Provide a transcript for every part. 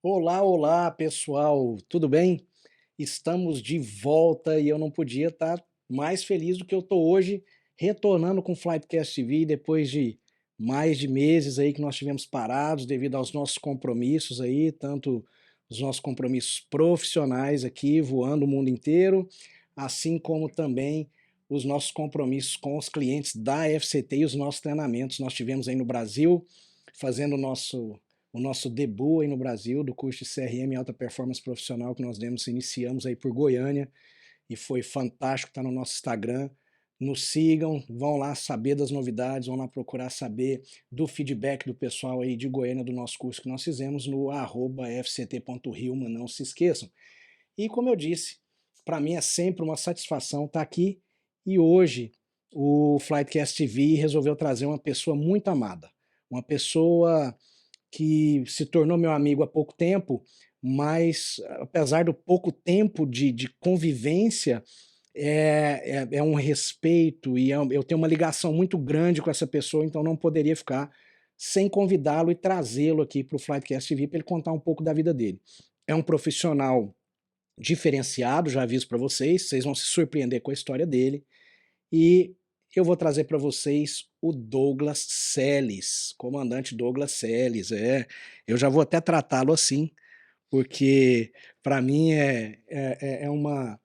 Olá, olá, pessoal, tudo bem? Estamos de volta e eu não podia estar mais feliz do que eu estou hoje, retornando com o Flightcast TV depois de mais de meses aí que nós tivemos parados devido aos nossos compromissos aí, tanto os nossos compromissos profissionais aqui, voando o mundo inteiro, assim como também os nossos compromissos com os clientes da FCT e os nossos treinamentos. Nós tivemos aí no Brasil, fazendo o nosso debut aí no Brasil do curso de CRM Alta Performance Profissional que nós iniciamos aí por Goiânia e foi fantástico, tá no nosso Instagram. Nos sigam, vão lá saber das novidades, vão lá procurar saber do feedback do pessoal aí de Goiânia do nosso curso que nós fizemos no @fct.rio, não se esqueçam. E como eu disse, para mim é sempre uma satisfação estar aqui e hoje o Flightcast TV resolveu trazer uma pessoa muito amada, uma pessoa que se tornou meu amigo há pouco tempo, mas apesar do pouco tempo de convivência, é um respeito e eu tenho uma ligação muito grande com essa pessoa, então não poderia ficar sem convidá-lo e trazê-lo aqui para o Flightcast TV para ele contar um pouco da vida dele. É um profissional diferenciado, já aviso para vocês, vocês vão se surpreender com a história dele. E eu vou trazer para vocês o Douglas Celes, comandante Douglas Celes. Eu já vou até tratá-lo assim, porque para mim é uma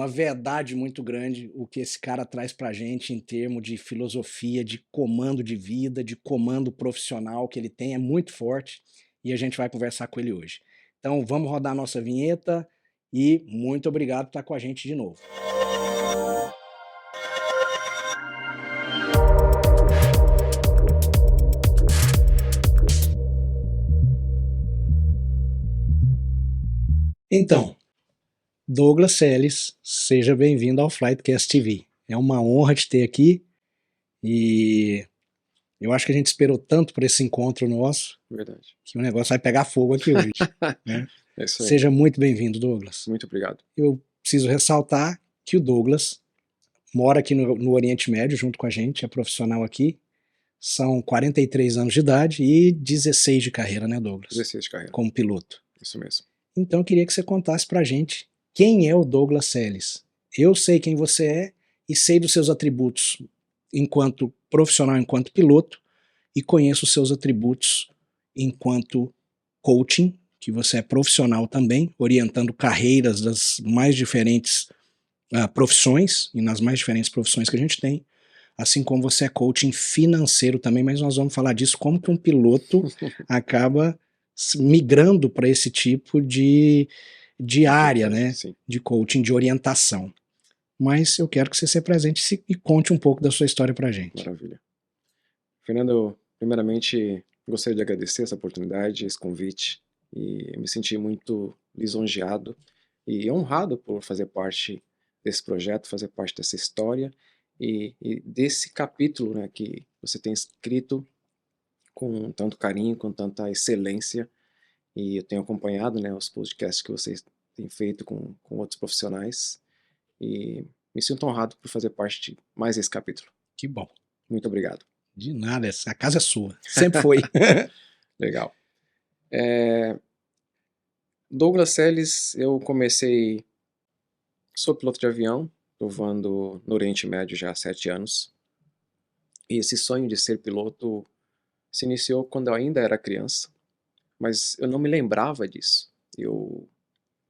verdade muito grande o que esse cara traz para a gente em termos de filosofia, de comando de vida, de comando profissional que ele tem, é muito forte e a gente vai conversar com ele hoje. Então vamos rodar a nossa vinheta e muito obrigado por estar com a gente de novo. Então, Douglas Celes, seja bem-vindo ao Flightcast TV. É uma honra te ter aqui e eu acho que a gente esperou tanto por esse encontro nosso Verdade. que o negócio vai pegar fogo aqui hoje, né? É isso aí. Seja muito bem-vindo, Douglas. Muito obrigado. Eu preciso ressaltar que o Douglas mora aqui no Oriente Médio junto com a gente, é profissional aqui. São 43 anos de idade e 16 de carreira, né, Douglas? 16 de carreira. Como piloto. Isso mesmo. Então eu queria que você contasse pra gente quem é o Douglas Celes. Eu sei quem você é e sei dos seus atributos enquanto profissional, enquanto piloto, e conheço os seus atributos enquanto coaching, que você é profissional também, orientando carreiras das mais diferentes profissões, e nas mais diferentes profissões que a gente tem, assim como você é coaching financeiro também, mas nós vamos falar disso, como que um piloto acaba migrando para esse tipo de área, né, Sim. de coaching, de orientação. Mas eu quero que você se apresente e conte um pouco da sua história para a gente. Maravilha. Fernando, primeiramente, gostaria de agradecer essa oportunidade, esse convite, e me senti muito lisonjeado e honrado por fazer parte desse projeto, fazer parte dessa história e desse capítulo, né, que você tem escrito com tanto carinho, com tanta excelência, e eu tenho acompanhado, né, os podcasts que vocês têm feito com outros profissionais, e me sinto honrado por fazer parte de mais esse capítulo. Que bom. Muito obrigado. De nada, a casa é sua. Sempre foi. Legal. Douglas Celes, eu sou piloto de avião, estou voando no Oriente Médio já há 7 anos, e esse sonho de ser piloto se iniciou quando eu ainda era criança, mas eu não me lembrava disso. Eu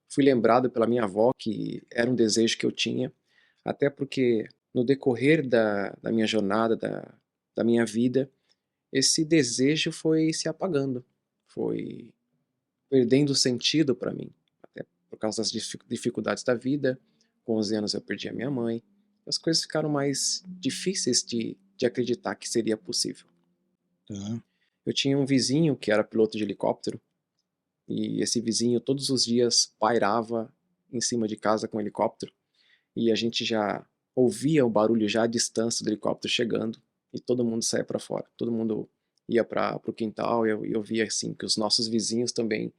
fui lembrado pela minha avó que era um desejo que eu tinha, até porque no decorrer da minha jornada, da minha vida, esse desejo foi se apagando, foi perdendo sentido para mim, até por causa das dificuldades da vida. Com 11 anos eu perdi a minha mãe, as coisas ficaram mais difíceis de acreditar que seria possível. Tá. Eu tinha um vizinho que era piloto de helicóptero, e esse vizinho todos os dias pairava em cima de casa com o helicóptero, e a gente já ouvia o barulho já à distância do helicóptero chegando, e todo mundo saía para fora, todo mundo ia para o quintal, e eu via assim que os nossos vizinhos também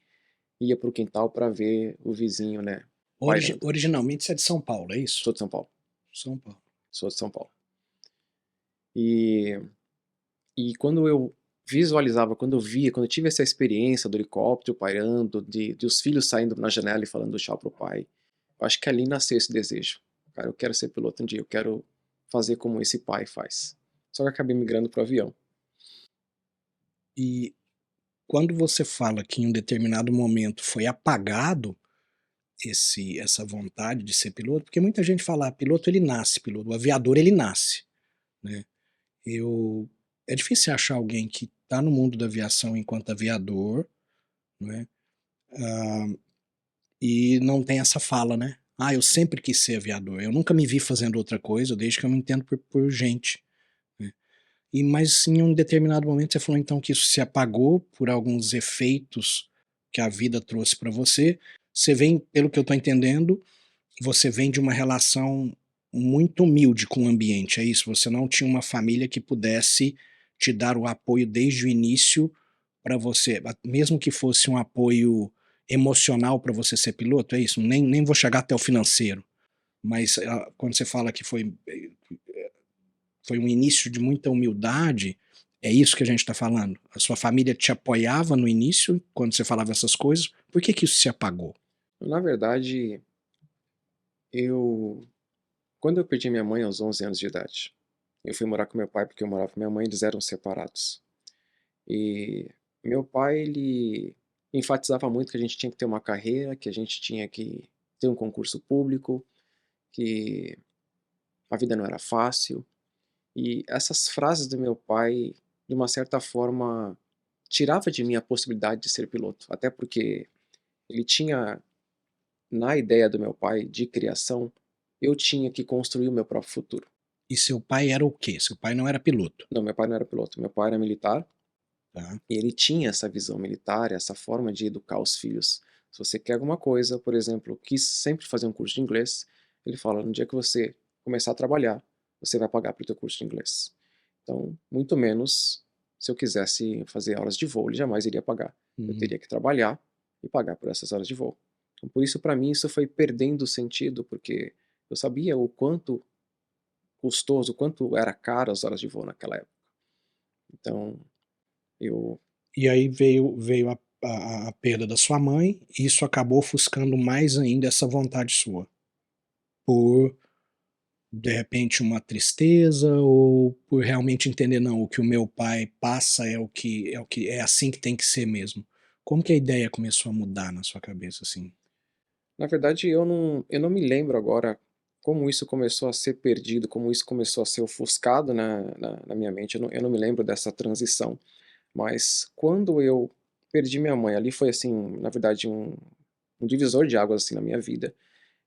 ia para o quintal para ver o vizinho, né, pairando. Originalmente você é de São Paulo, é isso? Sou de São Paulo. São Paulo. Sou de São Paulo. E quando eu visualizava, quando eu via, quando eu tive essa experiência do helicóptero pairando, de os filhos saindo na janela e falando tchau pro pai, eu acho que ali nasceu esse desejo. Cara, eu quero ser piloto um dia, eu quero fazer como esse pai faz. Só que eu acabei migrando pro avião. E quando você fala que em um determinado momento foi apagado essa vontade de ser piloto, porque muita gente fala: "Ah, piloto ele nasce piloto, o aviador ele nasce", né. Eu É difícil achar alguém que está no mundo da aviação enquanto aviador, né, e não tem essa fala, né: "Ah, eu sempre quis ser aviador, eu nunca me vi fazendo outra coisa desde que eu me entendo por gente", né. Mas em um determinado momento você falou então que isso se apagou por alguns efeitos que a vida trouxe para você. Você vem, pelo que eu estou entendendo, você vem de uma relação muito humilde com o ambiente, é isso? Você não tinha uma família que pudesse te dar o apoio desde o início para você, mesmo que fosse um apoio emocional para você ser piloto, é isso? Nem vou chegar até o financeiro, mas quando você fala que foi um início de muita humildade, é isso que a gente está falando? A sua família te apoiava no início, quando você falava essas coisas, por que que isso se apagou? Na verdade, eu quando eu perdi minha mãe aos 11 anos de idade, eu fui morar com meu pai, porque eu morava com minha mãe, eles eram separados. E meu pai, ele enfatizava muito que a gente tinha que ter uma carreira, que a gente tinha que ter um concurso público, que a vida não era fácil. E essas frases do meu pai, de uma certa forma, tirava de mim a possibilidade de ser piloto. Até porque ele tinha, na ideia do meu pai de criação, eu tinha que construir o meu próprio futuro. E seu pai era o quê? Seu pai não era piloto, Não, meu pai não era piloto, meu pai era militar. tá? E ele tinha essa visão militar, essa forma de educar os filhos. Se você quer alguma coisa, por exemplo, quis sempre fazer um curso de inglês, ele fala: no dia que você começar a trabalhar, você vai pagar para o teu curso de inglês. Então, muito menos se eu quisesse fazer aulas de voo, ele jamais iria pagar. Eu Uhum. teria que trabalhar e pagar por essas horas de voo. Então, por isso, para mim, isso foi perdendo o sentido, porque eu sabia o quanto custoso, o quanto era caro as horas de voo naquela época. Então, eu E aí veio a perda da sua mãe, e isso acabou ofuscando mais ainda essa vontade sua, por, de repente, uma tristeza ou por realmente entender: "Não, o que o meu pai passa é assim que tem que ser mesmo". Como que a ideia começou a mudar na sua cabeça, assim? Na verdade, eu não me lembro agora como isso começou a ser perdido, como isso começou a ser ofuscado na minha mente, eu não me lembro dessa transição, mas quando eu perdi minha mãe, ali foi assim, na verdade um divisor de águas, assim, na minha vida.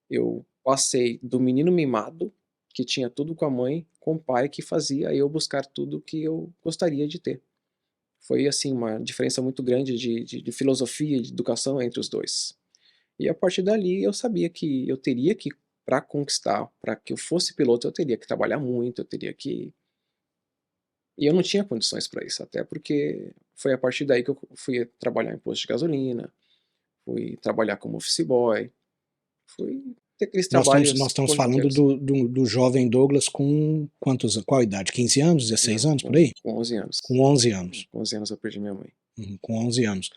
Eu passei do menino mimado, que tinha tudo com a mãe, com o pai que fazia eu buscar tudo que eu gostaria de ter. Foi assim uma diferença muito grande de filosofia e de educação entre os 2. E a partir dali eu sabia que eu teria que, para conquistar, para que eu fosse piloto, eu teria que trabalhar muito, eu teria que e eu não tinha condições para isso, até porque foi a partir daí que eu fui trabalhar em posto de gasolina, fui trabalhar como office boy, fui ter aqueles Nós trabalhos estamos falando corriqueiros. do jovem Douglas com qual idade? 15 anos, 16 Não, anos, por com aí? com 11 anos. Com 11 anos. Com 11 anos eu perdi minha mãe. Com 11 anos.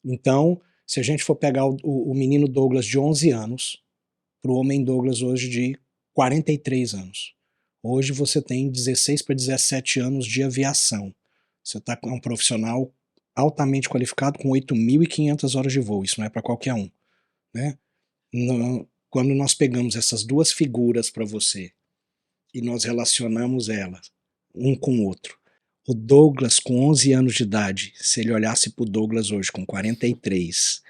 Então, se a gente for pegar o menino Douglas de 11 anos, para o homem Douglas hoje de 43 anos. Hoje você tem 16 para 17 anos de aviação. Você está com um profissional altamente qualificado com 8.500 horas de voo. Isso não é para qualquer um, né? Quando nós pegamos essas duas figuras para você e nós relacionamos elas um com o outro, o Douglas com 11 anos de idade, se ele olhasse para o Douglas hoje com 43,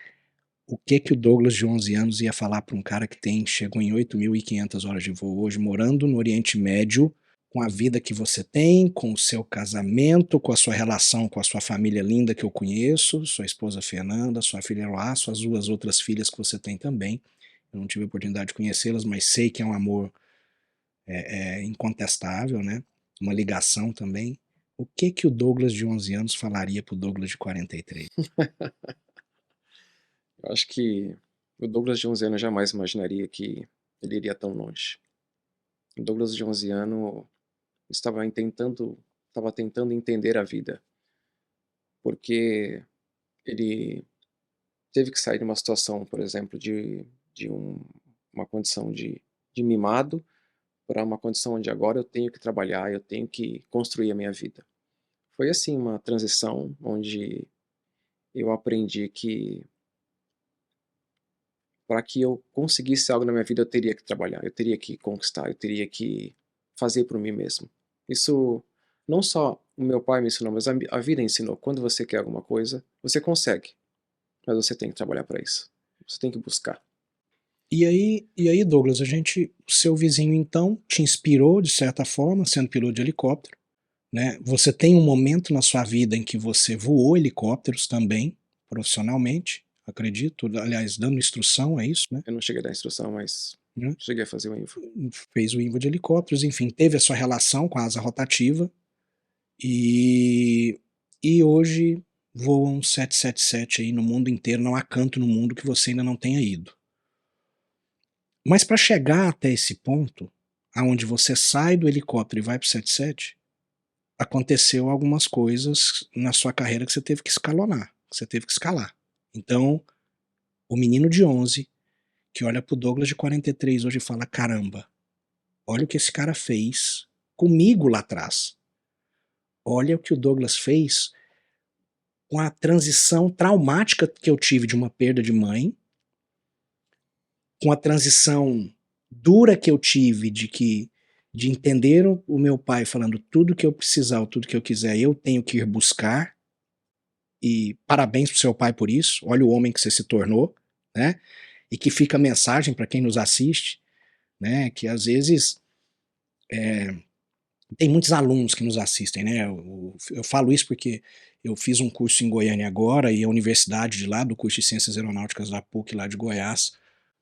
o que que o Douglas de 11 anos ia falar para um cara que chegou em 8.500 horas de voo hoje, morando no Oriente Médio, com a vida que você tem, com o seu casamento, com a sua relação com a sua família linda que eu conheço, sua esposa Fernanda, sua filha Eloá, suas duas outras filhas que você tem também. Eu não tive a oportunidade de conhecê-las, mas sei que é um amor incontestável, né? Uma ligação também. O que que o Douglas de 11 anos falaria para o Douglas de 43? Eu acho que o Douglas de 11 anos jamais imaginaria que ele iria tão longe. O Douglas de 11 anos estava tentando entender a vida. porque ele teve que sair de uma situação, por exemplo, de uma condição de mimado para uma condição onde agora eu tenho que trabalhar, eu tenho que construir a minha vida. Foi assim uma transição onde eu aprendi que para que eu conseguisse algo na minha vida eu teria que trabalhar, eu teria que conquistar, eu teria que fazer por mim mesmo. Isso não só o meu pai me ensinou, mas a vida ensinou. Quando você quer alguma coisa, você consegue, mas você tem que trabalhar para isso. Você tem que buscar. E aí, Douglas, o seu vizinho então te inspirou de certa forma, sendo piloto de helicóptero, né? Você tem um momento na sua vida em que você voou helicópteros também, profissionalmente, acredito, aliás, dando instrução, é isso, né? Eu não cheguei a dar instrução, mas Né? cheguei a fazer o info. Fez o INVA de helicópteros, enfim, teve a sua relação com a asa rotativa e, e hoje voa um 777 aí no mundo inteiro, não há canto no mundo que você ainda não tenha ido. Mas para chegar até esse ponto, aonde você sai do helicóptero e vai para o 77, aconteceu algumas coisas na sua carreira que você teve que escalonar, que você teve que escalar. Então, o menino de 11, que olha pro Douglas de 43 hoje e fala: caramba, olha o que esse cara fez comigo lá atrás. Olha o que o Douglas fez com a transição traumática que eu tive de uma perda de mãe, com a transição dura que eu tive de entender o meu pai falando tudo que eu precisar, tudo que eu quiser, eu tenho que ir buscar. E parabéns pro seu pai por isso. Olha o homem que você se tornou, né? E que fica a mensagem para quem nos assiste, né? Que às vezes tem muitos alunos que nos assistem, né? Eu falo isso porque eu fiz um curso em Goiânia agora e a universidade de lá, do curso de Ciências Aeronáuticas da PUC lá de Goiás,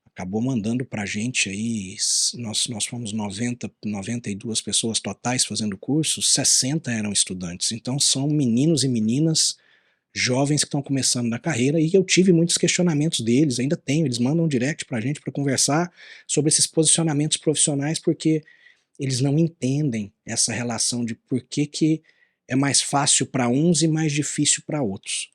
acabou mandando pra gente aí, nós fomos 92 pessoas totais fazendo o curso, 60 eram estudantes. Então são meninos e meninas jovens que estão começando na carreira e eu tive muitos questionamentos deles, ainda tenho, eles mandam um direct pra gente para conversar sobre esses posicionamentos profissionais porque eles não entendem essa relação de por que é mais fácil para uns e mais difícil para outros.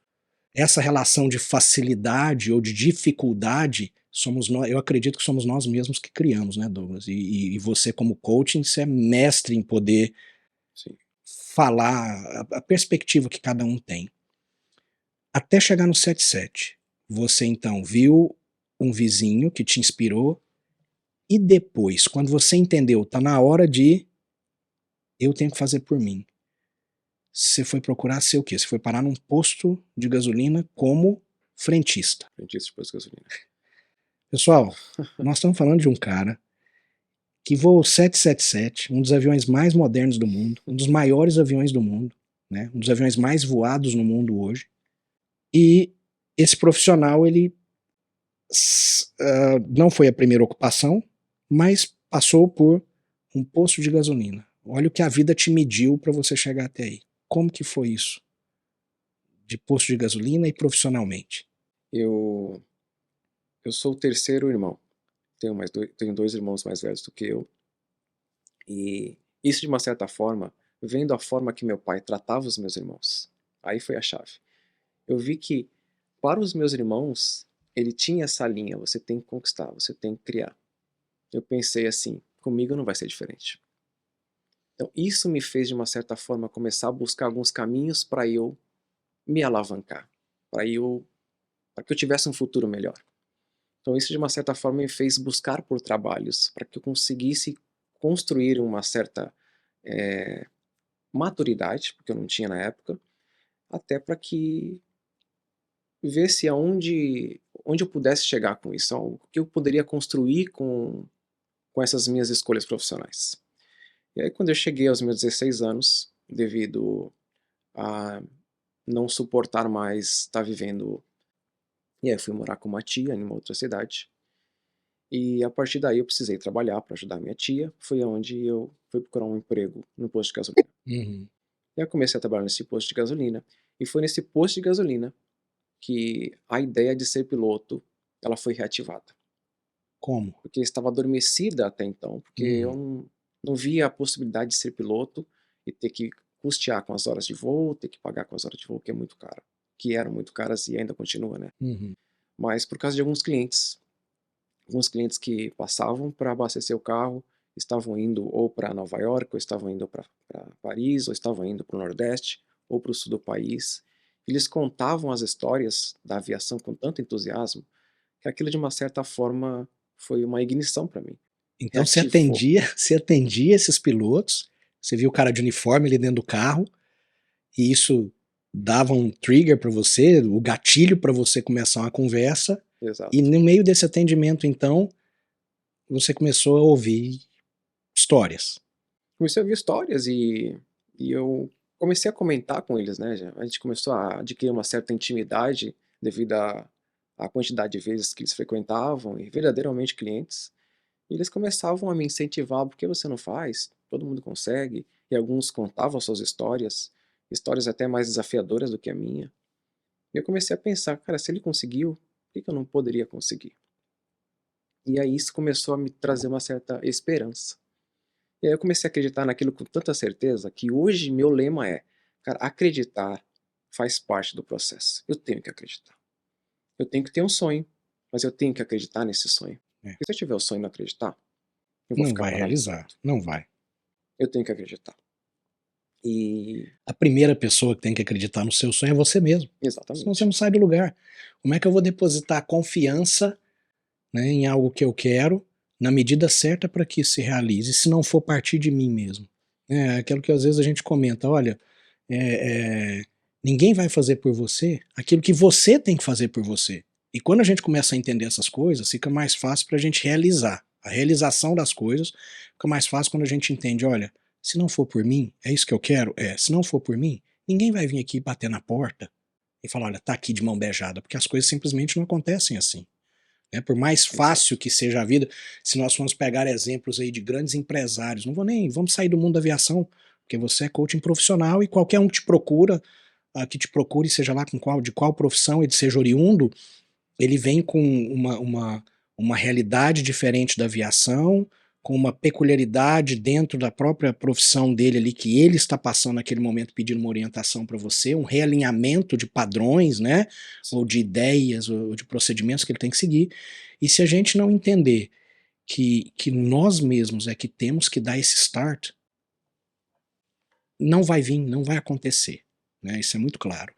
Essa relação de facilidade ou de dificuldade somos nós, eu acredito que somos nós mesmos que criamos, né, Douglas? E você como coaching, você é mestre em poder Sim. falar a perspectiva que cada um tem. Até chegar no 77, você então viu um vizinho que te inspirou e depois, quando você entendeu, tá na hora de eu tenho que fazer por mim. Você foi procurar ser o quê? Você foi parar num posto de gasolina como frentista. Frentista de posto de gasolina. Pessoal, nós estamos falando de um cara que voa o 777, um dos aviões mais modernos do mundo, um dos maiores aviões do mundo, né? Um dos aviões mais voados no mundo hoje. E esse profissional, ele não foi a primeira ocupação, mas passou por um posto de gasolina. Olha o que a vida te mediu para você chegar até aí. Como que foi isso? De posto de gasolina e profissionalmente. Eu, eu sou o terceiro irmão. Tenho dois irmãos mais velhos do que eu. E isso, de uma certa forma, vendo a forma que meu pai tratava os meus irmãos, aí foi a chave. Eu vi que, para os meus irmãos, ele tinha essa linha: você tem que conquistar, você tem que criar. Eu pensei assim: comigo não vai ser diferente. Então, isso me fez, de uma certa forma, começar a buscar alguns caminhos para eu me alavancar, para que eu tivesse um futuro melhor. Então, isso, de uma certa forma, me fez buscar por trabalhos para que eu conseguisse construir uma certa maturidade, porque eu não tinha na época, até para que ver se onde eu pudesse chegar com isso, o que eu poderia construir com essas minhas escolhas profissionais. E aí, quando eu cheguei aos meus 16 anos, devido a não suportar mais estar vivendo, e aí eu fui morar com uma tia em uma outra cidade, e a partir daí eu precisei trabalhar para ajudar minha tia, foi onde eu fui procurar um emprego no posto de gasolina. Uhum. E aí eu comecei a trabalhar nesse posto de gasolina, e foi nesse posto de gasolina que a ideia de ser piloto, ela foi reativada. Como? Porque estava adormecida até então, porque eu Uhum. não via a possibilidade de ser piloto e ter que custear com as horas de voo, ter que pagar com as horas de voo, que é muito caro. Que eram muito caras e ainda continua, né? Uhum. Mas por causa de alguns clientes que passavam para abastecer o carro, estavam indo ou para Nova York, ou estavam indo para Paris, ou estavam indo para o Nordeste, ou para o sul do país. Eles contavam as histórias da aviação com tanto entusiasmo, que aquilo de uma certa forma foi uma ignição para mim. Então você Reativou. atendia, você atendia esses pilotos, você via o cara de uniforme ali dentro do carro, e isso dava um trigger para você, o gatilho para você começar uma conversa, e Exato. no meio desse atendimento, então, você começou a ouvir histórias. Comecei a ouvir histórias e eu comecei a comentar com eles, né, a gente começou a adquirir uma certa intimidade devido à quantidade de vezes que eles frequentavam e verdadeiramente clientes. E eles começavam a me incentivar: "Por que você não faz? Todo mundo consegue". E alguns contavam suas histórias, histórias até mais desafiadoras do que a minha. E eu comecei a pensar: "Cara, se ele conseguiu, por que que eu não poderia conseguir?". E aí isso começou a me trazer uma certa esperança. E aí eu comecei a acreditar naquilo com tanta certeza que hoje meu lema é: "Cara, acreditar faz parte do processo. Eu tenho que acreditar. Eu tenho que ter um sonho, mas eu tenho que acreditar nesse sonho. É, Porque se eu tiver o sonho e não acreditar, eu vou não ficar vai realizar, paralisado. não vai. Eu tenho que acreditar". E A primeira pessoa que tem que acreditar no seu sonho é você mesmo, senão você exatamente. não sai do lugar. Como é que eu vou depositar confiança, né, em algo que eu quero, na medida certa para que isso se realize, se não for partir de mim mesmo? É aquilo que às vezes a gente comenta, olha, ninguém vai fazer por você aquilo que você tem que fazer por você. E quando a gente começa a entender essas coisas, fica mais fácil para a gente realizar. A realização das coisas fica mais fácil quando a gente entende, olha, se não for por mim, é isso que eu quero? É, se não for por mim, ninguém vai vir aqui bater na porta e falar, olha, tá aqui de mão beijada, porque as coisas simplesmente não acontecem assim. Né? Por mais fácil Exato. que seja a vida, se nós formos pegar exemplos aí de grandes empresários, não vou nem, vamos sair do mundo da aviação, porque você é coaching profissional e qualquer um que te procura, que te procure, seja lá com qual, de qual profissão ele seja oriundo, ele vem com uma realidade diferente da aviação, com uma peculiaridade dentro da própria profissão dele ali, que ele está passando naquele momento pedindo uma orientação para você, um realinhamento de padrões, né? Ou Sim. de ideias, ou de procedimentos que ele tem que seguir. E se a gente não entender que nós mesmos é que temos que dar esse start, não vai vir, não vai acontecer. Né? Isso é muito claro.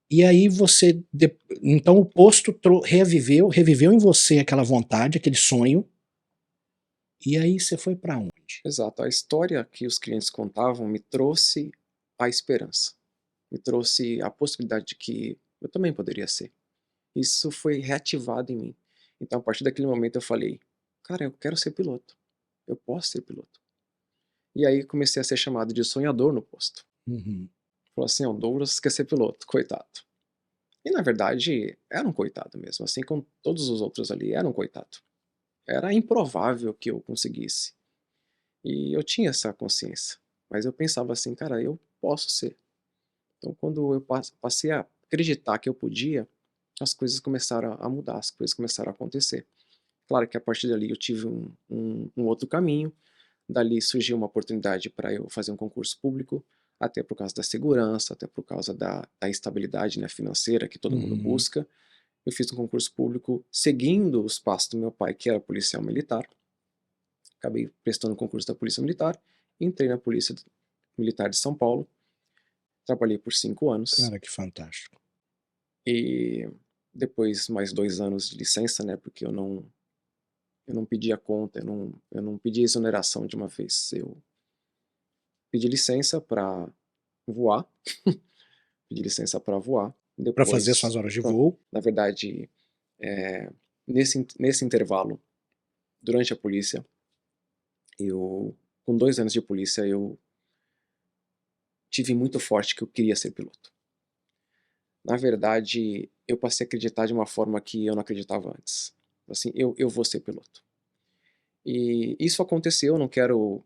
E aí você, então o posto reviveu em você aquela vontade, aquele sonho, e aí você foi para onde? Exato. A história que os clientes contavam me trouxe a esperança, me trouxe a possibilidade de que eu também poderia ser. Isso foi reativado em mim. Então, a partir daquele momento eu falei: "Cara, eu quero ser piloto. Eu posso ser piloto". E aí comecei a ser chamado de sonhador no posto. Uhum. Falou assim: "Ó, o Douglas quer ser piloto, coitado". E na verdade era um coitado mesmo, assim como todos os outros ali, era um coitado. Era improvável que eu conseguisse. E eu tinha essa consciência, mas eu pensava assim: "Cara, eu posso ser". Então quando eu passei a acreditar que eu podia, as coisas começaram a mudar, as coisas começaram a acontecer. Claro que a partir dali eu tive um outro caminho, dali surgiu uma oportunidade para eu fazer um concurso público, até por causa da segurança, até por causa da estabilidade, né, financeira que todo mundo Uhum. busca. Eu fiz um concurso público seguindo os passos do meu pai, que era policial militar. Acabei prestando o concurso da Polícia Militar, entrei na Polícia Militar de São Paulo, trabalhei por 5 anos Cara, que fantástico. e depois mais 2 anos de licença, né, porque eu não pedi a conta, eu não pedi exoneração de uma vez, eu pedi licença para voar, pedi licença para voar, Para fazer depois suas horas de pra voo. na verdade, nesse intervalo, durante a polícia, eu com 2 anos de polícia, eu tive muito forte que eu queria ser piloto. Na verdade, eu passei a acreditar de uma forma que eu não acreditava antes. Assim, eu vou ser piloto. E isso aconteceu, eu não quero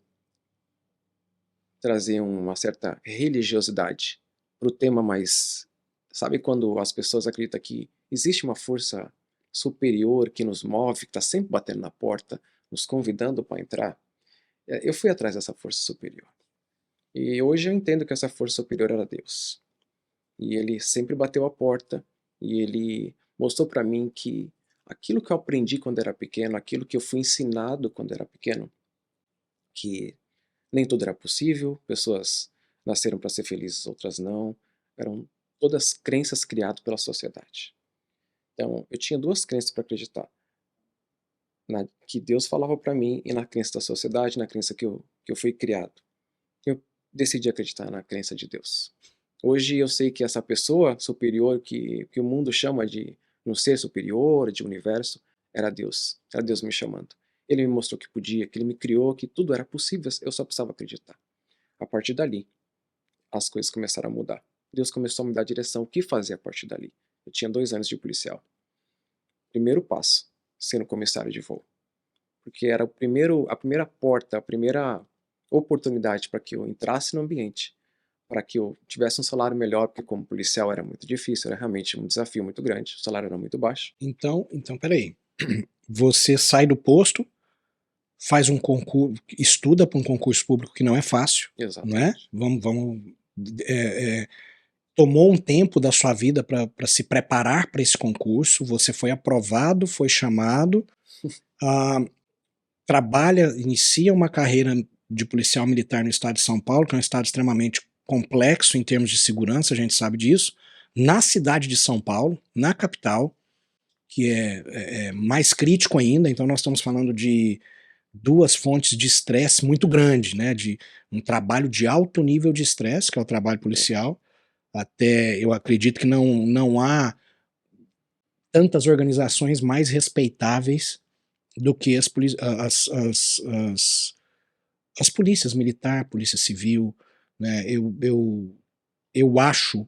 trazer uma certa religiosidade para o tema, mas sabe quando as pessoas acreditam que existe uma força superior que nos move, que está sempre batendo na porta, nos convidando para entrar? Eu fui atrás dessa força superior. E hoje eu entendo que essa força superior era Deus. E ele sempre bateu a porta, e ele mostrou para mim que aquilo que eu aprendi quando era pequeno, aquilo que eu fui ensinado quando era pequeno, que nem tudo era possível, pessoas nasceram para ser felizes, outras não, eram todas crenças criadas pela sociedade. Então, eu tinha duas crenças para acreditar, na que Deus falava para mim e na crença da sociedade, na crença que eu fui criado. Eu decidi acreditar na crença de Deus. Hoje eu sei que essa pessoa superior que o mundo chama de um ser superior, de universo, era Deus me chamando. Ele me mostrou que podia, que ele me criou, que tudo era possível, eu só precisava acreditar. A partir dali, as coisas começaram a mudar. Deus começou a me dar direção, o que fazer a partir dali. Eu tinha 2 anos de policial. Primeiro passo, sendo comissário de voo. Porque era a primeira porta, a primeira oportunidade para que eu entrasse no ambiente, para que eu tivesse um salário melhor, porque como policial era muito difícil, era realmente um desafio muito grande, o salário era muito baixo. Então peraí. Você sai do posto, faz um concurso, estuda para um concurso público que não é fácil, não é? Exatamente. Vamos tomou um tempo da sua vida para se preparar para esse concurso, você foi aprovado, foi chamado, ah, trabalha, inicia uma carreira de policial militar no estado de São Paulo, que é um estado extremamente complexo em termos de segurança, a gente sabe disso, na cidade de São Paulo, na capital, que é mais crítico ainda, então nós estamos falando de duas fontes de estresse muito grande, né, de um trabalho de alto nível de estresse, que é o trabalho Exatamente. policial, até eu acredito que não há tantas organizações mais respeitáveis do que as polícias militar, polícia civil, né? Eu acho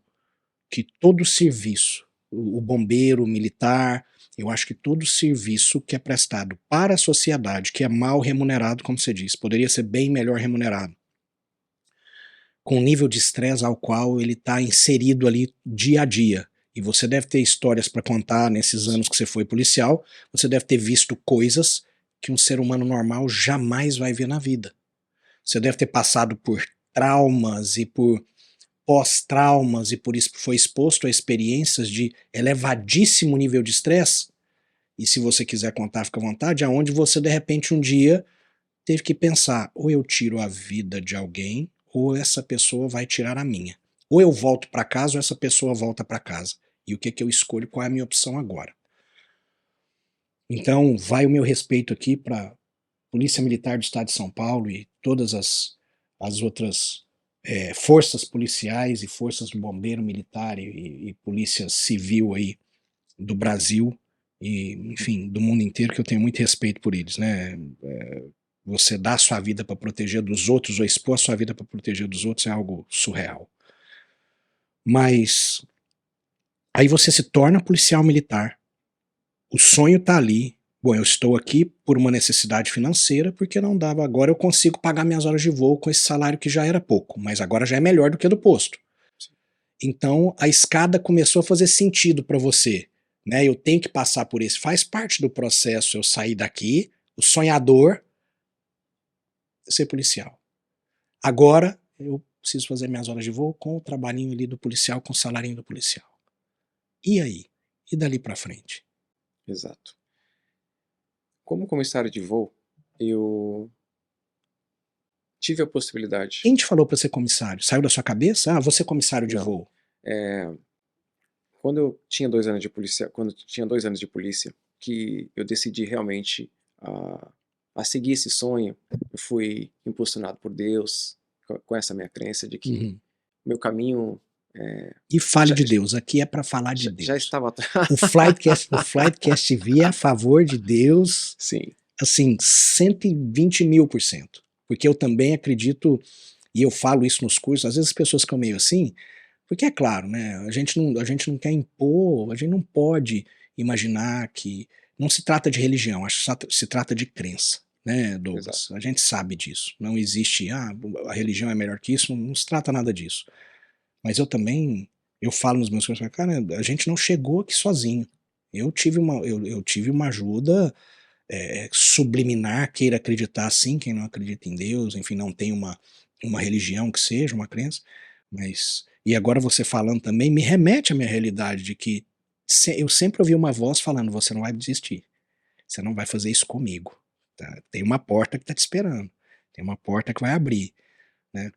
que todo serviço, o bombeiro, o militar, eu acho que todo serviço que é prestado para a sociedade, que é mal remunerado, como você disse, poderia ser bem melhor remunerado, com o nível de estresse ao qual ele está inserido ali dia a dia. E você deve ter histórias para contar nesses anos que você foi policial, você deve ter visto coisas que um ser humano normal jamais vai ver na vida. Você deve ter passado por traumas e por pós-traumas e por isso foi exposto a experiências de elevadíssimo nível de estresse. E se você quiser contar, fica à vontade, aonde você de repente um dia teve que pensar, ou eu tiro a vida de alguém, ou essa pessoa vai tirar a minha. Ou eu volto para casa, ou essa pessoa volta para casa. E o que que eu escolho, qual é a minha opção agora? Então, vai o meu respeito aqui para Polícia Militar do Estado de São Paulo e todas as outras forças policiais e forças de bombeiro militar e polícia civil aí do Brasil e, enfim, do mundo inteiro, que eu tenho muito respeito por eles, né? Você dar a sua vida para proteger dos outros ou expor a sua vida para proteger dos outros é algo surreal. Mas aí você se torna policial militar, o sonho tá ali. Bom, eu estou aqui por uma necessidade financeira, porque não dava. Agora eu consigo pagar minhas horas de voo com esse salário que já era pouco, mas agora já é melhor do que do posto. Então a escada começou a fazer sentido para você, né? Eu tenho que passar por isso, faz parte do processo eu sair daqui, o sonhador, ser policial. Agora eu preciso fazer minhas horas de voo com o trabalhinho ali do policial, com o salarinho do policial. E aí? E dali para frente? Exato. Como comissário de voo, eu tive a possibilidade. Quem te falou para ser comissário? Saiu da sua cabeça? Ah, vou ser comissário de Não. voo. Quando eu tinha 2 anos de polícia, quando eu tinha 2 anos de polícia, que eu decidi realmente a seguir esse sonho, eu fui impulsionado por Deus, com essa minha crença de que Uhum. meu caminho E fale já, de Deus, aqui é para falar de já Deus. estava O Flightcast TV é a favor de Deus, Sim, assim, 120.000%. Porque eu também acredito, e eu falo isso nos cursos, às vezes as pessoas ficam meio assim, porque é claro, né, a gente não quer impor, a gente não pode imaginar que não se trata de religião, acho que se trata de crença, né, exato. Douglas? A gente sabe disso. Não existe, a religião é melhor que isso, não se trata nada disso. Mas eu também, eu falo nos meus cursos, cara, a gente não chegou aqui sozinho. Eu tive uma ajuda subliminar, queira acreditar assim, quem não acredita em Deus, enfim, não tem uma religião que seja, uma crença, mas e agora você falando também me remete à minha realidade de que eu sempre ouvi uma voz falando: "Você não vai desistir, você não vai fazer isso comigo, tá? Tem uma porta que está te esperando, tem uma porta que vai abrir", né.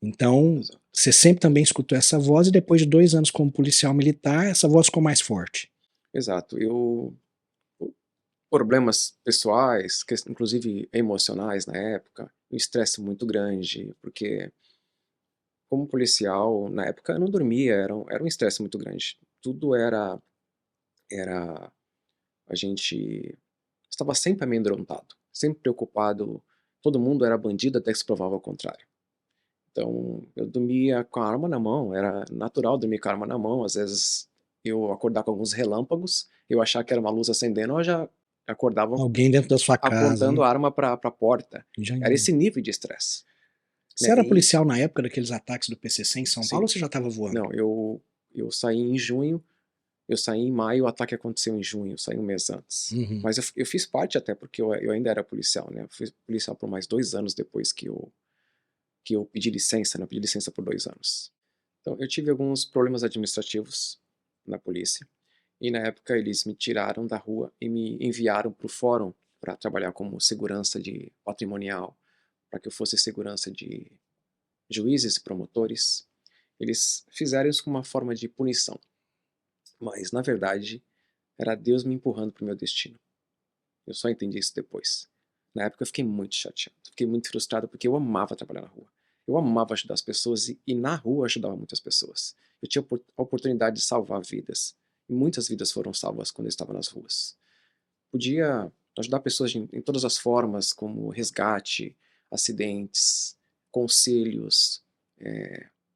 Então, Exato. você sempre também escutou essa voz e depois de 2 anos como policial militar, essa voz ficou mais forte? Exato. Problemas pessoais, inclusive emocionais na época, um estresse muito grande, porque como policial, na época eu não dormia, era um estresse muito grande. Tudo era a gente estava sempre amedrontado, sempre preocupado, todo mundo era bandido até que se provava o contrário. Então, eu dormia com a arma na mão, era natural dormir com a arma na mão, às vezes eu acordar com alguns relâmpagos, eu achar que era uma luz acendendo, eu já acordava Alguém dentro da sua casa, apontando né? a arma para a porta. Já Era esse nível de estresse, Você né, era e policial na época daqueles ataques do PCC em São Paulo sim. ou você já estava voando? Não, eu saí em junho, eu saí em maio, o ataque aconteceu em junho, eu saí um mês antes. Uhum. Mas eu fiz parte até porque eu ainda era policial, né, eu fui policial por mais 2 anos depois que eu pedi licença, né, eu pedi licença por 2 anos. Então eu tive alguns problemas administrativos na polícia, e na época eles me tiraram da rua e me enviaram para o fórum para trabalhar como segurança de patrimonial, para que eu fosse segurança de juízes e promotores. Eles fizeram isso como uma forma de punição, mas na verdade era Deus me empurrando para o meu destino. Eu só entendi isso depois. Na época eu fiquei muito chateado, fiquei muito frustrado porque eu amava trabalhar na rua. Eu amava ajudar as pessoas e na rua eu ajudava muitas pessoas. Eu tinha a oportunidade de salvar vidas. E muitas vidas foram salvas quando eu estava nas ruas. Podia ajudar pessoas em todas as formas, como resgate, acidentes, conselhos,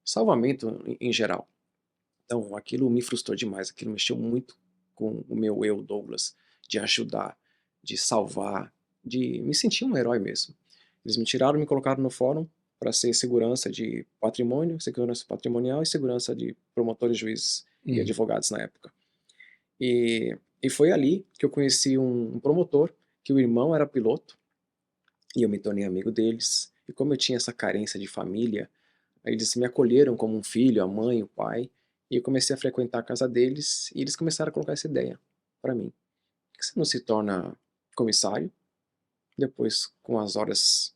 salvamento em geral. Então aquilo me frustrou demais, aquilo mexeu muito com o meu eu, Douglas, de ajudar, de salvar, de me sentir um herói mesmo. Eles me tiraram e me colocaram no fórum para ser segurança de patrimônio, segurança patrimonial e segurança de promotores, juízes e Uhum. advogados na época. E foi ali que eu conheci um promotor, que o irmão era piloto, e eu me tornei amigo deles. E como eu tinha essa carência de família, aí eles me acolheram como um filho, a mãe, o pai, e eu comecei a frequentar a casa deles, e eles começaram a colocar essa ideia para mim. Por que você não se torna comissário? Depois, com as horas,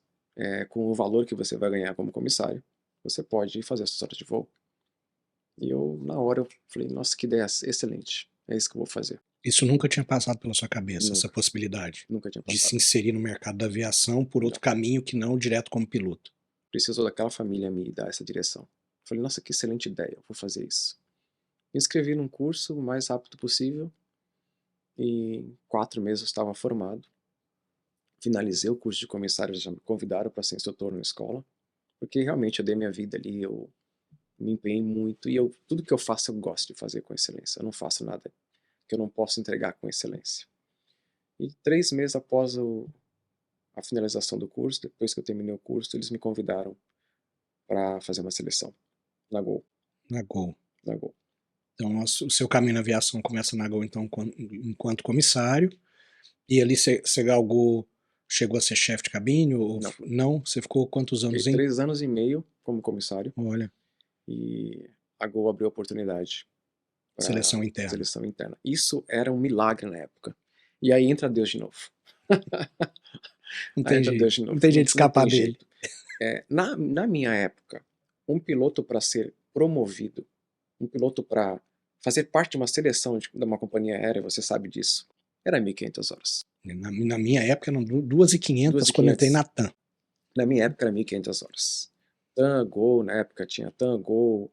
com o valor que você vai ganhar como comissário, você pode fazer as suas horas de voo. E eu, na hora, eu falei, nossa, que ideia excelente. É isso que eu vou fazer. Isso nunca tinha passado pela sua cabeça, essa Nunca, possibilidade nunca tinha de se passado. inserir no mercado da aviação por Não. outro caminho que não direto como piloto? Precisou daquela família me dar essa direção. Falei, nossa, que excelente ideia, eu vou fazer isso. Me inscrevi num curso o mais rápido possível, e em 4 meses eu estava formado. Finalizei o curso de comissário, já me convidaram para ser instrutor na escola, porque realmente eu dei minha vida ali, eu me empenhei muito e tudo que eu faço eu gosto de fazer com excelência. Eu não faço nada que eu não possa entregar com excelência. E 3 meses após a finalização do curso, depois que eu terminei o curso, eles me convidaram para fazer uma seleção na Gol, Na Gol. na Gol. Então o seu caminho na aviação começa na Gol então enquanto comissário, e ali você galgou, chegou a ser chefe de cabine ou Não, não? Você ficou quantos fiquei anos em 3 anos e meio como comissário, olha, e a Gol abriu oportunidade para seleção interna. seleção interna. Isso era um milagre na época. E aí entra Deus de novo. Não Aí tem entra Deus jeito, de não novo. tem Não, jeito de não escapar tem dele. jeito. Na minha época, um piloto para ser promovido, um piloto para fazer parte de uma seleção de uma companhia aérea, você sabe disso, era 1.500 horas. Na minha época eram 2.500 quando eu entrei 2.500. na TAM. Na minha época era 1.500 horas. TAM, Gol, na época tinha TAM, Gol,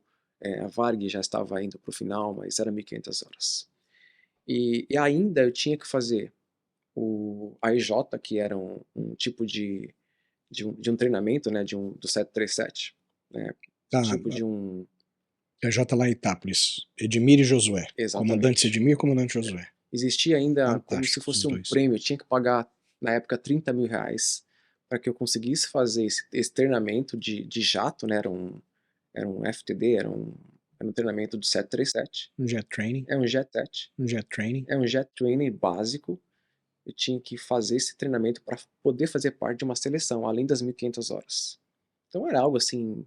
a Varg já estava indo para o final, mas era 1.500 horas. E ainda eu tinha que fazer a EJ, que era um tipo de um treinamento, né, do 737, né, Tá, tipo de um... PJ lá em Itápolis, Edmir e Josué. Comandante Exatamente. Edmir e comandante Josué. Existia ainda como se Fantásticos os fosse um dois. prêmio, eu tinha que pagar, na época, R$ 30.000 para que eu conseguisse fazer esse treinamento de jato, né, era um FTD, era um treinamento do 737, Um jet training, é um jet jet, um jet training. é um jet training básico. Eu tinha que fazer esse treinamento para poder fazer parte de uma seleção, além das 1.500 horas. Então era algo assim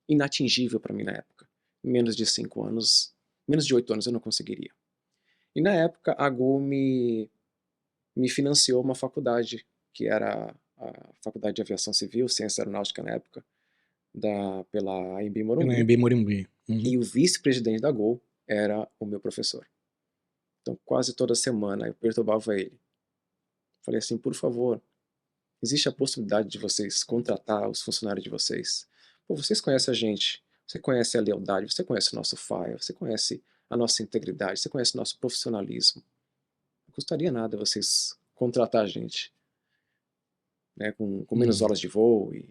inatingível para mim na época. Em menos de 5 anos, menos de 8 anos eu não conseguiria. E na época a Gol me financiou uma faculdade, que era a Faculdade de Aviação Civil, Ciência Aeronáutica na época, pela AMB Pela Morumbi, AMB Morumbi. Uhum. e o vice-presidente da Gol era o meu professor. Então quase toda semana eu perturbava ele. Falei assim, por favor, existe a possibilidade de vocês contratar os funcionários de vocês? Pô, vocês conhecem a gente, você conhece a lealdade, você conhece o nosso FAI, você conhece a nossa integridade, você conhece o nosso profissionalismo. Não custaria nada vocês contratar a gente, né, com menos horas de voo e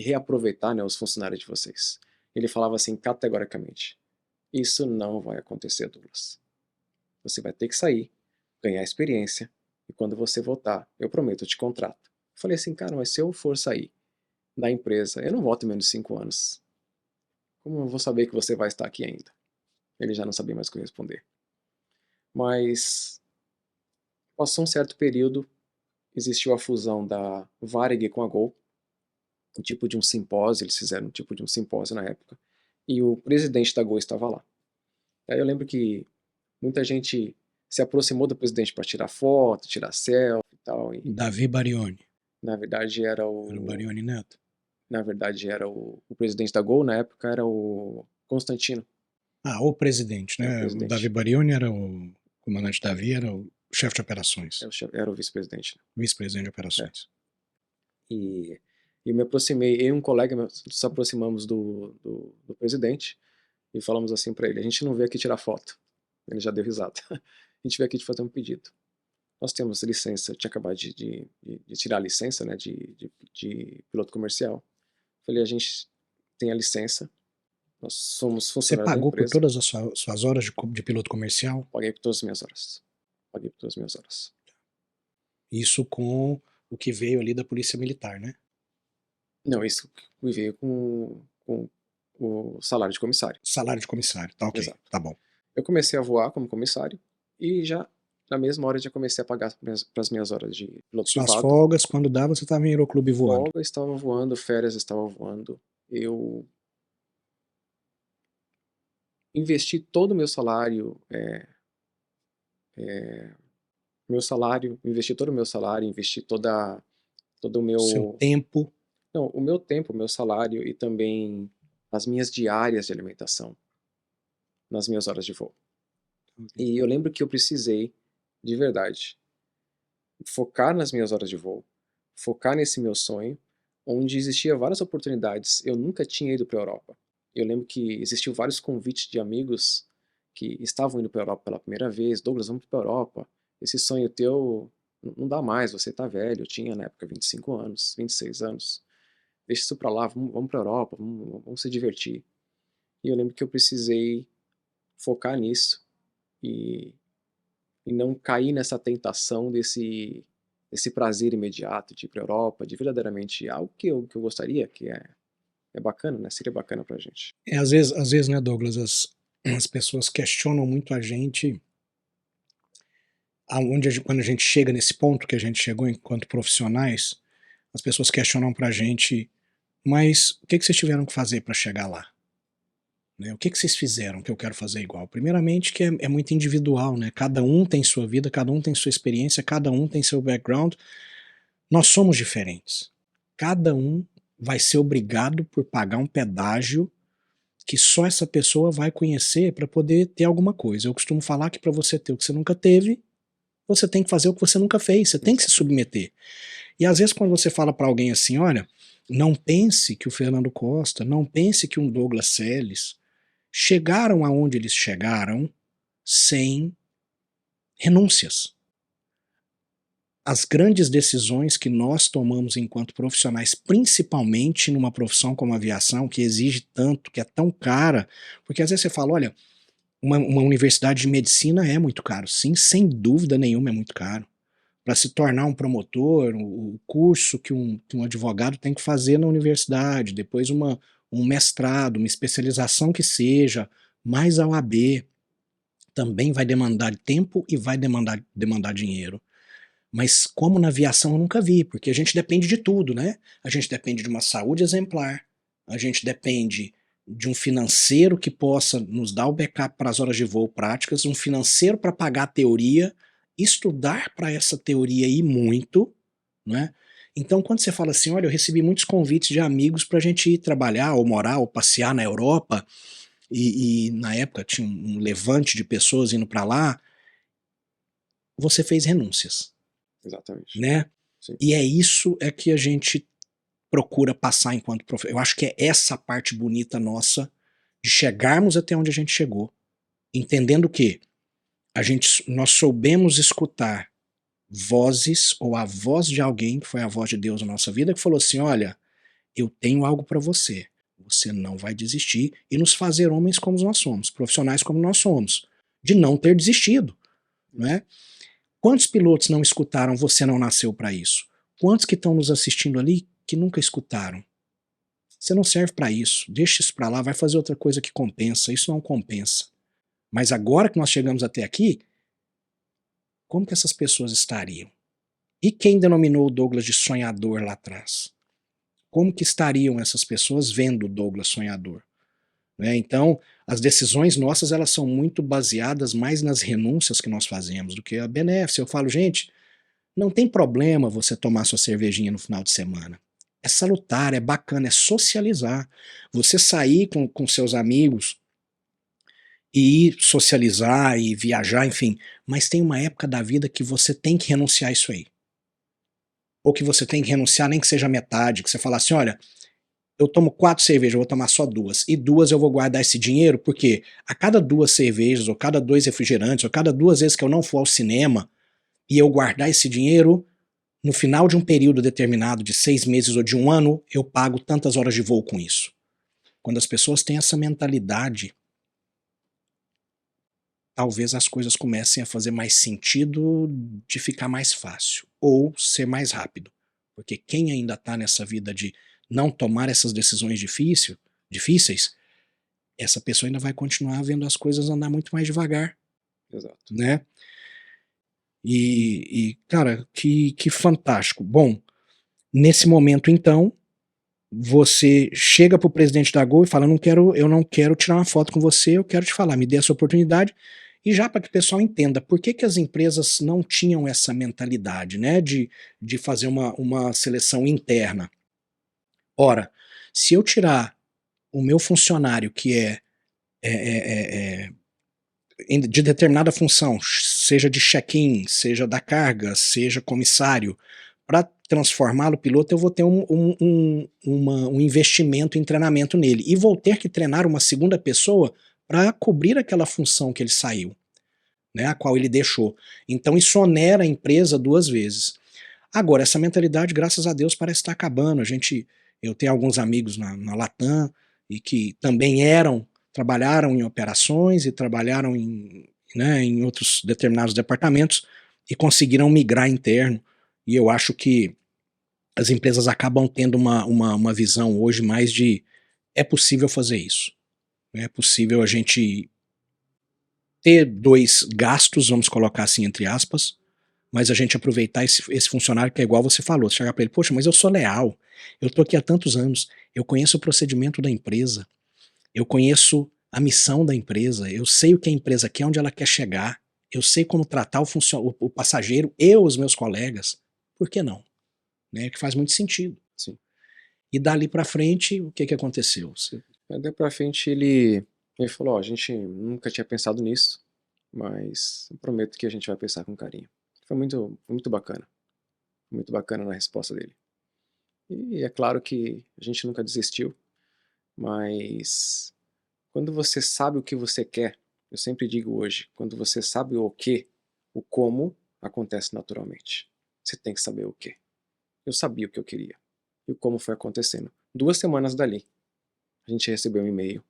reaproveitar, né, os funcionários de vocês. Ele falava assim categoricamente, isso não vai acontecer, Douglas. Você vai ter que sair, ganhar experiência, e quando você voltar, eu prometo, eu te contrato. Eu falei assim, cara, mas se eu for sair da empresa, eu não volto em menos de 5 anos. Como eu vou saber que você vai estar aqui ainda? Ele já não sabia mais o que responder. Mas passou um certo período, existiu a fusão da Varig com a Gol, um tipo de um simpósio, eles fizeram um tipo de um simpósio na época, e o presidente da Gol estava lá. Aí eu lembro que muita gente se aproximou do presidente para tirar foto, tirar selfie e tal, e Davi Barioni. na verdade Era o Barioni Neto. na verdade era o presidente da Gol na época era o Constantino, Ah, o presidente, o né? O Davi presidente, Barioni era o comandante Davi, era o chefe de operações, era o vice-presidente, né? vice-presidente de É. operações. E eu me aproximei, eu e um colega nos aproximamos do presidente e falamos assim para ele, a gente não veio aqui tirar foto. Ele já deu risada. A gente veio aqui te fazer um pedido. Nós temos licença, eu tinha acabado de tirar a licença, né, de piloto comercial. Falei, a gente tem a licença, nós somos Você funcionários da pagou por empresa, todas as suas horas de piloto comercial? paguei por todas as minhas horas. Paguei por todas as minhas horas. Isso com o que veio ali da Polícia Militar, né? Não, isso me veio com o salário de comissário. Salário de comissário, tá ok, Exato. tá bom. Eu comecei a voar como comissário e já na mesma hora já comecei a pagar para as minhas horas de piloto Suas privado. folgas, quando dava, você estava em aeroclube voando. Folga estava voando, férias estava voando. Eu investi todo o meu salário, investi todo o meu salário, investi todo o Seu meu, tempo. não, o meu tempo, o meu salário e também as minhas diárias de alimentação nas minhas horas de voo. E eu lembro que eu precisei, de verdade, focar nas minhas horas de voo, focar nesse meu sonho, onde existia várias oportunidades. Eu nunca tinha ido para a Europa. Eu lembro que existiu vários convites de amigos que estavam indo para a Europa pela primeira vez. Douglas, vamos para a Europa. Esse sonho teu não dá mais, você tá velho. Eu tinha na época 25 anos, 26 anos. Deixa isso para lá, vamos para a Europa, vamos se divertir. E eu lembro que eu precisei focar nisso e não cair nessa tentação desse prazer imediato de ir para a Europa, de verdadeiramente algo que eu gostaria, que é bacana, né? Seria bacana pra gente. Às vezes, né, Douglas, as pessoas questionam muito a gente quando a gente chega nesse ponto que a gente chegou enquanto profissionais, as pessoas questionam pra gente, mas o que vocês tiveram que fazer para chegar lá? Né? O que vocês fizeram que eu quero fazer igual? Primeiramente que é muito individual, né? Cada um tem sua vida, cada um tem sua experiência, cada um tem seu background. Nós somos diferentes. Cada um vai ser obrigado por pagar um pedágio que só essa pessoa vai conhecer para poder ter alguma coisa. Eu costumo falar que para você ter o que você nunca teve, você tem que fazer o que você nunca fez, você tem que se submeter. E às vezes quando você fala para alguém assim, olha, não pense que o Fernando Costa, não pense que um Douglas Seles chegaram aonde eles chegaram sem renúncias. As grandes decisões que nós tomamos enquanto profissionais, principalmente numa profissão como a aviação, que exige tanto, que é tão cara, porque às vezes você fala, olha, uma universidade de medicina é muito caro, sim, sem dúvida nenhuma é muito caro. Para se tornar um promotor, o curso que um advogado tem que fazer na universidade, depois um mestrado, uma especialização que seja, mais a OAB, também vai demandar tempo e vai demandar dinheiro. Mas como na aviação eu nunca vi, porque a gente depende de tudo, né? A gente depende de uma saúde exemplar, a gente depende de um financeiro que possa nos dar o backup para as horas de voo práticas, um financeiro para pagar a teoria, estudar para essa teoria e muito, né? Então quando você fala assim, olha, eu recebi muitos convites de amigos para a gente ir trabalhar, ou morar, ou passear na Europa, e na época tinha um levante de pessoas indo para lá, você fez renúncias, Exatamente. né? Sim, E é isso é que a gente procura passar enquanto professor. Eu acho que é essa parte bonita nossa de chegarmos até onde a gente chegou, entendendo que nós soubemos escutar vozes ou a voz de alguém que foi a voz de Deus na nossa vida que falou assim, olha, eu tenho algo para você, você não vai desistir e nos fazer homens como nós somos, profissionais como nós somos, de não ter desistido, não isso. é? Quantos pilotos não escutaram você não nasceu para isso? Quantos que estão nos assistindo ali que nunca escutaram? Você não serve para isso, deixa isso para lá, vai fazer outra coisa que compensa, isso não compensa. Mas agora que nós chegamos até aqui, como que essas pessoas estariam? E quem denominou o Douglas de sonhador lá atrás? Como que estariam essas pessoas vendo o Douglas sonhador? Né? Então, as decisões nossas elas são muito baseadas mais nas renúncias que nós fazemos do que a benéfica. Eu falo, gente, não tem problema você tomar sua cervejinha no final de semana. É salutar, é bacana, é socializar. Você sair com seus amigos e ir socializar e viajar, enfim. Mas tem uma época da vida que você tem que renunciar a isso aí. Ou que você tem que renunciar, nem que seja metade, que você fala assim, olha, eu tomo 4 cervejas, eu vou tomar só 2. E 2 eu vou guardar esse dinheiro, porque a cada 2 cervejas, ou cada 2 refrigerantes, ou cada 2 vezes que eu não for ao cinema, e eu guardar esse dinheiro, no final de um período determinado, de 6 meses ou de um ano, eu pago tantas horas de voo com isso. Quando as pessoas têm essa mentalidade, talvez as coisas comecem a fazer mais sentido de ficar mais fácil, ou ser mais rápido. Porque quem ainda está nessa vida de não tomar essas decisões difíceis, essa pessoa ainda vai continuar vendo as coisas andar muito mais devagar, Exato. né? Cara, que fantástico. Bom, nesse momento então, você chega pro presidente da Gol e fala, eu não quero tirar uma foto com você, eu quero te falar, me dê essa oportunidade, e já para que o pessoal entenda, por que que as empresas não tinham essa mentalidade, né, de fazer uma seleção interna? Ora, se eu tirar o meu funcionário que é, é, é, de determinada função, seja de check-in, seja da carga, seja comissário, para transformá-lo piloto, eu vou ter um investimento em treinamento nele. E vou ter que treinar uma segunda pessoa para cobrir aquela função que ele saiu, né, a qual ele deixou. Então isso onera a empresa 2 vezes. Agora, essa mentalidade, graças a Deus, parece estar acabando. Eu tenho alguns amigos na Latam e que também trabalharam em operações e trabalharam né, em outros determinados departamentos e conseguiram migrar interno. E eu acho que as empresas acabam tendo uma visão hoje mais de é possível fazer isso. É possível a gente ter 2 gastos, vamos colocar assim entre aspas, mas a gente aproveitar esse funcionário que é igual você falou, você chegar para ele, poxa, mas eu sou leal, eu estou aqui há tantos anos, eu conheço o procedimento da empresa, eu conheço a missão da empresa, eu sei o que a empresa quer, onde ela quer chegar, eu sei como tratar o passageiro e os meus colegas, por que não? Né? Que faz muito sentido. Sim. E dali para frente, o que aconteceu? Aí daí pra frente ele falou: "Ó, a gente nunca tinha pensado nisso, mas eu prometo que a gente vai pensar com carinho". Foi muito bacana na resposta dele. E é claro que a gente nunca desistiu, mas quando você sabe o que você quer, eu sempre digo hoje, quando você sabe o que, o como acontece naturalmente. Você tem que saber o que. Eu sabia o que eu queria, e o como foi acontecendo. 2 semanas dali, a gente recebeu um e-mail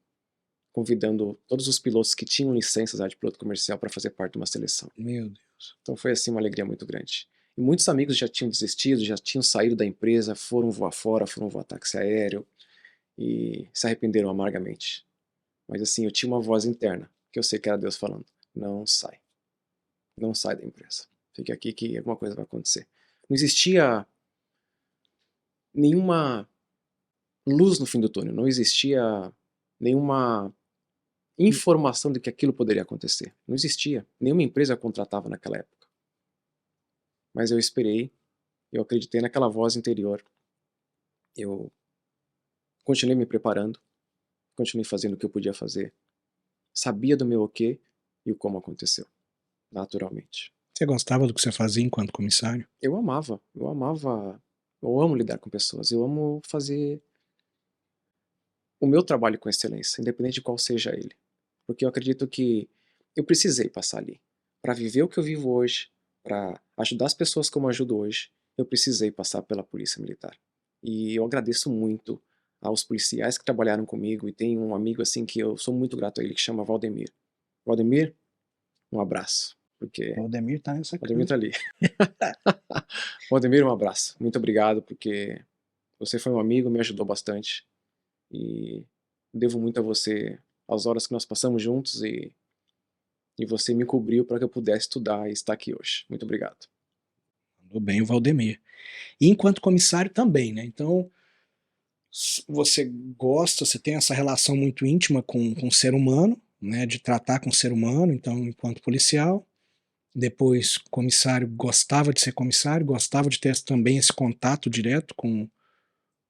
convidando todos os pilotos que tinham licenças já de piloto comercial para fazer parte de uma seleção. Meu Deus. Então foi assim uma alegria muito grande. E muitos amigos já tinham desistido, já tinham saído da empresa, foram voar fora, foram voar táxi aéreo e se arrependeram amargamente. Mas assim, eu tinha uma voz interna, que eu sei que era Deus falando: não sai, não sai da empresa. Fique aqui que alguma coisa vai acontecer. Não existia nenhuma luz no fim do túnel, não existia nenhuma informação de que aquilo poderia acontecer. Não existia. Nenhuma empresa contratava naquela época. Mas eu esperei, eu acreditei naquela voz interior. Eu continuei me preparando, continuei fazendo o que eu podia fazer. Sabia do meu o quê e o como aconteceu, naturalmente. Você gostava do que você fazia enquanto comissário? Eu amava, eu amo lidar com pessoas, eu amo fazer o meu trabalho com excelência, independente de qual seja ele. Porque eu acredito que eu precisei passar ali. Para viver o que eu vivo hoje, para ajudar as pessoas como eu ajudo hoje, eu precisei passar pela Polícia Militar. E eu agradeço muito aos policiais que trabalharam comigo, e tem um amigo assim que eu sou muito grato a ele, que chama Valdemir. Valdemir, um abraço, porque O Aldemir tá nessa Valdemir câmera. tá ali. Valdemir, um abraço. Muito obrigado, porque você foi um amigo, me ajudou bastante. E devo muito a você, as horas que nós passamos juntos, e você me cobriu para que eu pudesse estudar e estar aqui hoje. Muito obrigado. Mandou bem o Valdemir. E enquanto comissário também, né? Então, você gosta, você tem essa relação muito íntima com o ser humano, né? De tratar com o ser humano, então, enquanto policial. Depois, comissário, gostava de ser comissário, gostava de ter também esse contato direto com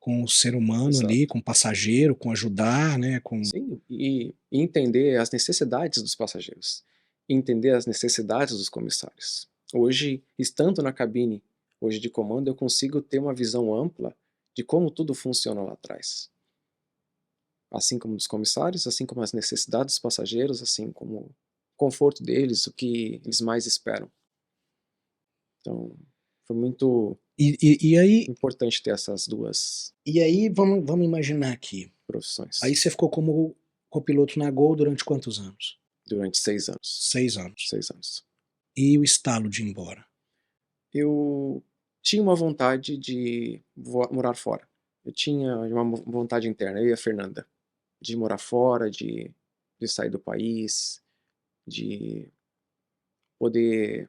o ser humano ali, Exato. com o passageiro, com ajudar, né? Com... Sim, e entender as necessidades dos passageiros, entender as necessidades dos comissários. Hoje, estando na cabine, hoje de comando, eu consigo ter uma visão ampla de como tudo funciona lá atrás. Assim como dos comissários, assim como as necessidades dos passageiros, assim como o conforto deles, o que eles mais esperam. Então, foi muito E aí, importante ter essas duas vamos imaginar aqui. Aí profissões você ficou como copiloto na Gol durante quantos anos? durante 6 anos. 6 anos. 6 anos. E o estalo de ir embora? Eu tinha uma vontade de morar fora. Eu tinha uma vontade interna, eu e a Fernanda, de morar fora, de sair do país, de poder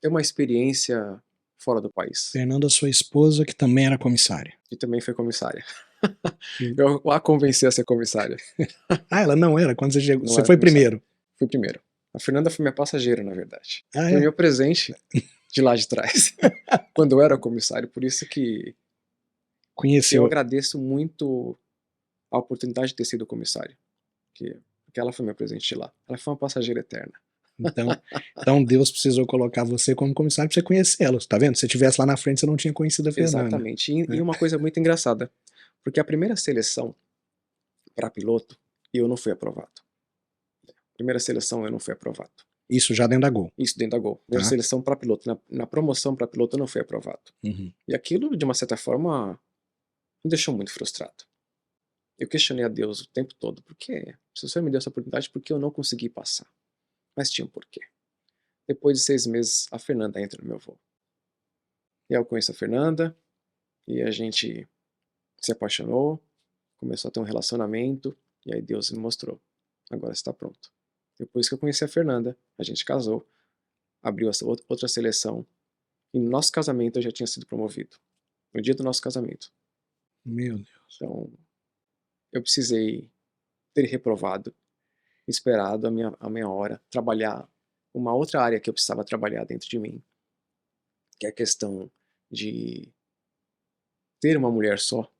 ter uma experiência fora do país. Fernanda, sua esposa, que também era comissária. E também foi comissária. Hum. Eu a convenci a ser comissária. Ah, ela não era? Quando você chegou, Não você era foi comissária. primeiro? Fui primeiro. A Fernanda foi minha passageira, na verdade. Ah, Foi é? meu presente de lá de trás, quando eu era comissário. Por isso que eu Conheceu. agradeço muito a oportunidade de ter sido comissário, porque ela foi meu presente de lá. Ela foi uma passageira eterna. Então Deus precisou colocar você como comissário para você conhecer ela, tá vendo? Se você estivesse lá na frente, você não tinha conhecido a Fernanda. Exatamente. E Né? uma coisa muito engraçada, porque a primeira seleção para piloto, eu não fui aprovado. Primeira seleção eu não fui aprovado. Isso já dentro da Gol. Isso dentro da Gol. Primeira Tá. seleção para piloto. Na promoção para piloto eu não fui aprovado. Uhum. E aquilo, de uma certa forma, me deixou muito frustrado. Eu questionei a Deus o tempo todo, por que? Se o Senhor me deu essa oportunidade, por que eu não consegui passar? Mas tinha um porquê. Depois de 6 meses, a Fernanda entra no meu voo. E aí eu conheço a Fernanda, e a gente se apaixonou, começou a ter um relacionamento, e aí Deus me mostrou, agora está pronto. Depois que eu conheci a Fernanda, a gente casou, abriu essa outra seleção, e no nosso casamento eu já tinha sido promovido. No dia do nosso casamento. Meu Deus. Então, eu precisei ter reprovado, esperado a minha hora, trabalhar uma outra área que eu precisava trabalhar dentro de mim, que é a questão de ter uma mulher só.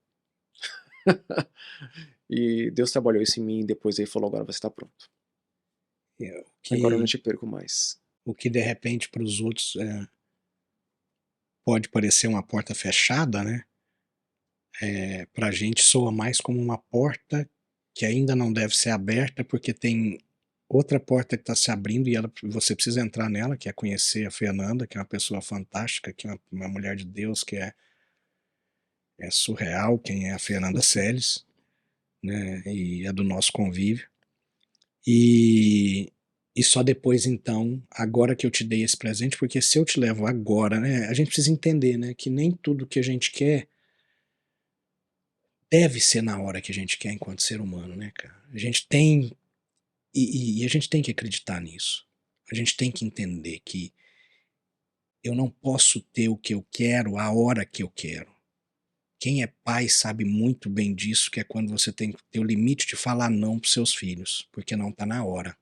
E Deus trabalhou isso em mim, e depois ele falou, agora você está pronto. Agora eu não te perco mais. O que de repente para os outros pode parecer uma porta fechada, né? Para a gente soa mais como uma porta que ainda não deve ser aberta porque tem outra porta que está se abrindo e você precisa entrar nela, que é conhecer a Fernanda, que é uma pessoa fantástica, que é uma mulher de Deus, que é surreal, quem é a Fernanda Celes, né? E é do nosso convívio. E só depois, então, agora que eu te dei esse presente, porque se eu te levo agora, né? A gente precisa entender, né? Que nem tudo que a gente quer deve ser na hora que a gente quer enquanto ser humano, né, cara? A gente tem. E a gente tem que acreditar nisso. A gente tem que entender que Eu não posso ter o que eu quero a hora que eu quero. Quem é pai sabe muito bem disso, que é quando você tem que ter o limite de falar não para os seus filhos, porque não está na hora,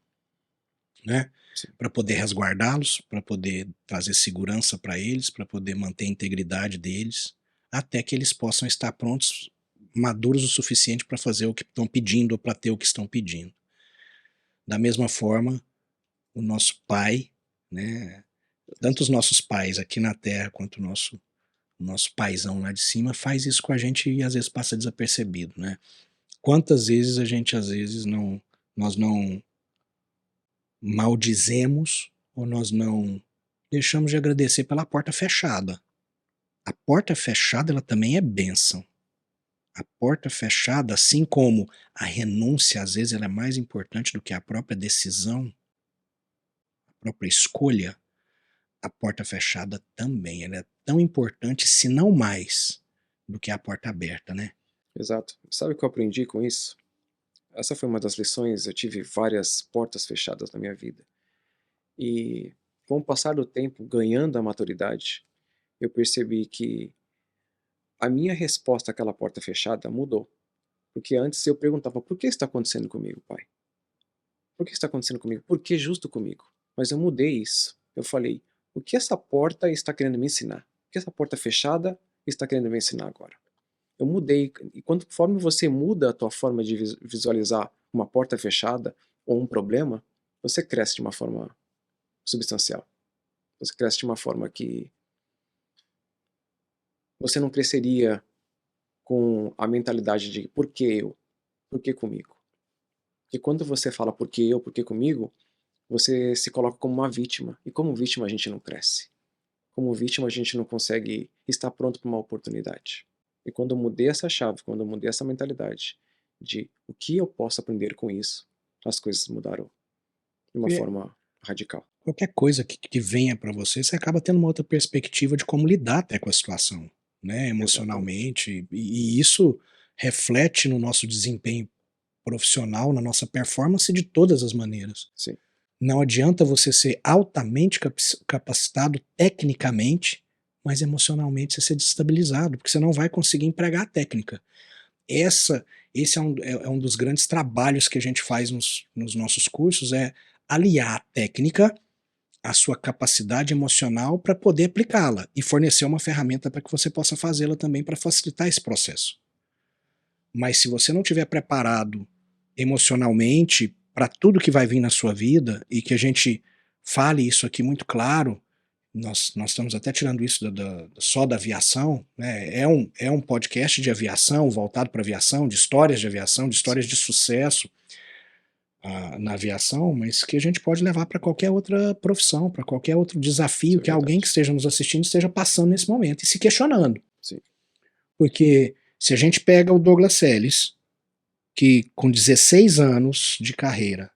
né? Sim, Para poder resguardá-los, para poder trazer segurança para eles, para poder manter a integridade deles, até que eles possam estar prontos, maduros o suficiente para fazer o que estão pedindo ou para ter o que estão pedindo. Da mesma forma, o nosso pai, né? Tanto os nossos pais aqui na Terra quanto o nosso paizão lá de cima faz isso com a gente e às vezes passa desapercebido, né? Quantas vezes a gente às vezes nós não maldizemos ou nós não deixamos de agradecer pela porta fechada. A porta fechada ela também é bênção. A porta fechada, assim como a renúncia às vezes ela é mais importante do que a própria decisão, a própria escolha, a porta fechada também, ela é tão importante, se não mais, do que a porta aberta, né? exato. Sabe o que eu aprendi com isso? Essa foi uma das lições, eu tive várias portas fechadas na minha vida. E com o passar do tempo, ganhando a maturidade, eu percebi que a minha resposta àquela porta fechada mudou. Porque antes eu perguntava: por que está acontecendo comigo, pai? Por que está acontecendo comigo? Por que justo comigo? Mas eu mudei isso. Eu falei: o que essa porta está querendo me ensinar? O que essa porta fechada está querendo me ensinar agora? Eu mudei. E conforme você muda a tua forma de visualizar uma porta fechada ou um problema, você cresce de uma forma substancial. Você cresce de uma forma que você não cresceria com a mentalidade de por que eu? Por que comigo? E quando você fala por que eu, por que comigo, você se coloca como uma vítima. E como vítima a gente não cresce. Como vítima a gente não consegue estar pronto para uma oportunidade. E quando eu mudei essa chave, quando eu mudei essa mentalidade de o que eu posso aprender com isso, as coisas mudaram de uma Porque forma radical. qualquer coisa que venha para você, você acaba tendo uma outra perspectiva de como lidar até com a situação, né, Exatamente. emocionalmente, e isso reflete no nosso desempenho profissional, na nossa performance de todas as maneiras. Sim, Não adianta você ser altamente capacitado tecnicamente, mas emocionalmente você ser desestabilizado, porque você não vai conseguir empregar a técnica. Essa, esse é um dos grandes trabalhos que a gente faz nos nossos cursos, é aliar a técnica à sua capacidade emocional para poder aplicá-la e fornecer uma ferramenta para que você possa fazê-la também para facilitar esse processo. Mas se você não estiver preparado emocionalmente para tudo que vai vir na sua vida, e que a gente fale isso aqui muito claro, nós estamos até tirando isso só da aviação, né? É um podcast de aviação, voltado para aviação, de aviação, de sim, histórias de sucesso na aviação, mas que a gente pode levar para qualquer outra profissão, para qualquer outro isso desafio é que alguém que verdade. esteja nos assistindo esteja passando nesse momento e se questionando. Sim, Porque se a gente pega o Douglas Ellis, que com 16 anos de carreira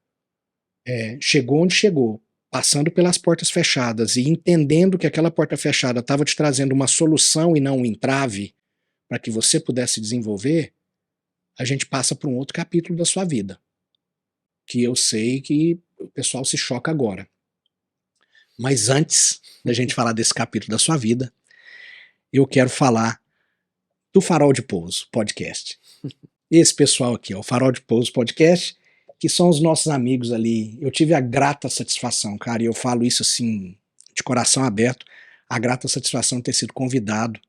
chegou onde chegou, passando pelas portas fechadas e entendendo que aquela porta fechada estava te trazendo uma solução e não um entrave para que você pudesse desenvolver, a gente passa para um outro capítulo da sua vida, que eu sei que o pessoal se choca agora. Mas antes da gente falar desse capítulo da sua vida, eu quero falar do Farol de Pouso podcast. Esse pessoal aqui, ó, o Farol de Pouso podcast, que são os nossos amigos ali. Eu tive a grata satisfação, cara, e eu falo isso assim, de coração aberto, a grata satisfação de ter sido convidado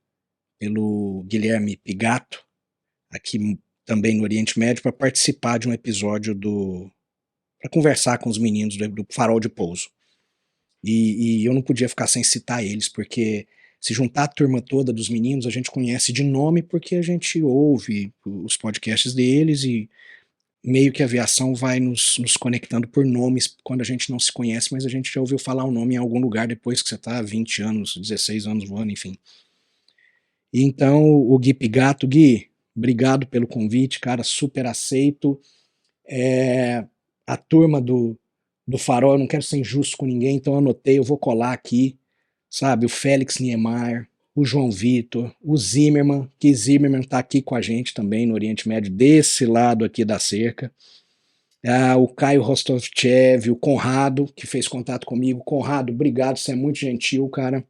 pelo Guilherme Pigato, aqui também no Oriente Médio, para participar de um episódio para conversar com os meninos do Farol de Pouso. E eu não podia ficar sem citar eles, porque se juntar a turma toda dos meninos, a gente conhece de nome porque a gente ouve os podcasts deles e meio que a aviação vai nos conectando por nomes quando a gente não se conhece, mas a gente já ouviu falar um nome em algum lugar depois que você está há 20 anos, 16 anos voando, enfim. E então, o Gui Pigato, Gui, obrigado pelo convite, cara, super aceito. A turma do Farol, eu não quero ser injusto com ninguém, então eu anotei, eu vou colar aqui, sabe, o Félix Niemeyer, o João Vitor, o Zimmermann, que Zimmermann está aqui com a gente também no Oriente Médio, desse lado aqui da cerca. O Caio Rostovchev, o Conrado, que fez contato comigo. Conrado, obrigado, você é muito gentil, cara.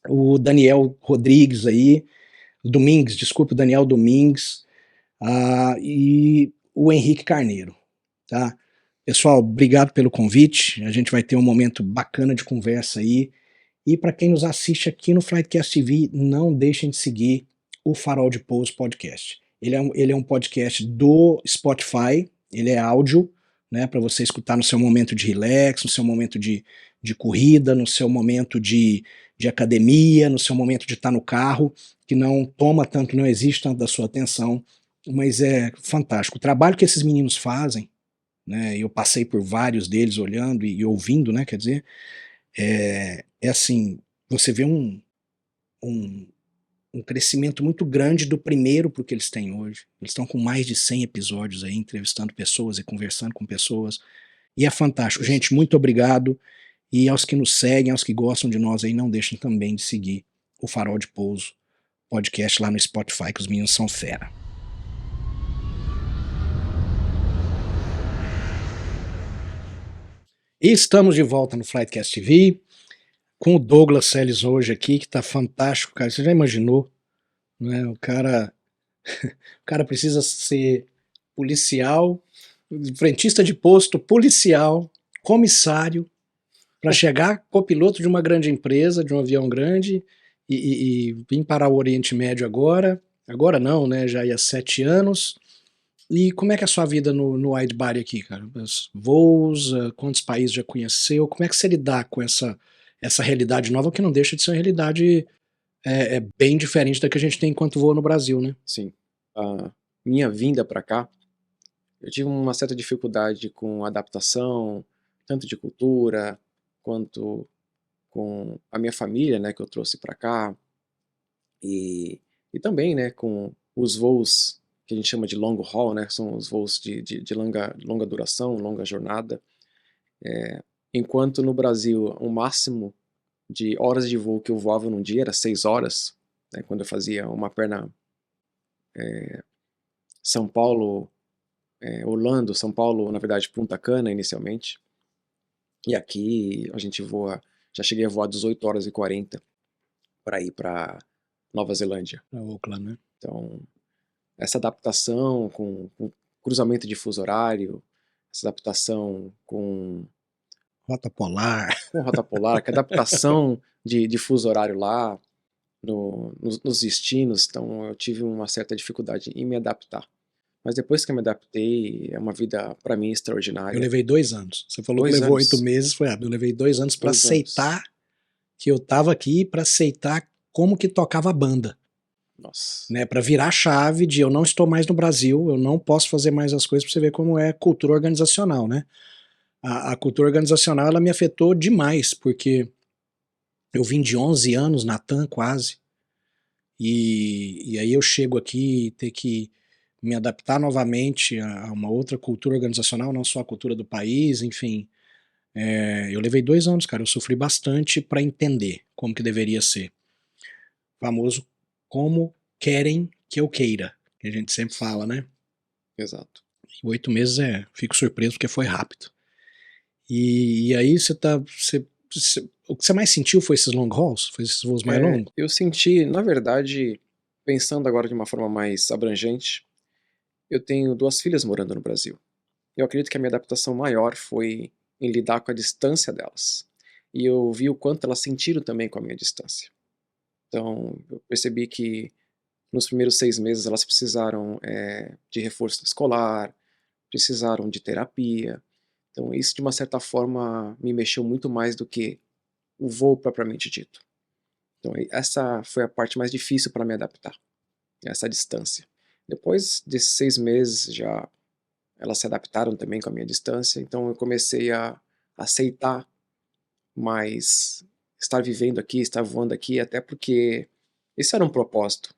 o Daniel Rodrigues aí, Domingues, desculpe, o Daniel Domingues, e o Henrique Carneiro, tá? Pessoal, obrigado pelo convite, a gente vai ter um momento bacana de conversa aí, e para quem nos assiste aqui no Flightcast TV, não deixem de seguir o Farol de Pouso Podcast. Ele é um podcast do Spotify, ele é áudio, né, para você escutar no seu momento de relax, no seu momento de corrida, no seu momento de academia, no seu momento de estar no carro, que não toma tanto, não exige tanto da sua atenção, mas é fantástico. O trabalho que esses meninos fazem, né, eu passei por vários deles olhando e ouvindo, né, quer dizer, é assim, você vê um, um crescimento muito grande do primeiro para o que eles têm hoje. Eles estão com mais de 100 episódios aí, entrevistando pessoas e conversando com pessoas. E é fantástico. Isso. Gente, muito obrigado. E aos que nos seguem, aos que gostam de nós aí, não deixem também de seguir o Farol de Pouso podcast lá no Spotify, que os meninos são fera. E estamos de volta no Flightcast TV, com o Douglas Seles hoje aqui, que tá fantástico, cara. Você já imaginou, né? O cara precisa ser policial, frentista de posto, policial, comissário, para chegar copiloto de uma grande empresa, de um avião grande, e vir para o Oriente Médio agora. Agora não, né? Já ia 7 anos. E como é que é a sua vida no wide body aqui, cara? Os voos, quantos países já conheceu? Como é que você lidar com essa realidade nova, que não deixa de ser uma realidade bem diferente da que a gente tem enquanto voa no Brasil, né? Sim. A minha vinda para cá, eu tive uma certa dificuldade com adaptação, tanto de cultura, quanto com a minha família, né, que eu trouxe para cá, e, e também, né, com os voos que a gente chama de long haul, né, são os voos de longa duração, longa jornada. Enquanto no Brasil o máximo de horas de voo que eu voava num dia era 6 horas, né, quando eu fazia uma perna São Paulo, Orlando, São Paulo, na verdade Punta Cana inicialmente, e aqui a gente voa, já cheguei a voar 18 horas e 40 para ir para Nova Zelândia. Pra Oakland, né? Então, essa adaptação com cruzamento de fuso horário, essa adaptação Rota polar. com rota polar, que adaptação de fuso horário lá, nos destinos, então eu tive uma certa dificuldade em me adaptar. Mas depois que eu me adaptei, é uma vida para mim Eu extraordinária. levei 2 anos. Você falou que 2 levou 8 anos. meses, foi rápido. Eu levei 2 anos para 2 anos. aceitar que eu tava aqui, para aceitar como que tocava a banda, Nossa. né? Para virar a chave de eu não estou mais no Brasil, eu não posso fazer mais as coisas, para você ver como é cultura organizacional, né? A cultura organizacional, ela me afetou demais, porque eu vim de 11 anos na TAM quase, e aí eu chego aqui e ter que me adaptar novamente a uma outra cultura organizacional, não só a cultura do país, enfim. Eu levei 2 anos, cara, eu sofri bastante para entender como que deveria ser. Famoso como querem que eu queira, que a gente sempre fala, né? Exato. E 8 meses fico surpreso porque foi rápido. E aí o que você mais sentiu foi esses long hauls? Foi esses voos mais longos? Eu senti, na verdade, pensando agora de uma forma mais abrangente, eu tenho 2 filhas morando no Brasil. Eu acredito que a minha adaptação maior foi em lidar com a distância delas. E eu vi o quanto elas sentiram também com a minha distância. Então, eu percebi que nos primeiros 6 meses elas precisaram de reforço escolar, precisaram de terapia. Então, isso de uma certa forma me mexeu muito mais do que o voo propriamente dito. Então, essa foi a parte mais difícil para me adaptar, essa distância. Depois desses 6 meses, já elas se adaptaram também com a minha distância, então eu comecei a aceitar mais estar vivendo aqui, estar voando aqui, até porque esse era um propósito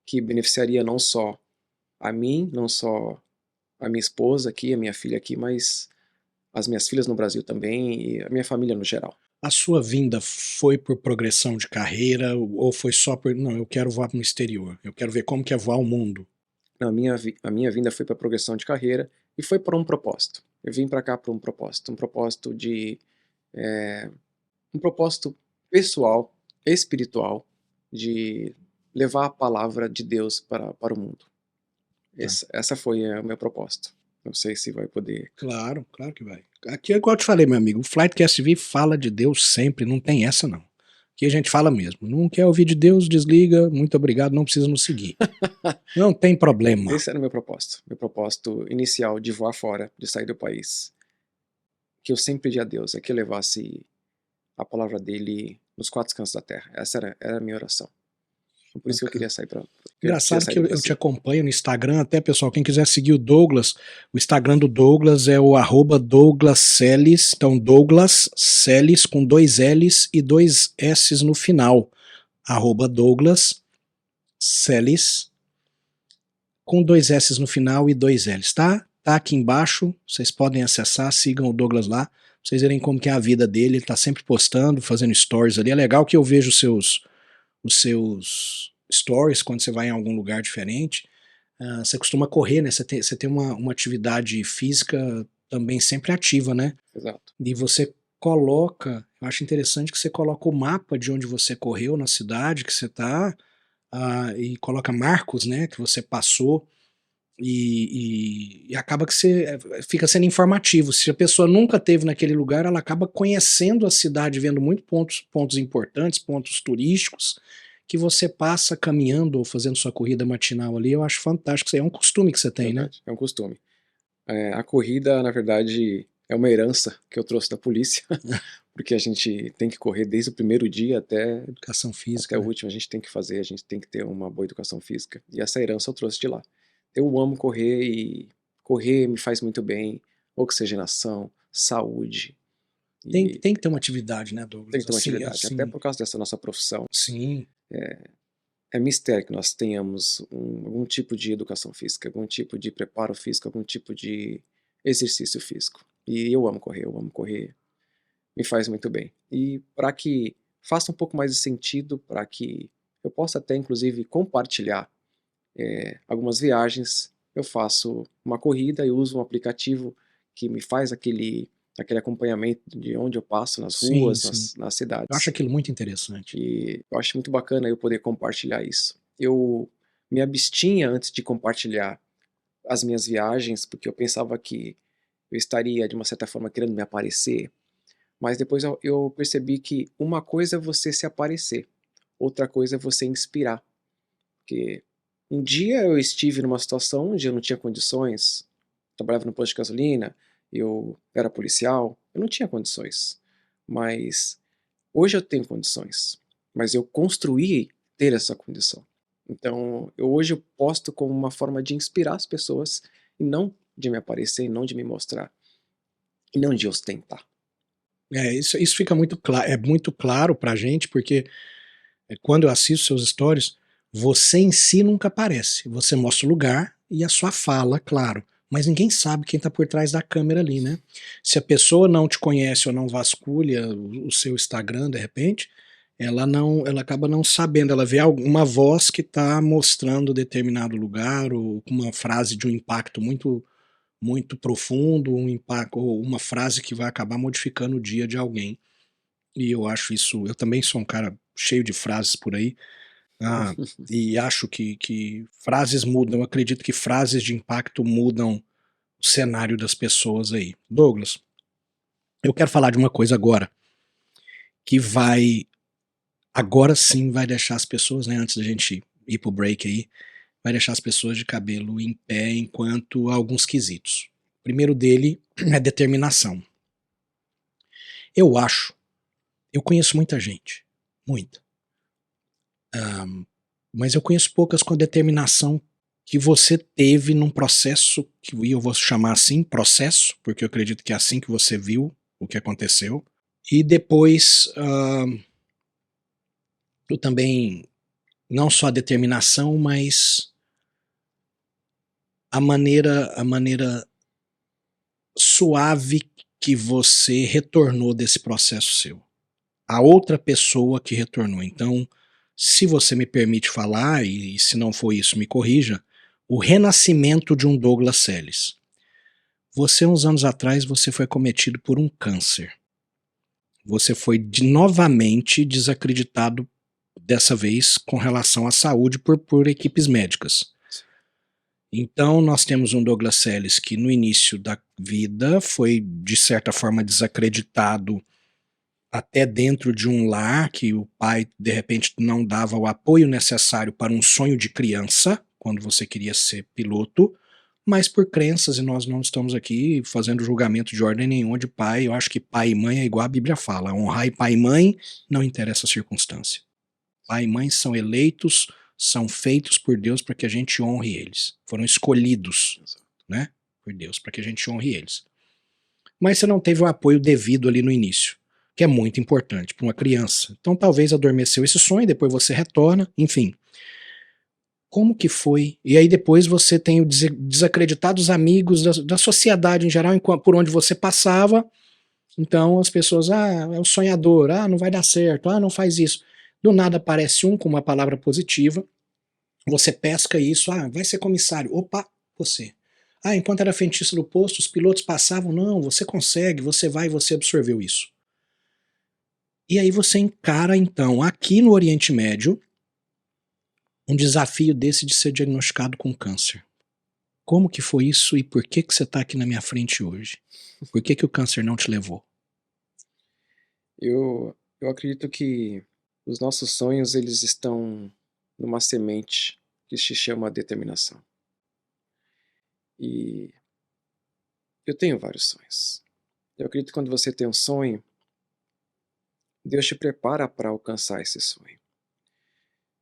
que beneficiaria não só a mim, não só a minha esposa aqui, a minha filha aqui, mas as minhas filhas no Brasil também e a minha família no geral. A sua vinda foi por progressão de carreira ou foi só por, não, eu quero voar no exterior, eu quero ver como que é voar o mundo? Não, a minha vinda foi para progressão de carreira e foi para um propósito. Eu vim para cá para um propósito de um propósito pessoal espiritual de levar a palavra de Deus para o mundo. Tá. Essa foi a minha proposta. Não sei se vai poder. Claro, claro que vai. Aqui é igual eu te falei, meu amigo, o Flightcast TV fala de Deus sempre, não tem essa não. Aqui a gente fala mesmo. Não quer ouvir de Deus, desliga, muito obrigado, não precisa nos seguir. Não tem problema. Esse era o meu propósito. Meu propósito inicial de voar fora, de sair do país. Que eu sempre pedi a Deus, é que eu levasse a palavra dele nos 4 cantos da terra. Essa era a minha oração. Por isso que eu queria sair Engraçado que do eu te Brasil. acompanho no Instagram, até pessoal, quem quiser seguir o Douglas, o Instagram do Douglas é o @Douglas Celis, então Douglas Celis com 2 L's e 2 S's no final, @Douglas Celis com 2 S's no final e 2 L's, tá? Tá aqui embaixo, vocês podem acessar, sigam o Douglas lá, pra vocês verem como que é a vida dele, ele tá sempre postando, fazendo stories ali, é legal que eu vejo os seus stories quando você vai em algum lugar diferente. Você costuma correr, né? Você tem uma atividade física também sempre ativa, né? Exato. E você coloca, eu acho interessante que você coloca o mapa de onde você correu na cidade que você tá, e coloca marcos, né, que você passou, e acaba que você fica sendo informativo. Se a pessoa nunca teve naquele lugar, ela acaba conhecendo a cidade, vendo muito pontos importantes, pontos turísticos, que você passa caminhando ou fazendo sua corrida matinal ali. Eu acho fantástico. Isso aí é um costume que você tem, né? Verdade, é um costume. A corrida, na verdade, é uma herança que eu trouxe da polícia, porque a gente tem que correr desde o primeiro dia Educação física, até o né? último, a gente tem que fazer, a gente tem que ter uma boa educação física. E essa herança eu trouxe de lá. Eu amo correr e correr me faz muito bem, oxigenação, saúde. E Tem que ter uma atividade, né, tem Douglas? que ter uma Assim, atividade, até por causa dessa nossa profissão. sim. É mistério que nós tenhamos algum tipo de educação física, algum tipo de preparo físico, algum tipo de exercício físico. E eu amo correr, me faz muito bem. E para que faça um pouco mais de sentido, para que eu possa até inclusive compartilhar algumas viagens, eu faço uma corrida e uso um aplicativo que me faz aquele acompanhamento de onde eu passo nas Sim, ruas, sim. nas Eu acho cidades. aquilo muito interessante. E eu acho muito bacana eu poder compartilhar isso. Eu me abstinha antes de compartilhar as minhas viagens, porque eu pensava que eu estaria, de uma certa forma, querendo me aparecer, mas depois eu percebi que uma coisa é você se aparecer, outra coisa é você inspirar. Porque um dia eu estive numa situação onde eu não tinha condições, trabalhava no posto de gasolina, eu era policial, eu não tinha condições. Mas hoje eu tenho condições, mas eu construí ter essa condição. Então, hoje eu posto como uma forma de inspirar as pessoas e não de me aparecer, e não de me mostrar, e não de ostentar. Isso fica muito claro, é muito claro pra gente, porque quando eu assisto seus stories, você em si nunca aparece. Você mostra o lugar e a sua fala, claro. Mas ninguém sabe quem tá por trás da câmera ali, né? Se a pessoa não te conhece ou não vasculha o seu Instagram, de repente, ela acaba não sabendo. Ela vê uma voz que tá mostrando determinado lugar, ou com uma frase de um impacto muito profundo, um impacto, ou uma frase que vai acabar modificando o dia de alguém. E eu acho isso, eu também sou um cara cheio de frases por aí, ah, e acho que frases mudam, eu acredito que frases de impacto mudam o cenário das pessoas aí. Douglas, eu quero falar de uma coisa agora, que agora sim vai deixar as pessoas, né, antes da gente ir pro break aí, vai deixar as pessoas de cabelo em pé enquanto alguns quesitos. O primeiro dele é determinação. Eu acho, eu conheço muita gente, muita. Mas eu conheço poucas com a determinação que você teve num processo, e eu vou chamar assim, processo, porque eu acredito que é assim que você viu o que aconteceu. E depois, eu também, não só a determinação, mas a maneira suave que você retornou desse processo seu. A outra pessoa que retornou. Então, se você me permite falar, e se não for isso, me corrija, o renascimento de um Douglas Celis. Você, uns anos atrás, você foi cometido por um câncer. Você foi novamente desacreditado dessa vez com relação à saúde por equipes médicas. Então nós temos um Douglas Ellis que no início da vida foi de certa forma desacreditado até dentro de um lar, que o pai de repente não dava o apoio necessário para um sonho de criança, quando você queria ser piloto, mas por crenças, e nós não estamos aqui fazendo julgamento de ordem nenhuma de pai. Eu acho que pai e mãe é igual a Bíblia fala, honrar pai e mãe não interessa a circunstância. Pai e mãe são eleitos, são feitos por Deus para que a gente honre eles. Foram escolhidos, né, por Deus para que a gente honre eles. Mas você não teve o apoio devido ali no início, que é muito importante para uma criança. Então talvez adormeceu esse sonho, depois você retorna, enfim. Como que foi? E aí depois você tem o desacreditados amigos da sociedade em geral, por onde você passava. Então as pessoas, é o sonhador, não vai dar certo, não faz isso. Do nada aparece um com uma palavra positiva, você pesca isso, vai ser comissário, opa, você. Enquanto era frentista do posto, os pilotos passavam, não, você consegue, você vai, você absorveu isso. E aí você encara então, aqui no Oriente Médio, um desafio desse de ser diagnosticado com câncer. Como que foi isso e por que que você está aqui na minha frente hoje? Por que que o câncer não te levou? Eu acredito que os nossos sonhos, eles estão numa semente que se chama determinação. E eu tenho vários sonhos. Eu acredito que quando você tem um sonho, Deus te prepara para alcançar esse sonho.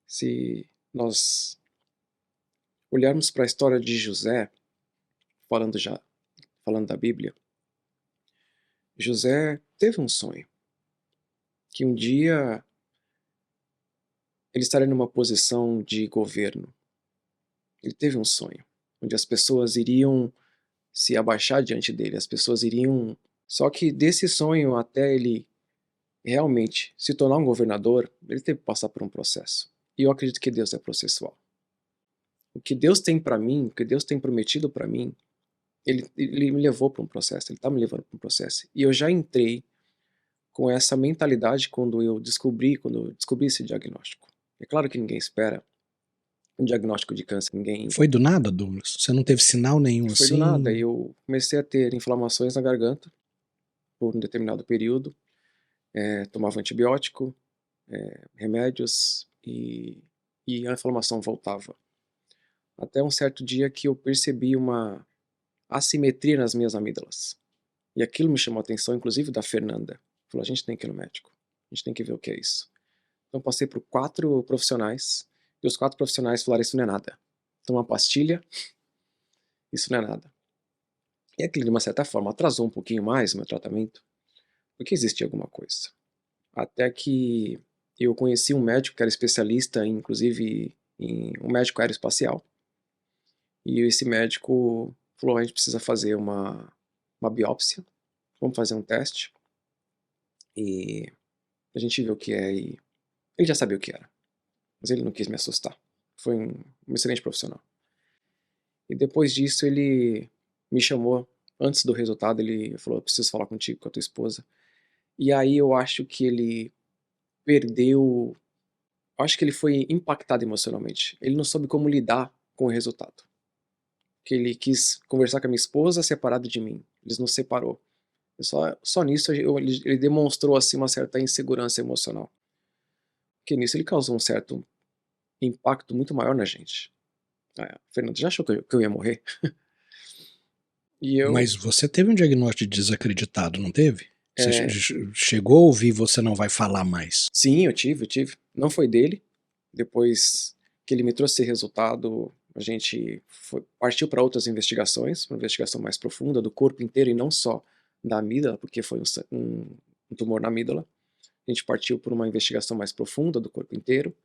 Se nós olharmos para a história de José, falando da Bíblia, José teve um sonho, que um dia ele estaria numa posição de governo. Ele teve um sonho, onde as pessoas iriam se abaixar diante dele, as pessoas iriam... Só que desse sonho até ele realmente se tornar um governador, ele teve que passar por um processo. E eu acredito que Deus é processual. O que Deus tem para mim, o que Deus tem prometido para mim, ele me levou para um processo, ele está me levando para um processo. E eu já entrei com essa mentalidade quando eu descobri esse diagnóstico. É claro que ninguém espera um diagnóstico de câncer, ninguém... Foi do nada, Douglas? Você não teve sinal nenhum Foi do nada, assim? eu comecei a ter inflamações na garganta por um determinado período, tomava antibiótico, remédios e a inflamação voltava. Até um certo dia que eu percebi uma assimetria nas minhas amígdalas. E aquilo me chamou a atenção, inclusive da Fernanda. Falou, a gente tem que ir no médico, a gente tem que ver o que é isso. Então passei por 4 profissionais, e os 4 profissionais falaram, isso não é nada. Toma uma pastilha, isso não é nada. E aquilo, de uma certa forma, atrasou um pouquinho mais o meu tratamento, porque existia alguma coisa. Até que eu conheci um médico que era especialista, inclusive, em um médico aeroespacial. E esse médico falou, a gente precisa fazer uma biópsia, vamos fazer um teste. E a gente vê o que é, e ele já sabia o que era, mas ele não quis me assustar. Foi um excelente profissional. E depois disso ele me chamou, antes do resultado, ele falou, eu preciso falar contigo, com a tua esposa. E aí eu acho que ele perdeu... Acho que ele foi impactado emocionalmente. Ele não soube como lidar com o resultado. Que ele quis conversar com a minha esposa separado de mim. Ele nos separou. E só nisso ele demonstrou assim uma certa insegurança emocional. Porque nisso ele causou um certo impacto muito maior na gente. Fernando, já achou que eu ia morrer? E eu... Mas você teve um diagnóstico de desacreditado, não teve? Você É, chegou a ouvir, você não vai falar mais. sim, eu tive. Não foi dele. Depois que ele me trouxe esse resultado, a gente partiu para outras investigações, uma investigação mais profunda do corpo inteiro e não só da amígdala, porque foi um tumor na amígdala. A gente partiu por uma investigação mais profunda do corpo inteiro.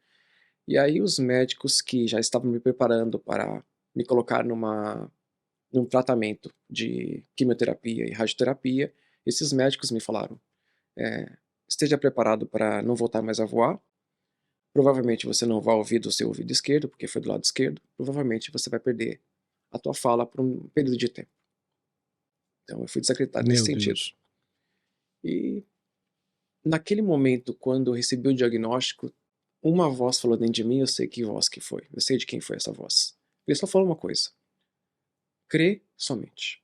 E aí os médicos que já estavam me preparando para me colocar num tratamento de quimioterapia e radioterapia, esses médicos me falaram, esteja preparado para não voltar mais a voar, provavelmente você não vai ouvir do seu ouvido esquerdo, porque foi do lado esquerdo, provavelmente você vai perder a tua fala por um período de tempo. Então eu fui desacreditado nesse Meu sentido. Deus. E naquele momento, quando eu recebi o diagnóstico, uma voz falou dentro de mim, eu sei que voz que foi, eu sei de quem foi essa voz. Ele só falou uma coisa: crê somente.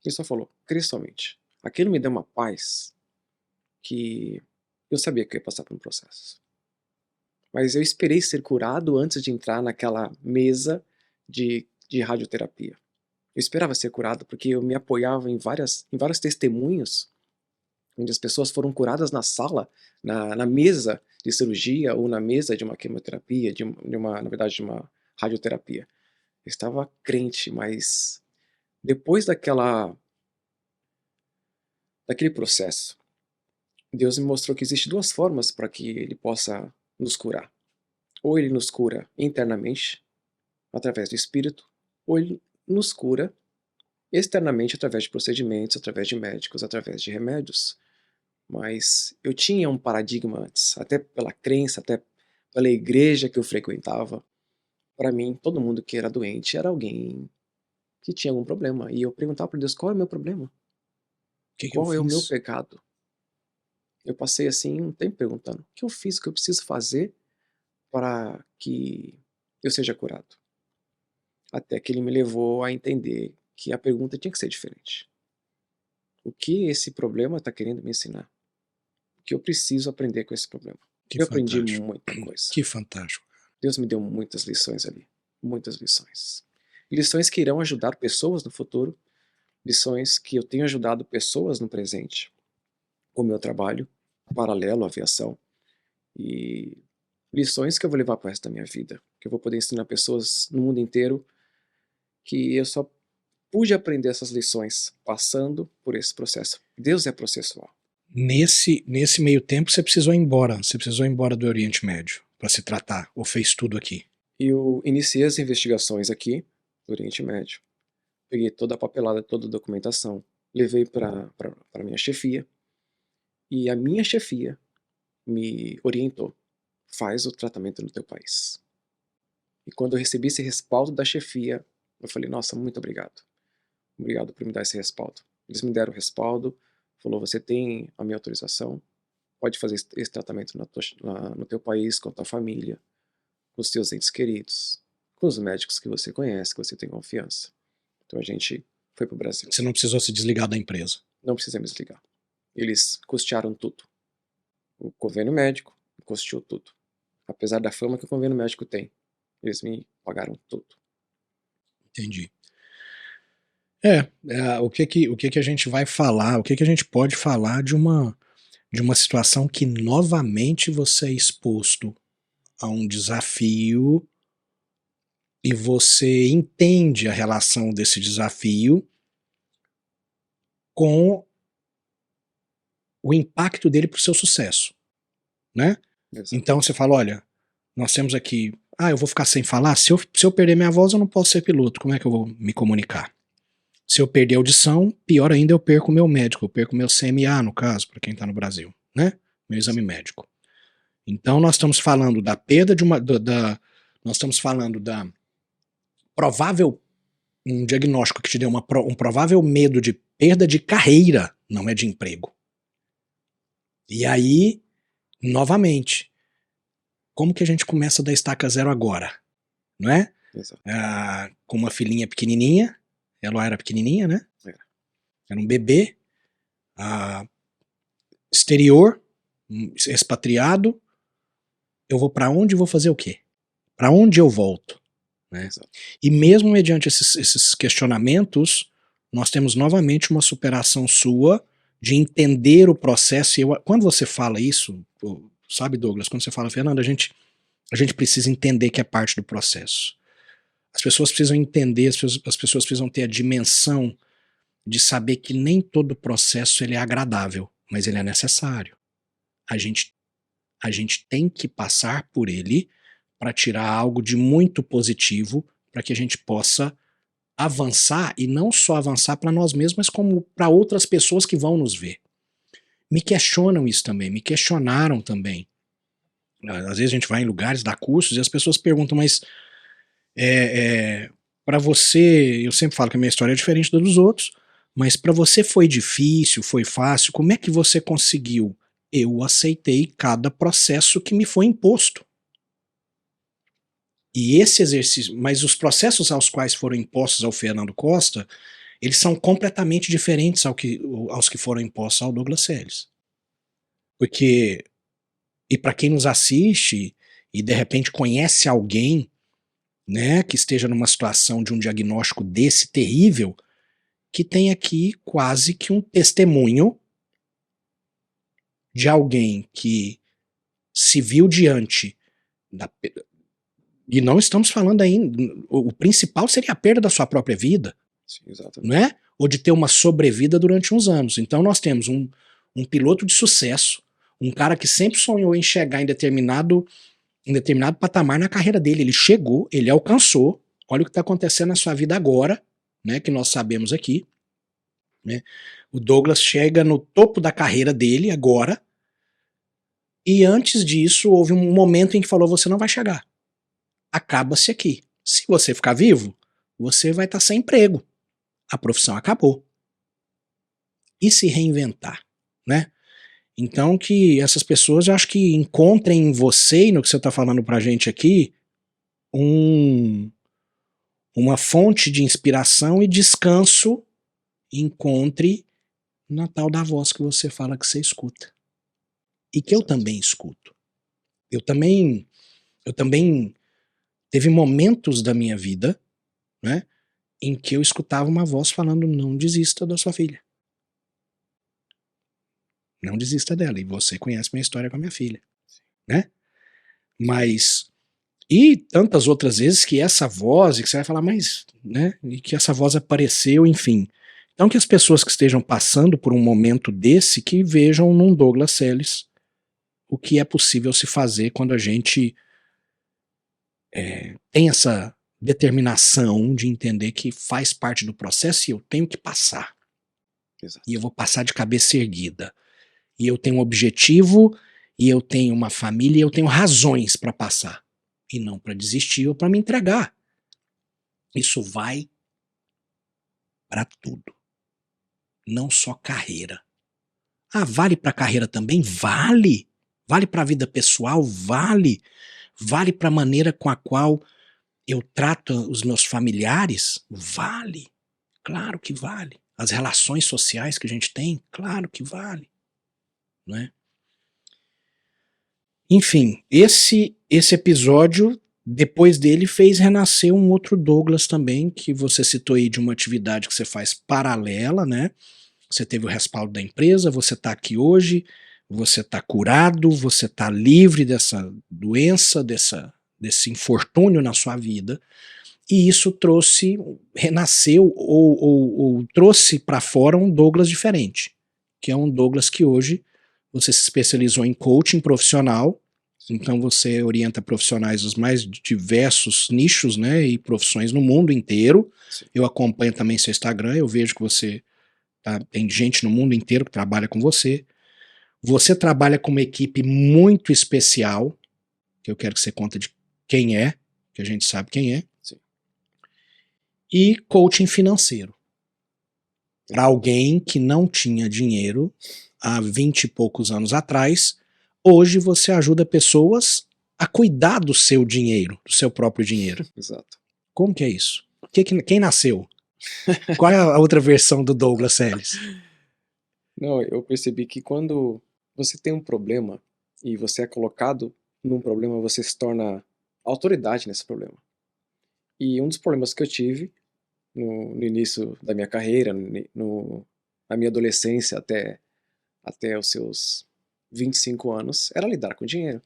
Ele só falou: crê somente. Aquilo me deu uma paz que eu sabia que eu ia passar por um processo. Mas eu esperei ser curado antes de entrar naquela mesa de radioterapia. Eu esperava ser curado porque eu me apoiava em vários testemunhos onde as pessoas foram curadas na sala, na mesa de cirurgia ou na mesa de uma quimioterapia, na verdade, de uma radioterapia. Eu estava crente, mas depois daquele processo, Deus me mostrou que existem duas formas para que Ele possa nos curar. Ou Ele nos cura internamente, através do Espírito, ou Ele nos cura externamente através de procedimentos, através de médicos, através de remédios. Mas eu tinha um paradigma antes, até pela crença, até pela igreja que eu frequentava. Para mim, todo mundo que era doente era alguém que tinha algum problema. E eu perguntava para Deus: qual é o meu problema? O que que eu Qual é o meu fiz? pecado? Eu passei assim um tempo perguntando: o que eu fiz, o que eu preciso fazer para que eu seja curado? Até que ele me levou a entender que a pergunta tinha que ser diferente. O que esse problema está querendo me ensinar? O que eu preciso aprender com esse problema? Que Eu aprendi fantástico. muita coisa. Que fantástico. Deus me deu muitas lições ali. Muitas lições. Lições que irão ajudar pessoas no futuro. Lições que eu tenho ajudado pessoas no presente. O meu trabalho, paralelo à aviação. E lições que eu vou levar para o resto da minha vida. Que eu vou poder ensinar pessoas no mundo inteiro. Que eu só pude aprender essas lições passando por esse processo. Deus é processual. Nesse meio tempo você precisou ir embora. Você precisou ir embora do Oriente Médio para se tratar. Ou fez tudo aqui? Eu iniciei as investigações aqui no Oriente Médio. Peguei toda a papelada, toda a documentação. Levei para minha chefia. E a minha chefia me orientou: faz o tratamento no teu país. E quando eu recebi esse respaldo da chefia, eu falei: nossa, muito obrigado. Obrigado por me dar esse respaldo. Eles me deram o respaldo, falou: você tem a minha autorização, pode fazer esse tratamento no teu país, com a tua família, com os teus entes queridos, com os médicos que você conhece, que você tem confiança. Então a gente foi para o Brasil. Você não precisou se desligar da empresa? Não precisei me desligar. Eles custearam tudo. O convênio médico custeou tudo. Apesar da fama que o convênio médico tem, eles me pagaram tudo. Entendi. O que a gente vai falar, o que a gente pode falar de uma situação que novamente você é exposto a um desafio e você entende a relação desse desafio com o impacto dele para o seu sucesso, né? Exato. Então você fala: olha, nós temos aqui, eu vou ficar sem falar, se eu perder minha voz eu não posso ser piloto, como é que eu vou me comunicar? Se eu perder a audição, pior ainda, eu perco o meu médico, eu perco o meu CMA, no caso, para quem está no Brasil, né? Meu exame médico. Então nós estamos falando da perda de nós estamos falando da provável, um diagnóstico que te deu um provável medo de perda de carreira, não é de emprego. E aí, novamente, como que a gente começa da estaca zero agora? Não é? Exato. Com uma filhinha pequenininha, ela era pequenininha, né? Era um bebê, exterior, expatriado. Eu vou para onde e vou fazer o quê? Para onde eu volto? Né? E mesmo mediante esses questionamentos, nós temos novamente uma superação sua de entender o processo. E quando você fala isso, sabe, Douglas, quando você fala: Fernando, a gente precisa entender que é parte do processo. As pessoas precisam entender, as pessoas precisam ter a dimensão de saber que nem todo processo ele é agradável, mas ele é necessário. A gente tem que passar por ele para tirar algo de muito positivo, para que a gente possa avançar, e não só avançar para nós mesmos, mas como para outras pessoas que vão nos ver. Me questionam isso também, me questionaram também. Às vezes a gente vai em lugares, dá cursos, e as pessoas perguntam: mas para você, eu sempre falo que a minha história é diferente da dos outros, mas para você foi difícil, foi fácil? Como é que você conseguiu eu aceitei cada processo que me foi imposto. E esse exercício, mas os processos aos quais foram impostos ao Fernando Costa, eles são completamente diferentes aos que foram impostos ao Douglas Seles. Porque, e para quem nos assiste e de repente conhece alguém, né, que esteja numa situação de um diagnóstico desse terrível, que tem aqui quase que um testemunho de alguém que se viu diante da, e não estamos falando ainda, o principal seria a perda da sua própria vida, Sim, não exatamente. é? Ou de ter uma sobrevida durante uns anos. Então nós temos um piloto de sucesso, um cara que sempre sonhou em chegar em determinado patamar na carreira dele. Ele chegou, ele alcançou. Olha o que está acontecendo na sua vida agora, né? Que nós sabemos aqui. Né? O Douglas chega no topo da carreira dele agora. E antes disso, houve um momento em que falou: você não vai chegar. Acaba-se aqui. Se você ficar vivo, você vai estar sem emprego. A profissão acabou. E se reinventar, né? Então que essas pessoas, eu acho que encontrem em você e no que você está falando pra gente aqui uma fonte de inspiração e descanso. Encontre na tal da voz que você fala que você escuta. E que eu Exato. também escuto. Eu também teve momentos da minha vida, né, em que eu escutava uma voz falando: não desista da sua filha. Não desista dela. E você conhece minha história com a minha filha, né? Mas e tantas outras vezes que essa voz, e que você vai falar, mas, né, e que essa voz apareceu, enfim. Então que as pessoas que estejam passando por um momento desse, que vejam num Douglas Seles o que é possível se fazer quando a gente tem essa determinação de entender que faz parte do processo e eu tenho que passar. E eu Exato. vou passar de cabeça erguida. E eu tenho um objetivo, e eu tenho uma família, e eu tenho razões para passar. E não para desistir ou para me entregar. Isso vai para tudo. Não só carreira. Ah, vale para carreira também? Vale. Vale para a vida pessoal? Vale. Vale para a maneira com a qual eu trato os meus familiares? Vale. Claro que vale. As relações sociais que a gente tem? Claro que vale. Não é? Enfim, esse episódio, depois dele, fez renascer um outro Douglas também, que você citou aí de uma atividade que você faz paralela, né? Você teve o respaldo da empresa, você está aqui hoje, você está curado, você está livre dessa doença, desse infortúnio na sua vida, e isso trouxe, renasceu ou trouxe para fora um Douglas diferente, que é um Douglas que hoje você se especializou em coaching profissional, então você orienta profissionais dos mais diversos nichos, né, e profissões no mundo inteiro. Sim. Eu acompanho também seu Instagram, eu vejo que você tem gente no mundo inteiro que trabalha com você. Você trabalha com uma equipe muito especial, que eu quero que você conte de quem é, que a gente sabe quem é. Sim. E coaching financeiro. Para Exato. alguém que não tinha dinheiro há 20 e poucos anos atrás, hoje você ajuda pessoas a cuidar do seu dinheiro, do seu próprio dinheiro. Exato. Como que é isso? Quem nasceu? Qual é a outra versão do Douglas Seles? Não, eu percebi que quando você tem um problema e você é colocado num problema, você se torna autoridade nesse problema. E um dos problemas que eu tive no início da minha carreira, na minha adolescência até os seus 25 anos, era lidar com dinheiro.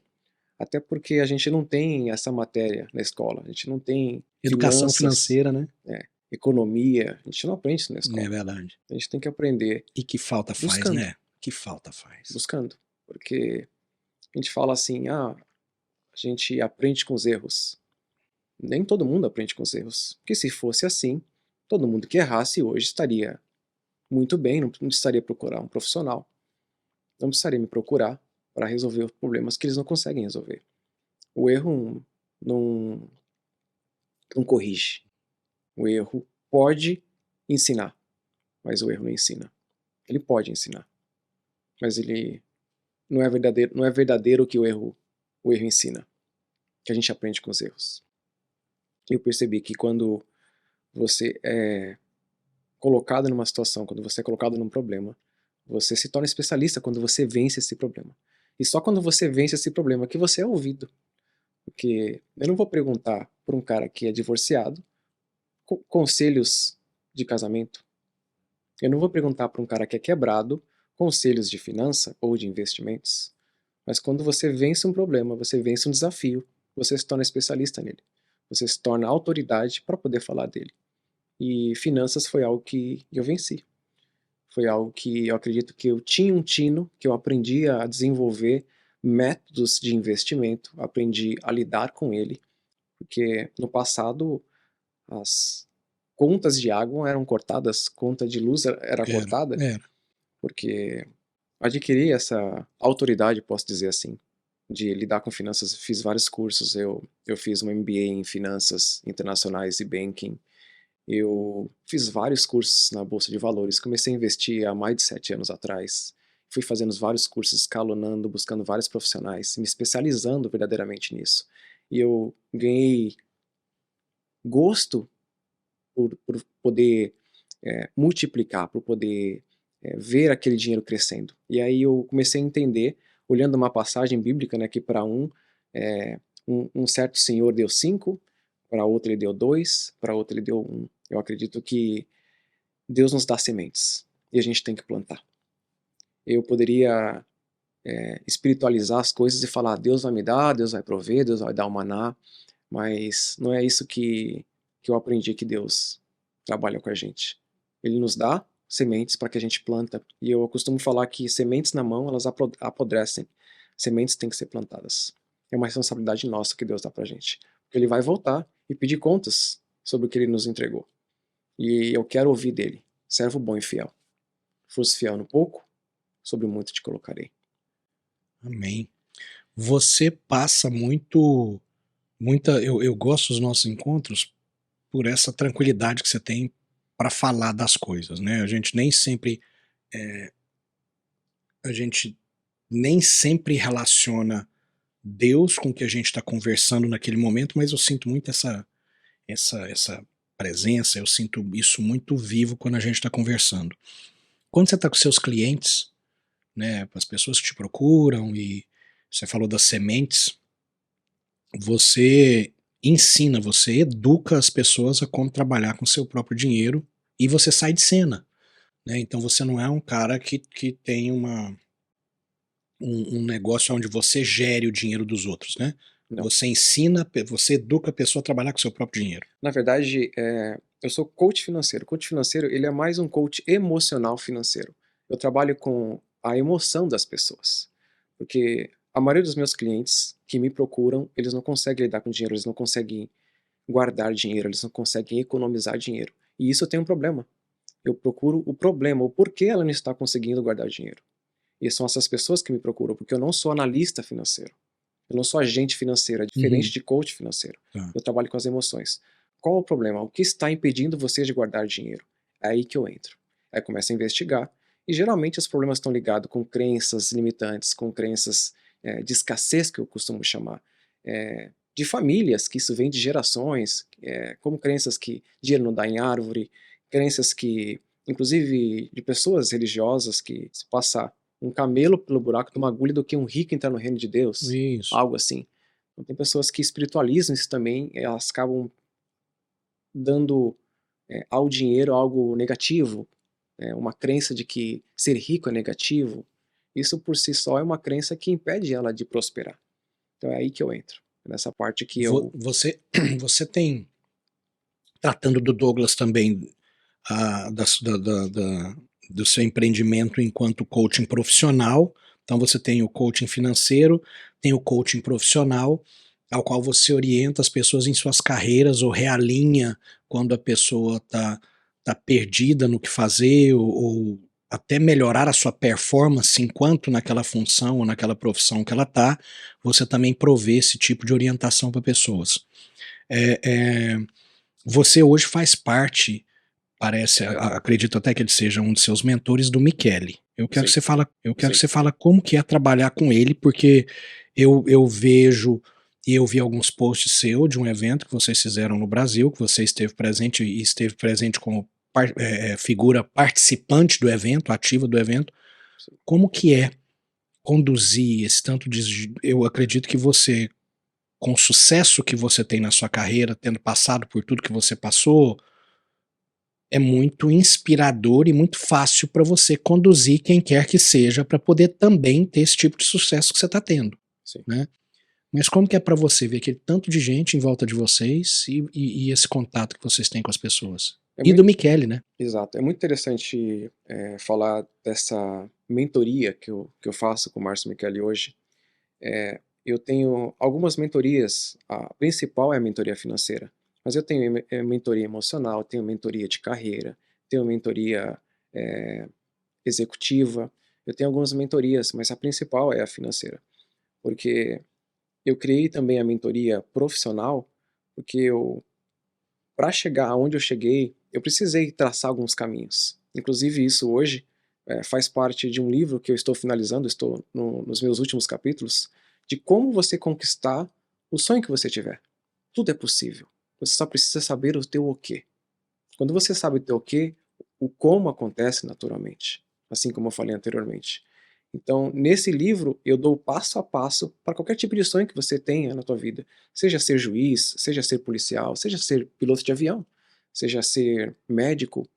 Até porque a gente não tem essa matéria na escola, a gente não tem Educação finanças, financeira, né? economia, a gente não aprende isso na É escola. verdade. A gente tem que aprender E que falta faz, buscando, né? Que falta faz. buscando. Porque a gente fala assim, a gente aprende com os erros. Nem todo mundo aprende com os erros. Porque se fosse assim, todo mundo que errasse hoje estaria muito bem, não precisaria procurar um profissional. Não precisaria me procurar para resolver os problemas que eles não conseguem resolver. O erro não, não corrige. O erro pode ensinar, mas o erro não ensina. Ele pode ensinar, mas ele não é verdadeiro o que o erro ensina, que a gente aprende com os erros. Eu percebi que quando você é colocado numa situação, quando você é colocado num problema, você se torna especialista quando você vence esse problema. E só quando você vence esse problema que você é ouvido. Porque eu não vou perguntar para um cara que é divorciado conselhos de casamento. Eu não vou perguntar para um cara que é quebrado conselhos de finança ou de investimentos. Mas quando você vence um problema, você vence um desafio, você se torna especialista nele. Você se torna autoridade para poder falar dele. E finanças foi algo que eu venci. Foi algo que eu acredito que eu tinha um tino, que eu aprendi a desenvolver métodos de investimento, aprendi a lidar com ele, porque no passado as contas de água eram cortadas, conta de luz era Era, cortada, era. porque adquiri essa autoridade, posso dizer assim, de lidar com finanças. Fiz vários cursos, eu fiz um MBA em finanças internacionais e banking, eu fiz vários cursos na Bolsa de Valores, comecei a investir há mais de 7 anos atrás, fui fazendo vários cursos, escalonando, buscando vários profissionais, me especializando verdadeiramente nisso. E eu ganhei gosto por poder multiplicar, por poder ver aquele dinheiro crescendo. E aí eu comecei a entender, olhando uma passagem bíblica, né, que para um certo senhor deu 5, para outro ele deu 2, para outro ele deu 1. Eu acredito que Deus nos dá sementes e a gente tem que plantar. Eu poderia espiritualizar as coisas e falar, Deus vai me dar, Deus vai prover, Deus vai dar o maná, mas não é isso que eu aprendi que Deus trabalha com a gente. Ele nos dá sementes para que a gente planta, e eu costumo falar que sementes na mão, elas apodrecem. Sementes têm que ser plantadas. É uma responsabilidade nossa que Deus dá para a gente. Porque Ele vai voltar e pedir contas sobre o que Ele nos entregou. E eu quero ouvir dele, servo bom e fiel. Fosse fiel no pouco, sobre o muito te colocarei. Amém. Você passa eu gosto dos nossos encontros por essa tranquilidade que você tem para falar das coisas, né? A gente nem sempre relaciona Deus com o que a gente está conversando naquele momento, mas eu sinto muito essa presença, eu sinto isso muito vivo quando a gente está conversando. Quando você está com seus clientes, né, as pessoas que te procuram, e você falou das sementes, você ensina, você educa as pessoas a como trabalhar com seu próprio dinheiro, e você sai de cena, né? Então você não é um cara que tem um negócio onde você gere o dinheiro dos outros, né? Não. Você ensina, você educa a pessoa a trabalhar com seu próprio dinheiro. Na verdade, eu sou coach financeiro. Coach financeiro, ele é mais um coach emocional financeiro. Eu trabalho com a emoção das pessoas. Porque a maioria dos meus clientes que me procuram, eles não conseguem lidar com dinheiro, eles não conseguem guardar dinheiro, eles não conseguem economizar dinheiro. E isso tem um problema. Eu procuro o problema, o porquê ela não está conseguindo guardar dinheiro. E são essas pessoas que me procuram, porque eu não sou analista financeiro. Eu não sou agente financeiro, é diferente de coach financeiro. Tá. Eu trabalho com as emoções. Qual o problema? O que está impedindo você de guardar dinheiro? É aí que eu entro. Aí começo a investigar, e geralmente os problemas estão ligados com crenças limitantes, com crenças de escassez, que eu costumo chamar, de famílias, que isso vem de gerações, como crenças que dinheiro não dá em árvore, crenças que, inclusive de pessoas religiosas, que se passar um camelo pelo buraco de uma agulha do que um rico entrar no reino de Deus, Isso. algo assim. Então, tem pessoas que espiritualizam isso também, elas acabam dando ao dinheiro algo negativo, uma crença de que ser rico é negativo. Isso por si só é uma crença que impede ela de prosperar. Então é aí que eu entro, nessa parte que eu... Você tem, tratando do Douglas também, do seu empreendimento enquanto coaching profissional. Então você tem o coaching financeiro, tem o coaching profissional, ao qual você orienta as pessoas em suas carreiras ou realinha quando a pessoa tá perdida no que fazer, ou até melhorar a sua performance enquanto naquela função ou naquela profissão que ela tá. Você também provê esse tipo de orientação para pessoas. Você hoje faz parte parece, acredito até que ele seja um de seus mentores, do Michele. Eu quero Sim, que você fala, sim. como que é trabalhar com ele, porque eu vejo e eu vi alguns posts seu de um evento que vocês fizeram no Brasil, que você esteve presente e esteve presente como figura participante do evento, ativa do evento. Sim. Como que é conduzir esse tanto de... Eu acredito que você, com o sucesso que você tem na sua carreira, tendo passado por tudo que você passou, é muito inspirador e muito fácil para você conduzir quem quer que seja para poder também ter esse tipo de sucesso que você está tendo, Sim. né? Mas como que é para você ver aquele tanto de gente em volta de vocês e esse contato que vocês têm com as pessoas? É E do muito Michele, né? exato, é muito interessante, falar dessa mentoria que eu faço com o Márcio Micheli hoje. Eu tenho algumas mentorias, a principal é a mentoria financeira, mas eu tenho mentoria emocional, tenho mentoria de carreira, tenho mentoria, eh, executiva, eu tenho algumas mentorias, mas a principal é a financeira, porque eu criei também a mentoria profissional, porque para chegar aonde eu cheguei, eu precisei traçar alguns caminhos. Inclusive isso hoje, faz parte de um livro que eu estou finalizando, estou nos meus últimos capítulos, de como você conquistar o sonho que você tiver. Tudo é possível. Você só precisa saber o teu o quê. Quando você sabe o teu o quê, o como acontece naturalmente, assim como eu falei anteriormente. Então, nesse livro, eu dou passo a passo para qualquer tipo de sonho que você tenha na tua vida. Seja ser juiz, seja ser policial, seja ser piloto de avião, seja ser médico,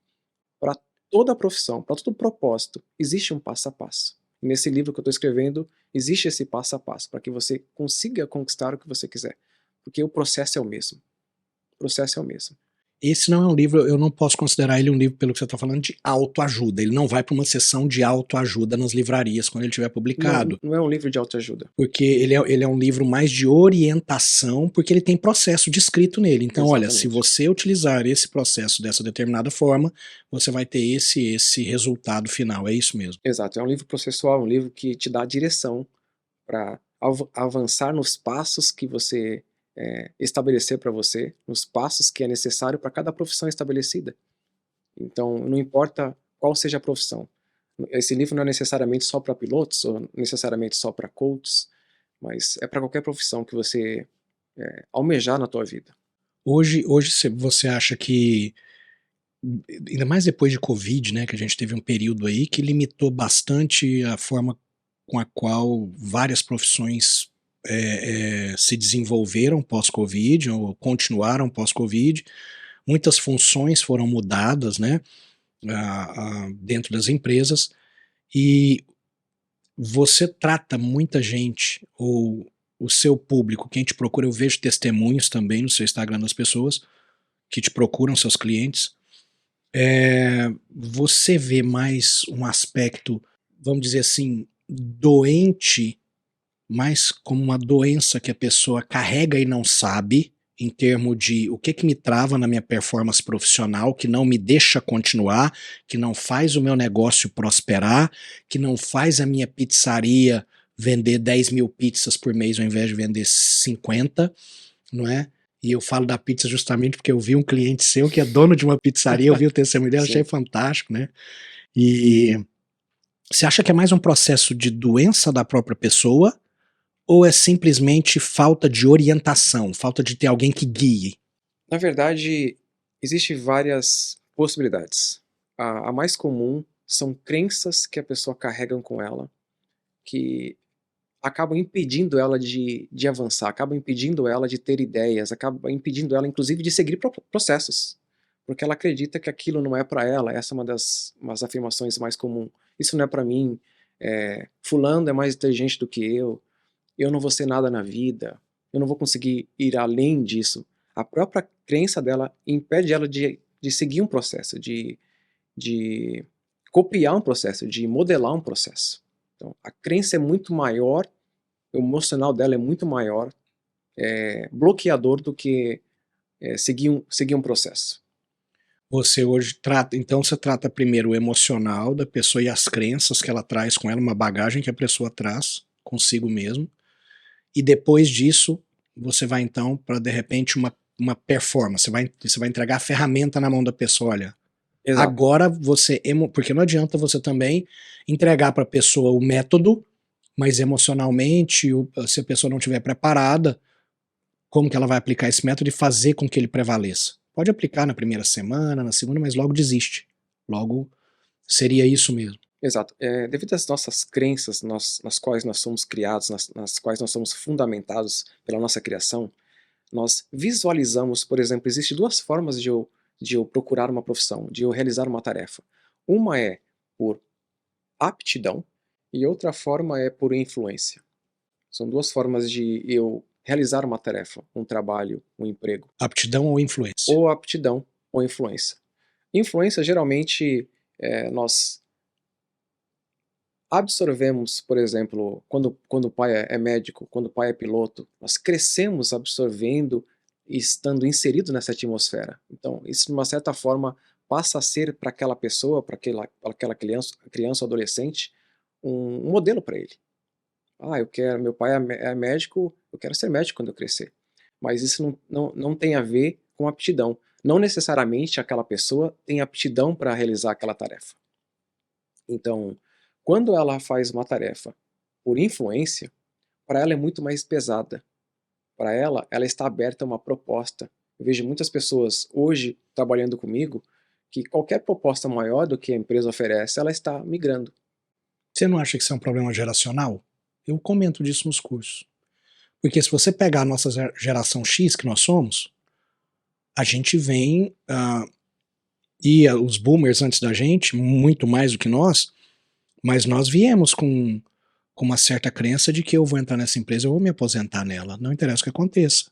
para toda a profissão, para todo propósito, existe um passo a passo. E nesse livro que eu estou escrevendo, existe esse passo a passo, para que você consiga conquistar o que você quiser. Porque o processo é o mesmo. O processo é o mesmo. Esse não é um livro, eu não posso considerar ele um livro, pelo que você está falando, de autoajuda. Ele não vai para uma sessão de autoajuda nas livrarias quando ele tiver Não, publicado. não é um livro de autoajuda. Porque ele é um livro mais de orientação, porque ele tem processo descrito nele. Então, olha, se Exatamente. você utilizar esse processo dessa determinada forma, você vai ter esse resultado final. É isso mesmo. Exato, é um livro processual, um livro que te dá direção para avançar nos passos que você estabelecer para você, nos passos que é necessário para cada profissão estabelecida. Então, não importa qual seja a profissão. Esse livro não é necessariamente só para pilotos, ou necessariamente só para coaches, mas é para qualquer profissão que você almejar na tua vida. Hoje você acha que, ainda mais depois de Covid, né, que a gente teve um período aí que limitou bastante a forma com a qual várias profissões se desenvolveram pós-Covid ou continuaram pós-Covid. Muitas funções foram mudadas, né, dentro das empresas, e você trata muita gente, ou o seu público, quem te procura, eu vejo testemunhos também no seu Instagram das pessoas que te procuram, seus clientes. Você vê mais um aspecto, vamos dizer assim, doente, mais como uma doença que a pessoa carrega e não sabe, em termos de o que me trava na minha performance profissional, que não me deixa continuar, que não faz o meu negócio prosperar, que não faz a minha pizzaria vender 10.000 pizzas por mês ao invés de vender 50, não é? E eu falo da pizza justamente porque eu vi um cliente seu que é dono de uma pizzaria, eu vi o testemunho dele, achei Sim. fantástico, né? E você acha que é mais um processo de doença da própria pessoa, ou é simplesmente falta de orientação, falta de ter alguém que guie? Na verdade, existe várias possibilidades. A mais comum são crenças que a pessoa carrega com ela, que acabam impedindo ela de avançar, acabam impedindo ela de ter ideias, acabam impedindo ela, inclusive, de seguir processos, porque ela acredita que aquilo não é para ela. Essa é umas afirmações mais comuns. Isso não é para mim, fulano é mais inteligente do que eu não vou ser nada na vida, eu não vou conseguir ir além disso. A própria crença dela impede ela de seguir um processo, de copiar um processo, de modelar um processo. Então, a crença é muito maior, o emocional dela é muito maior, bloqueador do que seguir um processo. Você hoje trata, então você trata primeiro o emocional da pessoa e as crenças que ela traz com ela, uma bagagem que a pessoa traz consigo mesmo, e depois disso você vai então para de repente uma performance, você vai entregar a ferramenta na mão da pessoa, olha, Exato, Agora você porque não adianta você também entregar para a pessoa o método, mas emocionalmente, se a pessoa não estiver preparada, como que ela vai aplicar esse método e fazer com que ele prevaleça? Pode aplicar na primeira semana, na segunda, mas logo desiste. Logo seria isso mesmo. exato. Devido às nossas crenças nas quais nós somos criados, nas quais nós somos fundamentados pela nossa criação, nós visualizamos, por exemplo, existem 2 formas de eu procurar uma profissão, de eu realizar uma tarefa. Uma é por aptidão e outra forma é por influência. São 2 formas de eu realizar uma tarefa, um trabalho, um emprego. Aptidão ou influência? Ou aptidão ou influência. Influência geralmente, nós absorvemos, por exemplo, quando o pai é médico, quando o pai é piloto, nós crescemos absorvendo e estando inserido nessa atmosfera. Então, isso de uma certa forma passa a ser para aquela pessoa, para aquela criança ou adolescente, um modelo para ele. Ah, eu quero, meu pai é médico, eu quero ser médico quando eu crescer. Mas isso não tem a ver com aptidão. Não necessariamente aquela pessoa tem aptidão para realizar aquela tarefa. Então, quando ela faz uma tarefa por influência, para ela é muito mais pesada. Para ela, ela está aberta a uma proposta. Eu vejo muitas pessoas hoje trabalhando comigo que qualquer proposta maior do que a empresa oferece, ela está migrando. Você não acha que isso é um problema geracional? Eu comento disso nos cursos. Porque se você pegar a nossa geração X, que nós somos, a gente vem, e os boomers antes da gente, muito mais do que nós, mas nós viemos com uma certa crença de que eu vou entrar nessa empresa, eu vou me aposentar nela. Não interessa o que aconteça.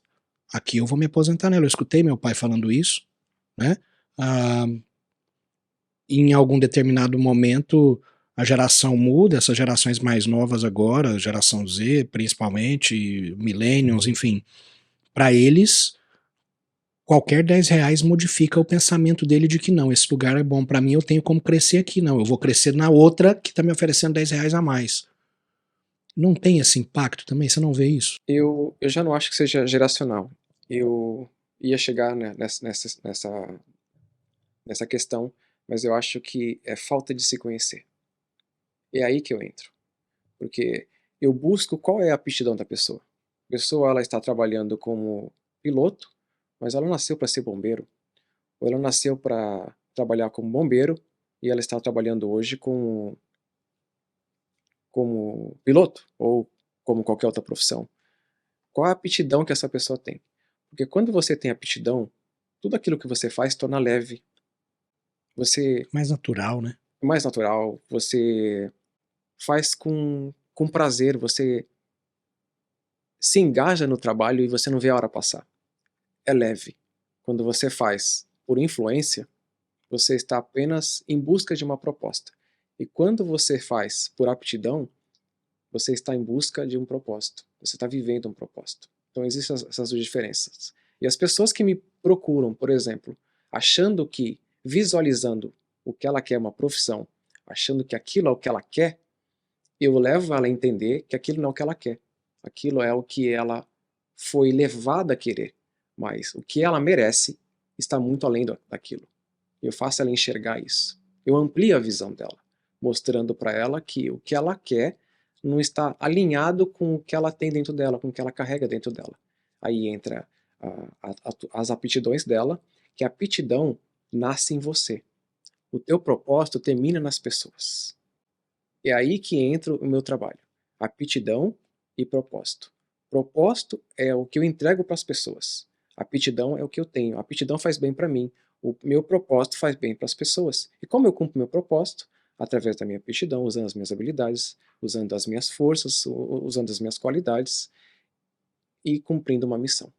Aqui eu vou me aposentar nela. Eu escutei meu pai falando isso, né? Ah, em algum determinado momento a geração muda, essas gerações mais novas agora, geração Z principalmente, millennials, enfim, para eles qualquer 10 reais modifica o pensamento dele de que não, esse lugar é bom para mim, eu tenho como crescer aqui, não, eu vou crescer na outra que está me oferecendo 10 reais a mais. Não tem esse impacto também? Você não vê isso? Eu já não acho que seja geracional. Eu ia chegar, né, nessa questão, mas eu acho que é falta de se conhecer. É aí que eu entro, porque eu busco qual é a aptidão da pessoa. A pessoa ela está trabalhando como piloto, mas ela nasceu para ser bombeiro, ou ela nasceu para trabalhar como bombeiro e ela está trabalhando hoje como piloto ou como qualquer outra profissão. Qual a aptidão que essa pessoa tem? Porque quando você tem aptidão, tudo aquilo que você faz torna leve, você Mais natural, né? é mais natural, você faz com prazer, você se engaja no trabalho e você não vê a hora passar. É leve. Quando você faz por influência, você está apenas em busca de uma proposta. E quando você faz por aptidão, você está em busca de um propósito. Você está vivendo um propósito. Então existem essas duas diferenças. E as pessoas que me procuram, por exemplo, achando que, visualizando o que ela quer, uma profissão, achando que aquilo é o que ela quer, eu levo ela a entender que aquilo não é o que ela quer. Aquilo é o que ela foi levada a querer. Mas o que ela merece está muito além daquilo. Eu faço ela enxergar isso. Eu amplio a visão dela, mostrando para ela que o que ela quer não está alinhado com o que ela tem dentro dela, com o que ela carrega dentro dela. Aí entra as aptidões dela, que a aptidão nasce em você. O teu propósito termina nas pessoas. É aí que entra o meu trabalho. Aptidão e propósito. Propósito é o que eu entrego para as pessoas. Aptidão é o que eu tenho. A aptidão faz bem para mim. O meu propósito faz bem para as pessoas. E como eu cumpro meu propósito? Através da minha aptidão, usando as minhas habilidades, usando as minhas forças, usando as minhas qualidades e cumprindo uma missão.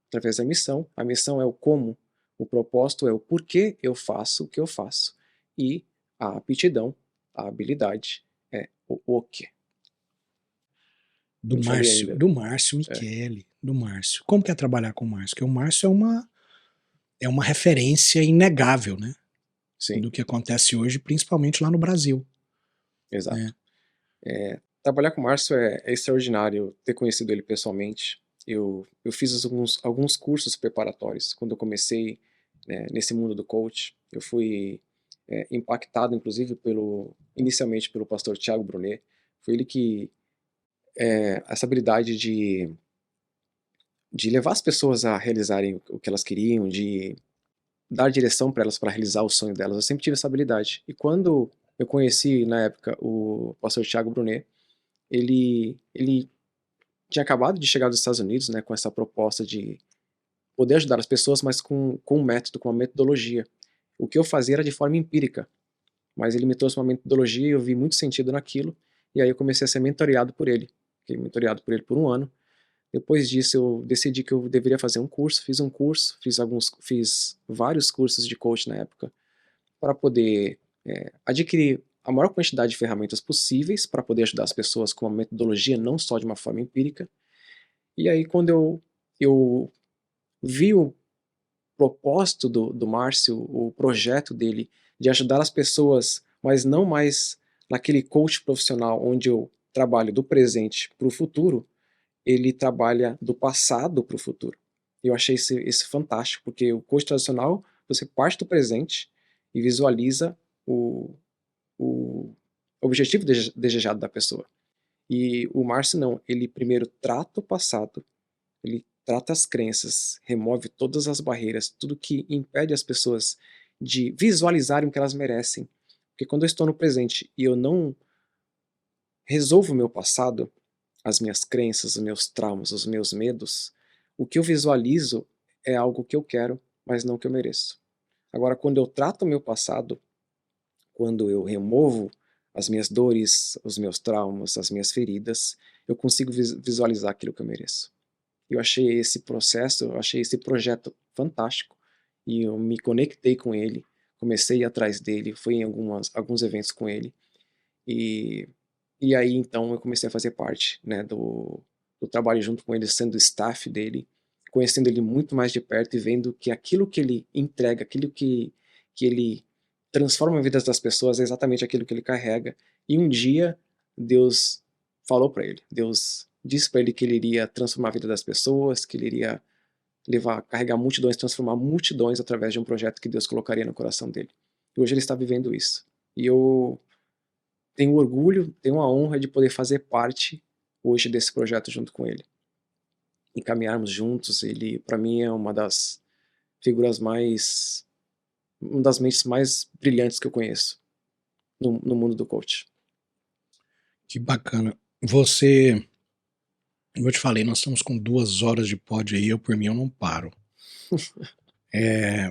Através da missão, a missão é o como, o propósito é o porquê eu faço o que eu faço. E a aptidão, a habilidade, é o quê. Do Não falei Márcio, ainda. do Márcio É, Michele, do Márcio. Como que é trabalhar com o Márcio? Porque o Márcio é uma referência inegável, né? sim, Do que acontece hoje, principalmente lá no Brasil, né? exato. Trabalhar com o Márcio é extraordinário, ter conhecido ele pessoalmente. Eu fiz alguns cursos preparatórios quando eu comecei, né, nesse mundo do coach. Eu fui impactado inclusive inicialmente pelo pastor Thiago Brunet. Foi ele que, essa habilidade de levar as pessoas a realizarem o que elas queriam, de dar direção para elas para realizar o sonho delas. Eu sempre tive essa habilidade. E quando eu conheci, na época, o pastor Thiago Brunet, ele tinha acabado de chegar dos Estados Unidos, né, com essa proposta de poder ajudar as pessoas, mas com um método, com uma metodologia. O que eu fazia era de forma empírica, mas ele me trouxe uma metodologia e eu vi muito sentido naquilo, e aí eu comecei a ser mentoreado por ele. Fiquei mentoreado por ele por um ano. Depois disso eu decidi que eu deveria fazer um curso, fiz um curso, fiz vários cursos de coach na época, para poder adquirir a maior quantidade de ferramentas possíveis para poder ajudar as pessoas com uma metodologia, não só de uma forma empírica. E aí quando eu vi o propósito do Márcio, o projeto dele de ajudar as pessoas, mas não mais naquele coach profissional onde eu trabalho do presente para o futuro, ele trabalha do passado para o futuro. Eu achei esse fantástico, porque o coach tradicional, você parte do presente e visualiza o objetivo desejado da pessoa. E o Márcio não, ele primeiro trata o passado, ele trata as crenças, remove todas as barreiras, tudo que impede as pessoas de visualizarem o que elas merecem. Porque quando eu estou no presente e eu não resolvo o meu passado, as minhas crenças, os meus traumas, os meus medos, o que eu visualizo é algo que eu quero, mas não que eu mereço. Agora, quando eu trato o meu passado, quando eu removo as minhas dores, os meus traumas, as minhas feridas, eu consigo visualizar aquilo que eu mereço. Eu achei esse processo, eu achei esse projeto fantástico e eu me conectei com ele, comecei a ir atrás dele, fui em alguns eventos com ele e, e aí então eu comecei a fazer parte, né, do trabalho junto com ele, sendo staff dele, conhecendo ele muito mais de perto e vendo que aquilo que ele entrega, aquilo que ele transforma a vida das pessoas é exatamente aquilo que ele carrega. E um dia Deus falou para ele, Deus disse para ele que ele iria transformar a vida das pessoas, que ele iria carregar multidões, transformar multidões através de um projeto que Deus colocaria no coração dele. E hoje ele está vivendo isso. E eu tenho orgulho, tenho a honra de poder fazer parte hoje desse projeto junto com ele. E caminharmos juntos, ele para mim é uma das figuras uma das mentes mais brilhantes que eu conheço no mundo do coach. Que bacana. Você, como eu te falei, nós estamos com 2 horas de pod aí, por mim eu não paro.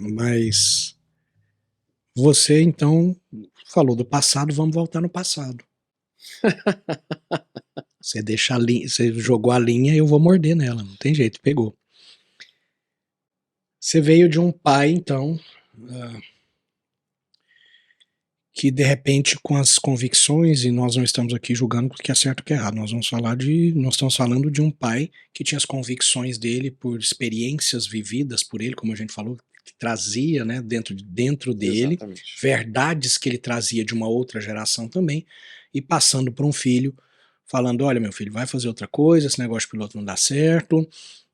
Mas você então falou do passado, vamos voltar no passado. Você deixa a linha, você jogou a linha e eu vou morder nela, não tem jeito, pegou. Você veio de um pai, então, que de repente com as convicções, e nós não estamos aqui julgando o que é certo e o que é errado, nós estamos falando de um pai que tinha as convicções dele por experiências vividas por ele, como a gente falou, que trazia, né, dentro dele, Exatamente. verdades que ele trazia de uma outra geração também, e passando para um filho, falando, olha meu filho, vai fazer outra coisa, esse negócio de piloto não dá certo,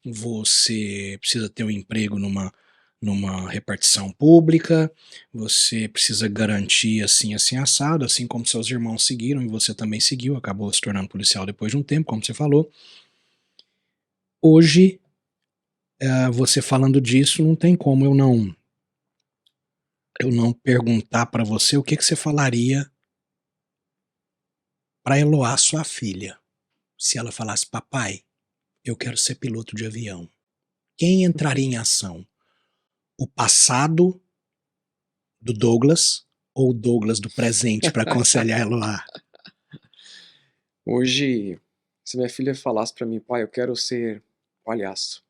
você precisa ter um emprego numa repartição pública, você precisa garantir assim, assim, assado, assim como seus irmãos seguiram e você também seguiu, acabou se tornando policial depois de um tempo, como você falou. Hoje, você falando disso, não tem como eu não perguntar para você o que você falaria para Eloá, sua filha, se ela falasse, papai, eu quero ser piloto de avião. Quem entraria em ação? O passado do Douglas ou o Douglas do presente para aconselhar Eloá? Hoje, se minha filha falasse para mim, pai, eu quero ser palhaço.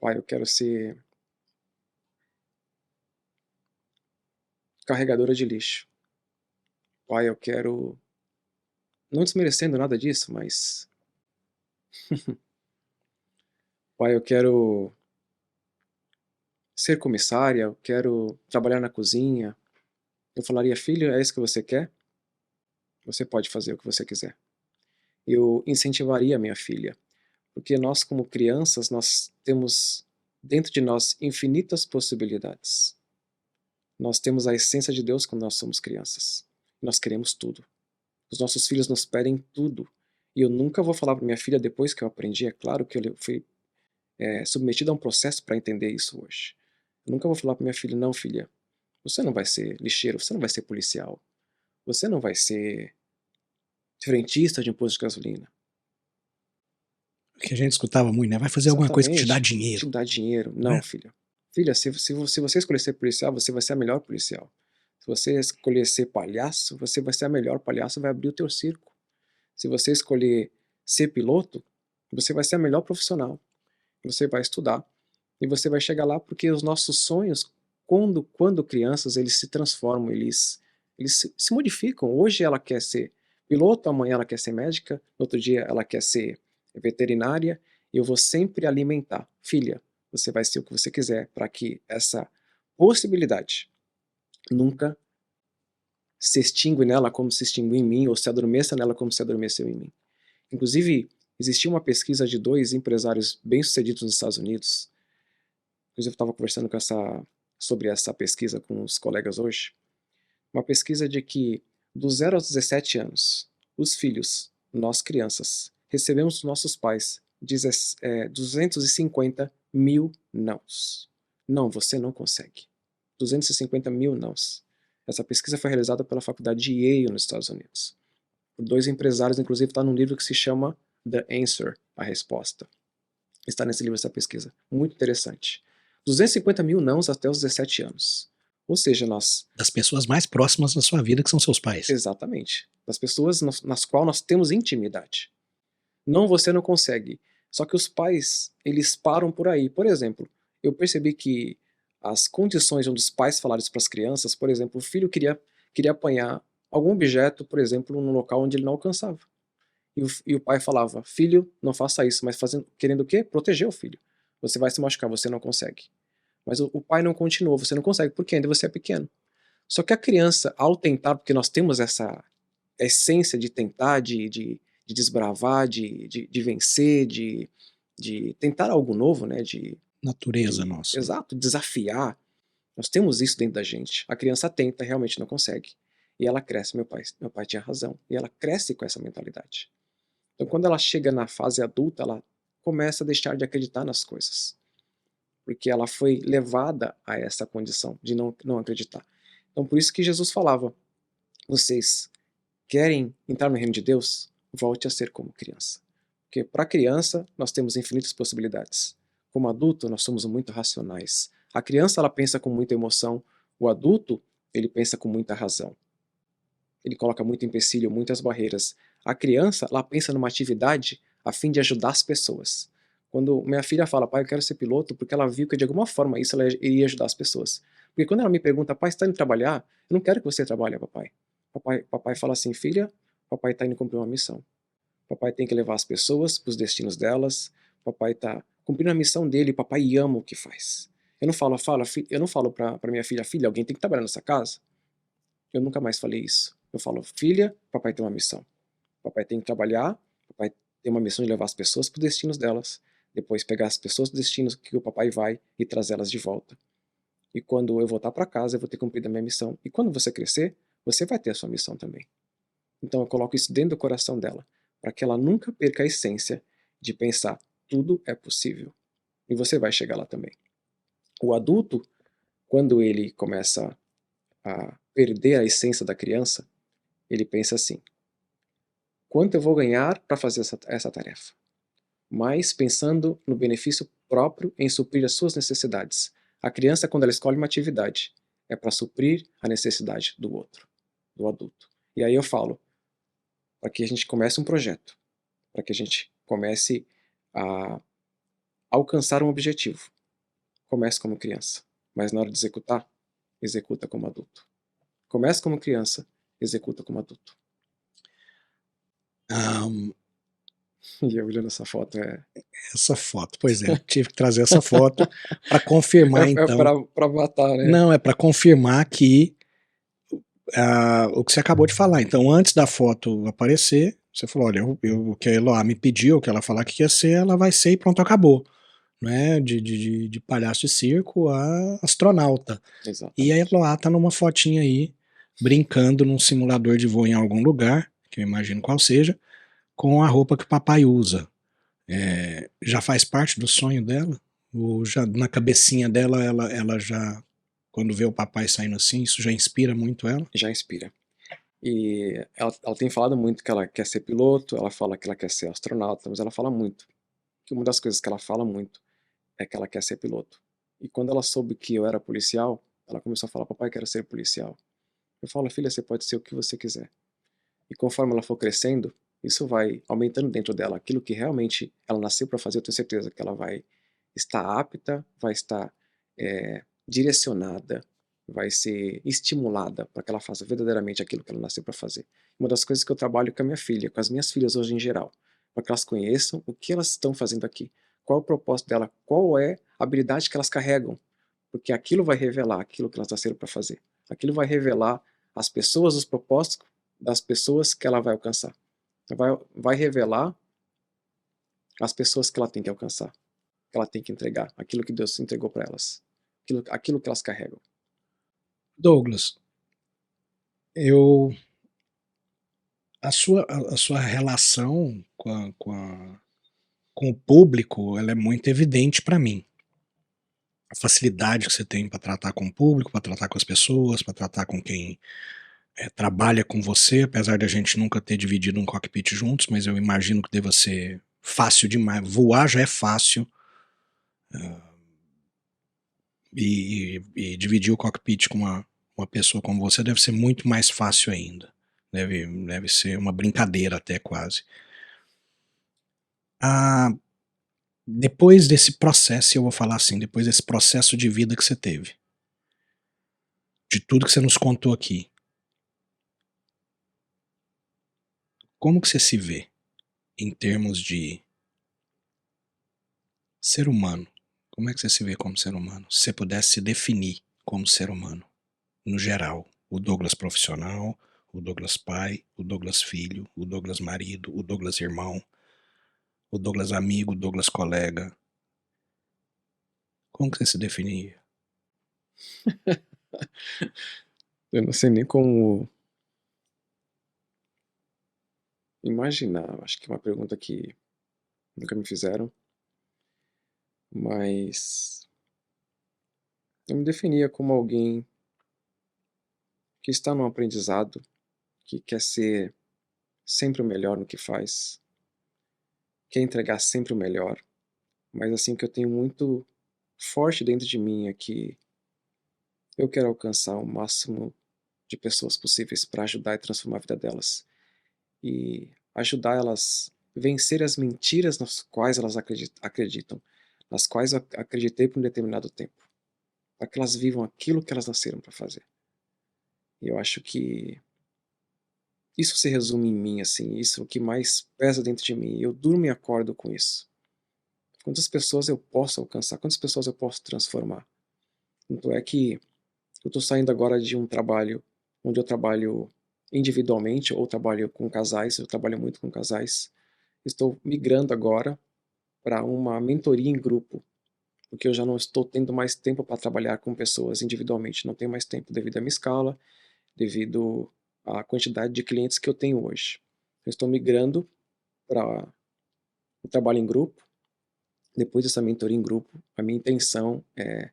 Pai, eu quero ser carregadora de lixo. Pai, eu quero, não desmerecendo nada disso, mas pai, eu quero ser comissária, eu quero trabalhar na cozinha. Eu falaria, filho, é isso que você quer? Você pode fazer o que você quiser. Eu incentivaria a minha filha, porque nós como crianças, nós temos dentro de nós infinitas possibilidades. Nós temos a essência de Deus quando nós somos crianças. Nós queremos tudo. Os nossos filhos nos pedem tudo. E eu nunca vou falar para minha filha depois que eu aprendi, é claro que eu fui submetido a um processo para entender isso hoje. Eu nunca vou falar para minha filha, não filha, você não vai ser lixeiro, você não vai ser policial, você não vai ser frentista de imposto de gasolina. Que a gente escutava muito, né? Vai fazer alguma coisa que te dá dinheiro. Te dá dinheiro. Não, filha. Filha, se você escolher ser policial, você vai ser a melhor policial. Se você escolher ser palhaço, você vai ser a melhor palhaço, vai abrir o teu circo. Se você escolher ser piloto, você vai ser a melhor profissional. Você vai estudar e você vai chegar lá, porque os nossos sonhos, quando crianças, eles se transformam, eles se modificam. Hoje ela quer ser piloto, amanhã ela quer ser médica, no outro dia ela quer ser veterinária, e eu vou sempre alimentar. Filha, você vai ser o que você quiser, para que essa possibilidade nunca se extingue nela como se extinguiu em mim, ou se adormeça nela como se adormeceu em mim. Inclusive, existia uma pesquisa de 2 empresários bem-sucedidos nos Estados Unidos. Inclusive, eu estava conversando sobre essa pesquisa com os colegas hoje. Uma pesquisa de que, dos 0 aos 17 anos, os filhos, nós crianças, recebemos dos nossos pais 250 mil nãos. Não, você não consegue. 250 mil nãos. Essa pesquisa foi realizada pela faculdade de Yale, nos Estados Unidos. Por 2 empresários, inclusive está num livro que se chama The Answer, a resposta. Está nesse livro essa pesquisa. Muito interessante. 250 mil nãos até os 17 anos. Ou seja, das pessoas mais próximas da sua vida, que são seus pais. Exatamente. Das pessoas nas quais nós temos intimidade. Não, você não consegue. Só que os pais, eles param por aí. Por exemplo, eu percebi que as condições onde os pais falaram isso para as crianças, por exemplo, o filho queria apanhar algum objeto, por exemplo, num local onde ele não alcançava. E o pai falava, filho, não faça isso, mas querendo o quê? Proteger o filho. Você vai se machucar, você não consegue. Mas o pai não continuou, você não consegue, porque ainda você é pequeno. Só que a criança, ao tentar, porque nós temos essa essência de tentar, de desbravar, de vencer, de tentar algo novo, né? Natureza nossa. Exato, desafiar. Nós temos isso dentro da gente. A criança tenta, realmente não consegue. E ela cresce, meu pai tinha razão. E ela cresce com essa mentalidade. Então, quando ela chega na fase adulta, ela começa a deixar de acreditar nas coisas. Porque ela foi levada a essa condição de não acreditar. Então, por isso que Jesus falava, vocês querem entrar no reino de Deus? Volte a ser como criança. Porque para criança, nós temos infinitas possibilidades. Como adulto, nós somos muito racionais. A criança, ela pensa com muita emoção. O adulto, ele pensa com muita razão. Ele coloca muito empecilho, muitas barreiras. A criança, ela pensa numa atividade a fim de ajudar as pessoas. Quando minha filha fala, pai, eu quero ser piloto, porque ela viu que de alguma forma isso ela iria ajudar as pessoas. Porque quando ela me pergunta, pai, você está indo trabalhar? Eu não quero que você trabalhe, papai. Papai fala assim, filha, papai está indo cumprir uma missão. Papai tem que levar as pessoas para os destinos delas. Papai está cumprindo a missão dele, papai ama o que faz. Eu não falo para minha filha, alguém tem que trabalhar nessa casa. Eu nunca mais falei isso. Eu falo, filha, papai tem uma missão. Papai tem que trabalhar, papai tem uma missão de levar as pessoas para os destinos delas. Depois pegar as pessoas dos destinos que o papai vai e trazê-las de volta. E quando eu voltar para casa, eu vou ter cumprido a minha missão. E quando você crescer, você vai ter a sua missão também. Então eu coloco isso dentro do coração dela, para que ela nunca perca a essência de pensar, tudo é possível. E você vai chegar lá também. O adulto, quando ele começa a perder a essência da criança, ele pensa assim, quanto eu vou ganhar para fazer essa tarefa? Mas pensando no benefício próprio em suprir as suas necessidades. A criança, quando ela escolhe uma atividade, é para suprir a necessidade do outro, do adulto. E aí eu falo, para que a gente comece um projeto, para que a gente comece a alcançar um objetivo. Comece como criança, mas na hora de executar, executa como adulto. Comece como criança, executa como adulto. E eu olhando essa foto Essa foto, pois é, tive que trazer essa foto para confirmar então. Para matar, né? Não, é para confirmar que o que você acabou de falar. Então, antes da foto aparecer, você falou, olha, o que a Eloá me pediu, o que ela falar que ia ser, ela vai ser e pronto, acabou. né, de palhaço de circo a astronauta. E a Exatamente. Eloá tá numa fotinha aí, brincando num simulador de voo em algum lugar, que eu imagino qual seja, com a roupa que o papai usa. Já faz parte do sonho dela? Ou já na cabecinha dela, ela já, quando vê o papai saindo assim, isso já inspira muito ela? Já inspira. E ela tem falado muito que ela quer ser piloto, ela fala que ela quer ser astronauta, mas ela fala muito, que uma das coisas que ela fala muito é que ela quer ser piloto. E quando ela soube que eu era policial, ela começou a falar: "Papai, quero ser policial". Eu falo: "Filha, você pode ser o que você quiser". E conforme ela for crescendo, isso vai aumentando dentro dela aquilo que realmente ela nasceu para fazer. Eu tenho certeza que ela vai estar apta, vai estar direcionada, vai ser estimulada para que ela faça verdadeiramente aquilo que ela nasceu para fazer. Uma das coisas que eu trabalho com a minha filha, com as minhas filhas hoje em geral, para que elas conheçam o que elas estão fazendo aqui, qual é o propósito dela, qual é a habilidade que elas carregam, porque aquilo vai revelar aquilo que elas nasceram para fazer. Aquilo vai revelar as pessoas, os propósitos das pessoas que ela vai alcançar. Vai revelar as pessoas que ela tem que alcançar, que ela tem que entregar, aquilo que Deus entregou para elas, aquilo que elas carregam. Douglas, eu a sua relação com o público, ela é muito evidente para mim. A facilidade que você tem para tratar com o público, para tratar com as pessoas, para tratar com quem trabalha com você, apesar de a gente nunca ter dividido um cockpit juntos, mas eu imagino que deva ser fácil demais. Voar já é fácil, e dividir o cockpit com uma pessoa como você deve ser muito mais fácil ainda. Deve ser uma brincadeira até quase. Ah, depois desse processo, eu vou falar assim, depois desse processo de vida que você teve, de tudo que você nos contou aqui, como que você se vê em termos de ser humano? Como é que você se vê como ser humano? Se você pudesse se definir como ser humano, no geral, o Douglas profissional, o Douglas pai, o Douglas filho, o Douglas marido, o Douglas irmão, o Douglas amigo, o Douglas colega. Como que você se definiria? Eu não sei nem como imaginar, acho que é uma pergunta que nunca me fizeram, mas eu me definia como alguém que está num aprendizado, que quer ser sempre o melhor no que faz, quer entregar sempre o melhor, mas assim, que eu tenho muito forte dentro de mim é que eu quero alcançar o máximo de pessoas possíveis para ajudar e transformar a vida delas. E ajudar elas a vencer as mentiras nas quais elas acreditam, nas quais eu acreditei por um determinado tempo, para que elas vivam aquilo que elas nasceram para fazer. E eu acho que isso se resume em mim, assim, isso é o que mais pesa dentro de mim. Eu durmo e acordo com isso. Quantas pessoas eu posso alcançar? Quantas pessoas eu posso transformar? Tanto é que eu estou saindo agora de um trabalho onde eu trabalho individualmente ou trabalho com casais, eu trabalho muito com casais. Estou migrando agora para uma mentoria em grupo, porque eu já não estou tendo mais tempo para trabalhar com pessoas individualmente, não tenho mais tempo devido à minha escala, devido à quantidade de clientes que eu tenho hoje. Eu estou migrando para o trabalho em grupo. Depois dessa mentoria em grupo, a minha intenção é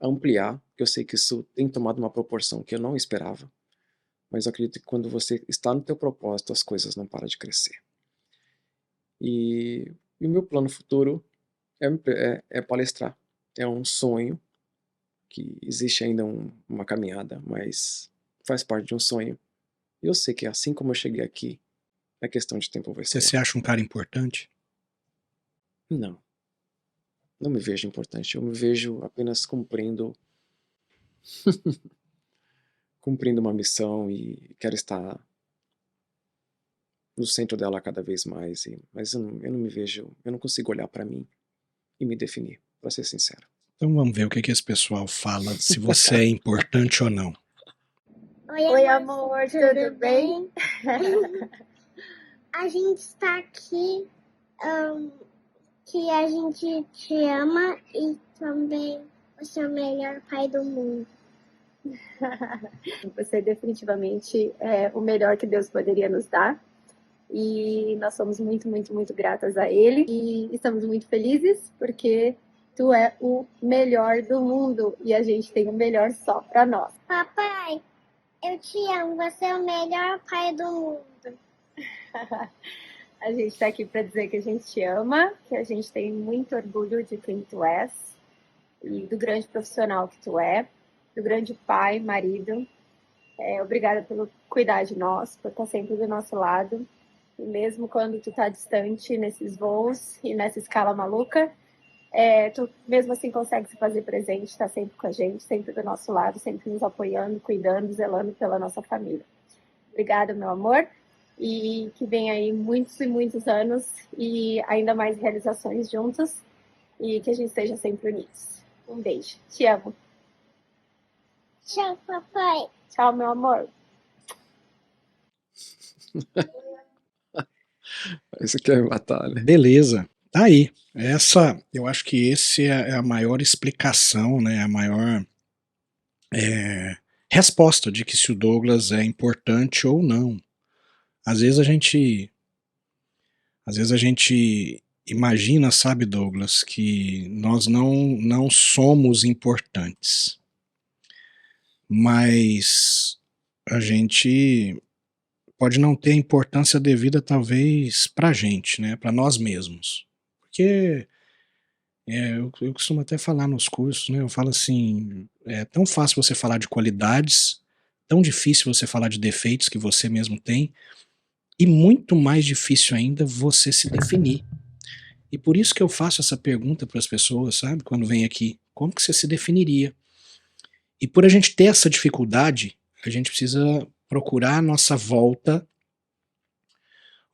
ampliar, porque eu sei que isso tem tomado uma proporção que eu não esperava, mas eu acredito que quando você está no teu propósito, as coisas não param de crescer. E o meu plano futuro é palestrar. É um sonho, que existe ainda uma caminhada, mas faz parte de um sonho. E eu sei que assim como eu cheguei aqui, é questão de tempo eu vou Você estar lá. se acha um cara importante? Não, não me vejo importante. Eu me vejo apenas cumprindo uma missão e quero estar no centro dela cada vez mais. Mas eu não me vejo, eu não consigo olhar para mim e me definir, para ser sincero. Então vamos ver o que esse pessoal fala, se você é importante ou não. Oi, amor, tudo bem? A gente está aqui que a gente te ama e também você é o melhor pai do mundo. Você definitivamente é o melhor que Deus poderia nos dar. E nós somos muito, muito, muito gratas a Ele. E estamos muito felizes porque tu é o melhor do mundo e a gente tem o melhor só para nós. Papai, eu te amo, você é o melhor pai do mundo. A gente está aqui para dizer que a gente te ama, que a gente tem muito orgulho de quem tu és e do grande profissional que tu é, do grande pai, marido. Obrigada por cuidar de nós, por estar sempre do nosso lado. E mesmo quando tu tá distante nesses voos e nessa escala maluca, tu mesmo assim consegue se fazer presente, tá sempre com a gente, sempre do nosso lado, sempre nos apoiando, cuidando, zelando pela nossa família. Obrigada, meu amor, e que venha aí muitos e muitos anos e ainda mais realizações juntos e que a gente esteja sempre unidos. Um beijo, te amo. Tchau, papai. Tchau, meu amor. Isso aqui é batalha. Beleza, tá aí. Eu acho que esse é a maior explicação, né, a maior resposta de que se o Douglas é importante ou não. Às vezes a gente imagina, sabe, Douglas, que nós não somos importantes, mas a gente pode não ter a importância devida talvez pra gente, né, pra nós mesmos, porque eu costumo até falar nos cursos, né, eu falo assim, é tão fácil você falar de qualidades, tão difícil você falar de defeitos que você mesmo tem, e muito mais difícil ainda você se definir. E por isso que eu faço essa pergunta para as pessoas, sabe, quando vem aqui, como que você se definiria? E por a gente ter essa dificuldade, a gente precisa procurar à nossa volta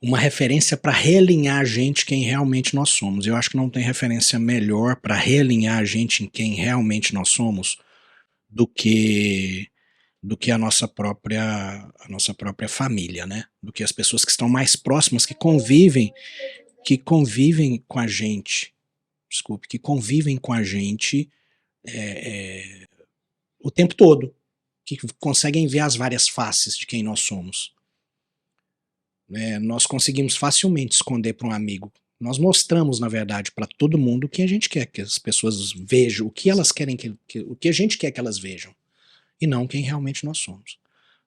uma referência para realinhar a gente quem realmente nós somos. Eu acho que não tem referência melhor para realinhar a gente em quem realmente nós somos do que a nossa própria família, né? Do que as pessoas que estão mais próximas, que convivem com a gente, desculpe, que convivem com a gente o tempo todo, que conseguem ver as várias faces de quem nós somos. Nós conseguimos facilmente esconder para um amigo. Nós mostramos, na verdade, para todo mundo o que a gente quer que as pessoas vejam, o que elas querem, o que a gente quer que elas vejam, e não quem realmente nós somos.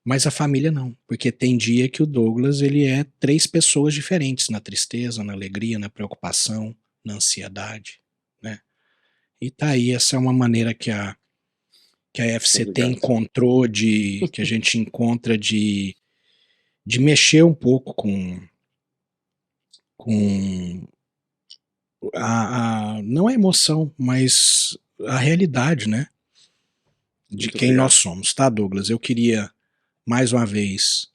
Mas a família não, porque tem dia que o Douglas ele é 3 pessoas diferentes, na tristeza, na alegria, na preocupação, na ansiedade, né? E tá aí, essa é uma maneira que a FCT encontrou, que a gente encontra de mexer um pouco com não a emoção, mas a realidade, né? De Muito quem obrigado. nós somos, tá, Douglas? Eu queria, mais uma vez,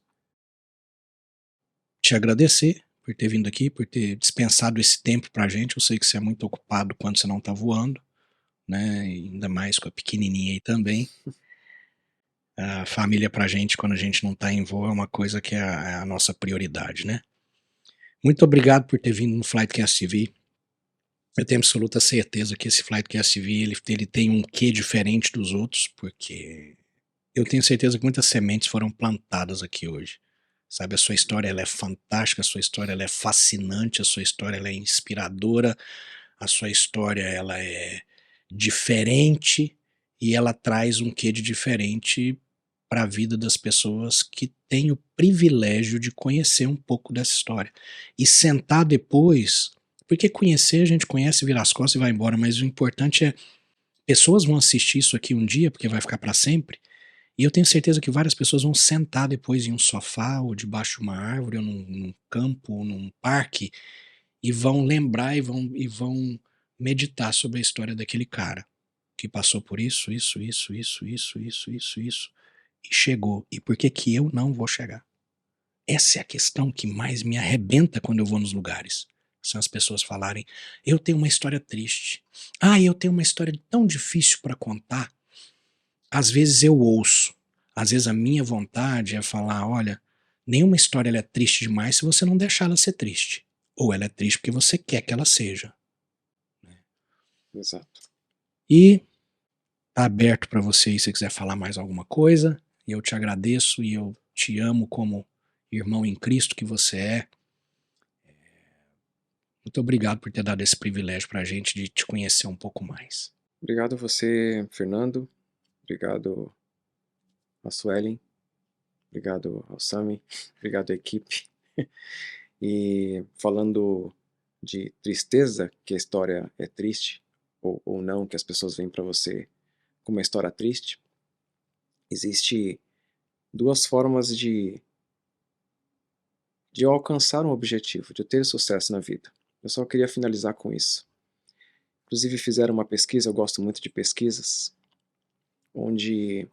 te agradecer por ter vindo aqui, por ter dispensado esse tempo pra gente. Eu sei que você é muito ocupado quando você não tá voando, né? E ainda mais com a pequenininha aí também. A família pra gente, quando a gente não tá em voo, é uma coisa que é a nossa prioridade, né? Muito obrigado por ter vindo no Flightcast TV. Eu tenho absoluta certeza que esse Flightcast TV ele tem um quê diferente dos outros, porque eu tenho certeza que muitas sementes foram plantadas aqui hoje. Sabe, a sua história ela é fantástica, a sua história ela é fascinante, a sua história ela é inspiradora, a sua história ela é diferente e ela traz um quê de diferente para a vida das pessoas que têm o privilégio de conhecer um pouco dessa história. E sentar depois, porque conhecer a gente conhece, vira as costas e vai embora, mas o importante é, pessoas vão assistir isso aqui um dia, porque vai ficar para sempre, e eu tenho certeza que várias pessoas vão sentar depois em um sofá, ou debaixo de uma árvore, ou num campo, ou num parque, e vão lembrar e vão meditar sobre a história daquele cara, que passou por isso, e chegou. E por que que eu não vou chegar? Essa é a questão que mais me arrebenta quando eu vou nos lugares. São as pessoas falarem, eu tenho uma história triste. Eu tenho uma história tão difícil para contar. Às vezes eu ouço, às vezes a minha vontade é falar, olha, nenhuma história ela é triste demais se você não deixar ela ser triste. Ou ela é triste porque você quer que ela seja. Exato. E tá aberto para você aí se você quiser falar mais alguma coisa. E eu te agradeço e eu te amo como irmão em Cristo que você é. Muito obrigado por ter dado esse privilégio pra gente de te conhecer um pouco mais. Obrigado a você, Fernando. Obrigado a Suelen. Obrigado ao Sami. Obrigado à equipe. E falando de tristeza, que a história é triste, ou não, que as pessoas veem para você como uma história triste, existe duas formas de eu alcançar um objetivo, de eu ter sucesso na vida. Eu só queria finalizar com isso. Inclusive fizeram uma pesquisa, eu gosto muito de pesquisas, onde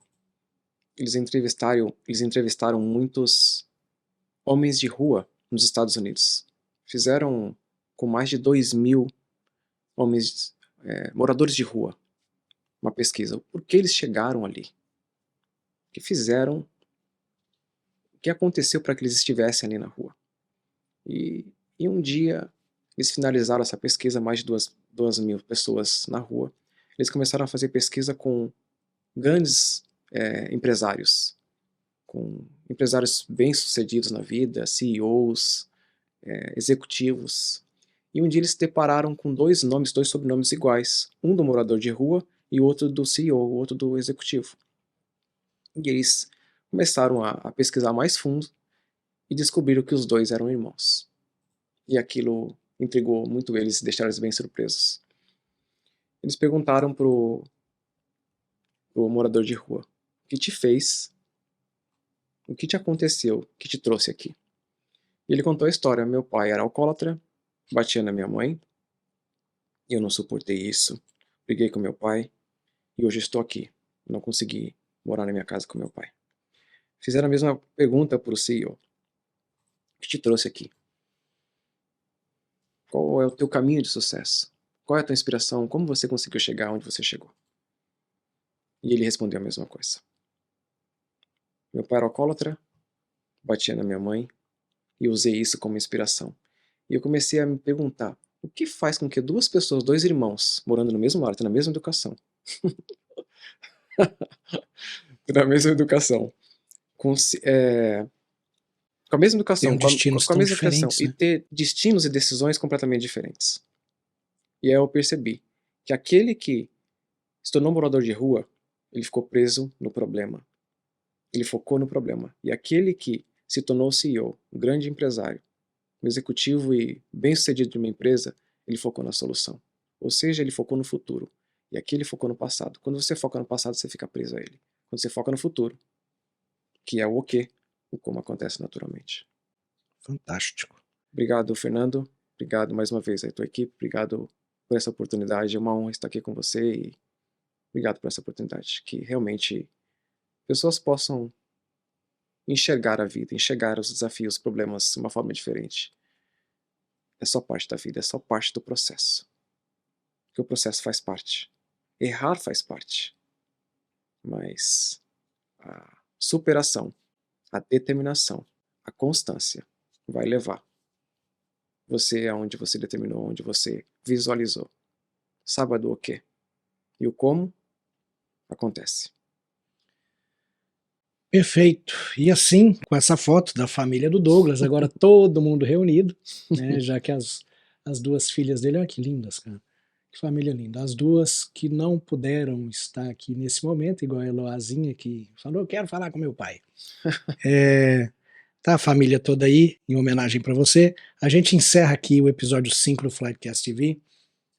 eles entrevistaram muitos homens de rua nos Estados Unidos. Fizeram com mais de 2.000 homens, moradores de rua, uma pesquisa. Por que eles chegaram ali? O que fizeram? O que aconteceu para que eles estivessem ali na rua? E um dia eles finalizaram essa pesquisa, mais de 2.000 pessoas na rua. Eles começaram a fazer pesquisa com grandes empresários, com empresários bem-sucedidos na vida, CEOs, executivos. E um dia eles se depararam com dois sobrenomes iguais, um do morador de rua e outro do CEO, o outro do executivo. E eles começaram a pesquisar mais fundo e descobriram que os dois eram irmãos. E aquilo intrigou muito eles e deixaram eles bem surpresos. Eles perguntaram pro morador de rua: o que te fez? O que te aconteceu que te trouxe aqui? E ele contou a história. Meu pai era alcoólatra, batia na minha mãe, e eu não suportei isso. Briguei com meu pai, e hoje estou aqui. Não consegui morar na minha casa com meu pai. Fizeram a mesma pergunta para o CEO: o que te trouxe aqui? Qual é o teu caminho de sucesso? Qual é a tua inspiração? Como você conseguiu chegar onde você chegou? E ele respondeu a mesma coisa. Meu pai era alcoólatra, batia na minha mãe, e usei isso como inspiração. E eu comecei a me perguntar: o que faz com que duas pessoas, dois irmãos, morando no mesmo lar, tendo a mesma educação, tendo a mesma educação, com a mesma educação, Tem destinos com a tão mesma criação, diferentes, e né? ter destinos e decisões completamente diferentes? E aí eu percebi que aquele que se tornou morador de rua, ele ficou preso no problema. Ele focou no problema. E aquele que se tornou CEO, um grande empresário, um executivo e bem-sucedido de uma empresa, ele focou na solução. Ou seja, ele focou no futuro. E aqui ele focou no passado. Quando você foca no passado, você fica preso a ele. Quando você foca no futuro, que é o quê? O como acontece naturalmente. Fantástico. Obrigado, Fernando. Obrigado mais uma vez à tua equipe. Obrigado por essa oportunidade. É uma honra estar aqui com você e obrigado por essa oportunidade. Que realmente pessoas possam enxergar a vida, enxergar os desafios, os problemas de uma forma diferente. É só parte da vida, é só parte do processo. Que o processo faz parte. Errar faz parte. Mas a superação, a determinação, a constância vai levar você aonde você determinou, onde você visualizou. Saiba do o quê? E o como acontece. Perfeito. E assim, com essa foto da família do Douglas, agora todo mundo reunido, né? Já que as duas filhas dele, olha que lindas, cara. Que família linda. As duas que não puderam estar aqui nesse momento, igual a Eloazinha, que falou: eu quero falar com meu pai. Tá a família toda aí, em homenagem para você. A gente encerra aqui o episódio 5 do Flightcast TV,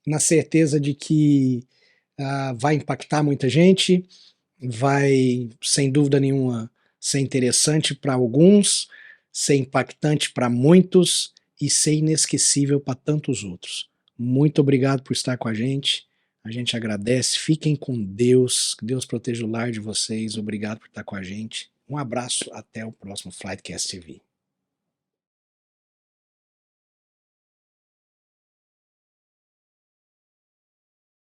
na certeza de que vai impactar muita gente, vai, sem dúvida nenhuma, ser interessante para alguns, ser impactante para muitos e ser inesquecível para tantos outros. Muito obrigado por estar com a gente agradece, fiquem com Deus, que Deus proteja o lar de vocês, obrigado por estar com a gente. Um abraço, até o próximo Flightcast TV.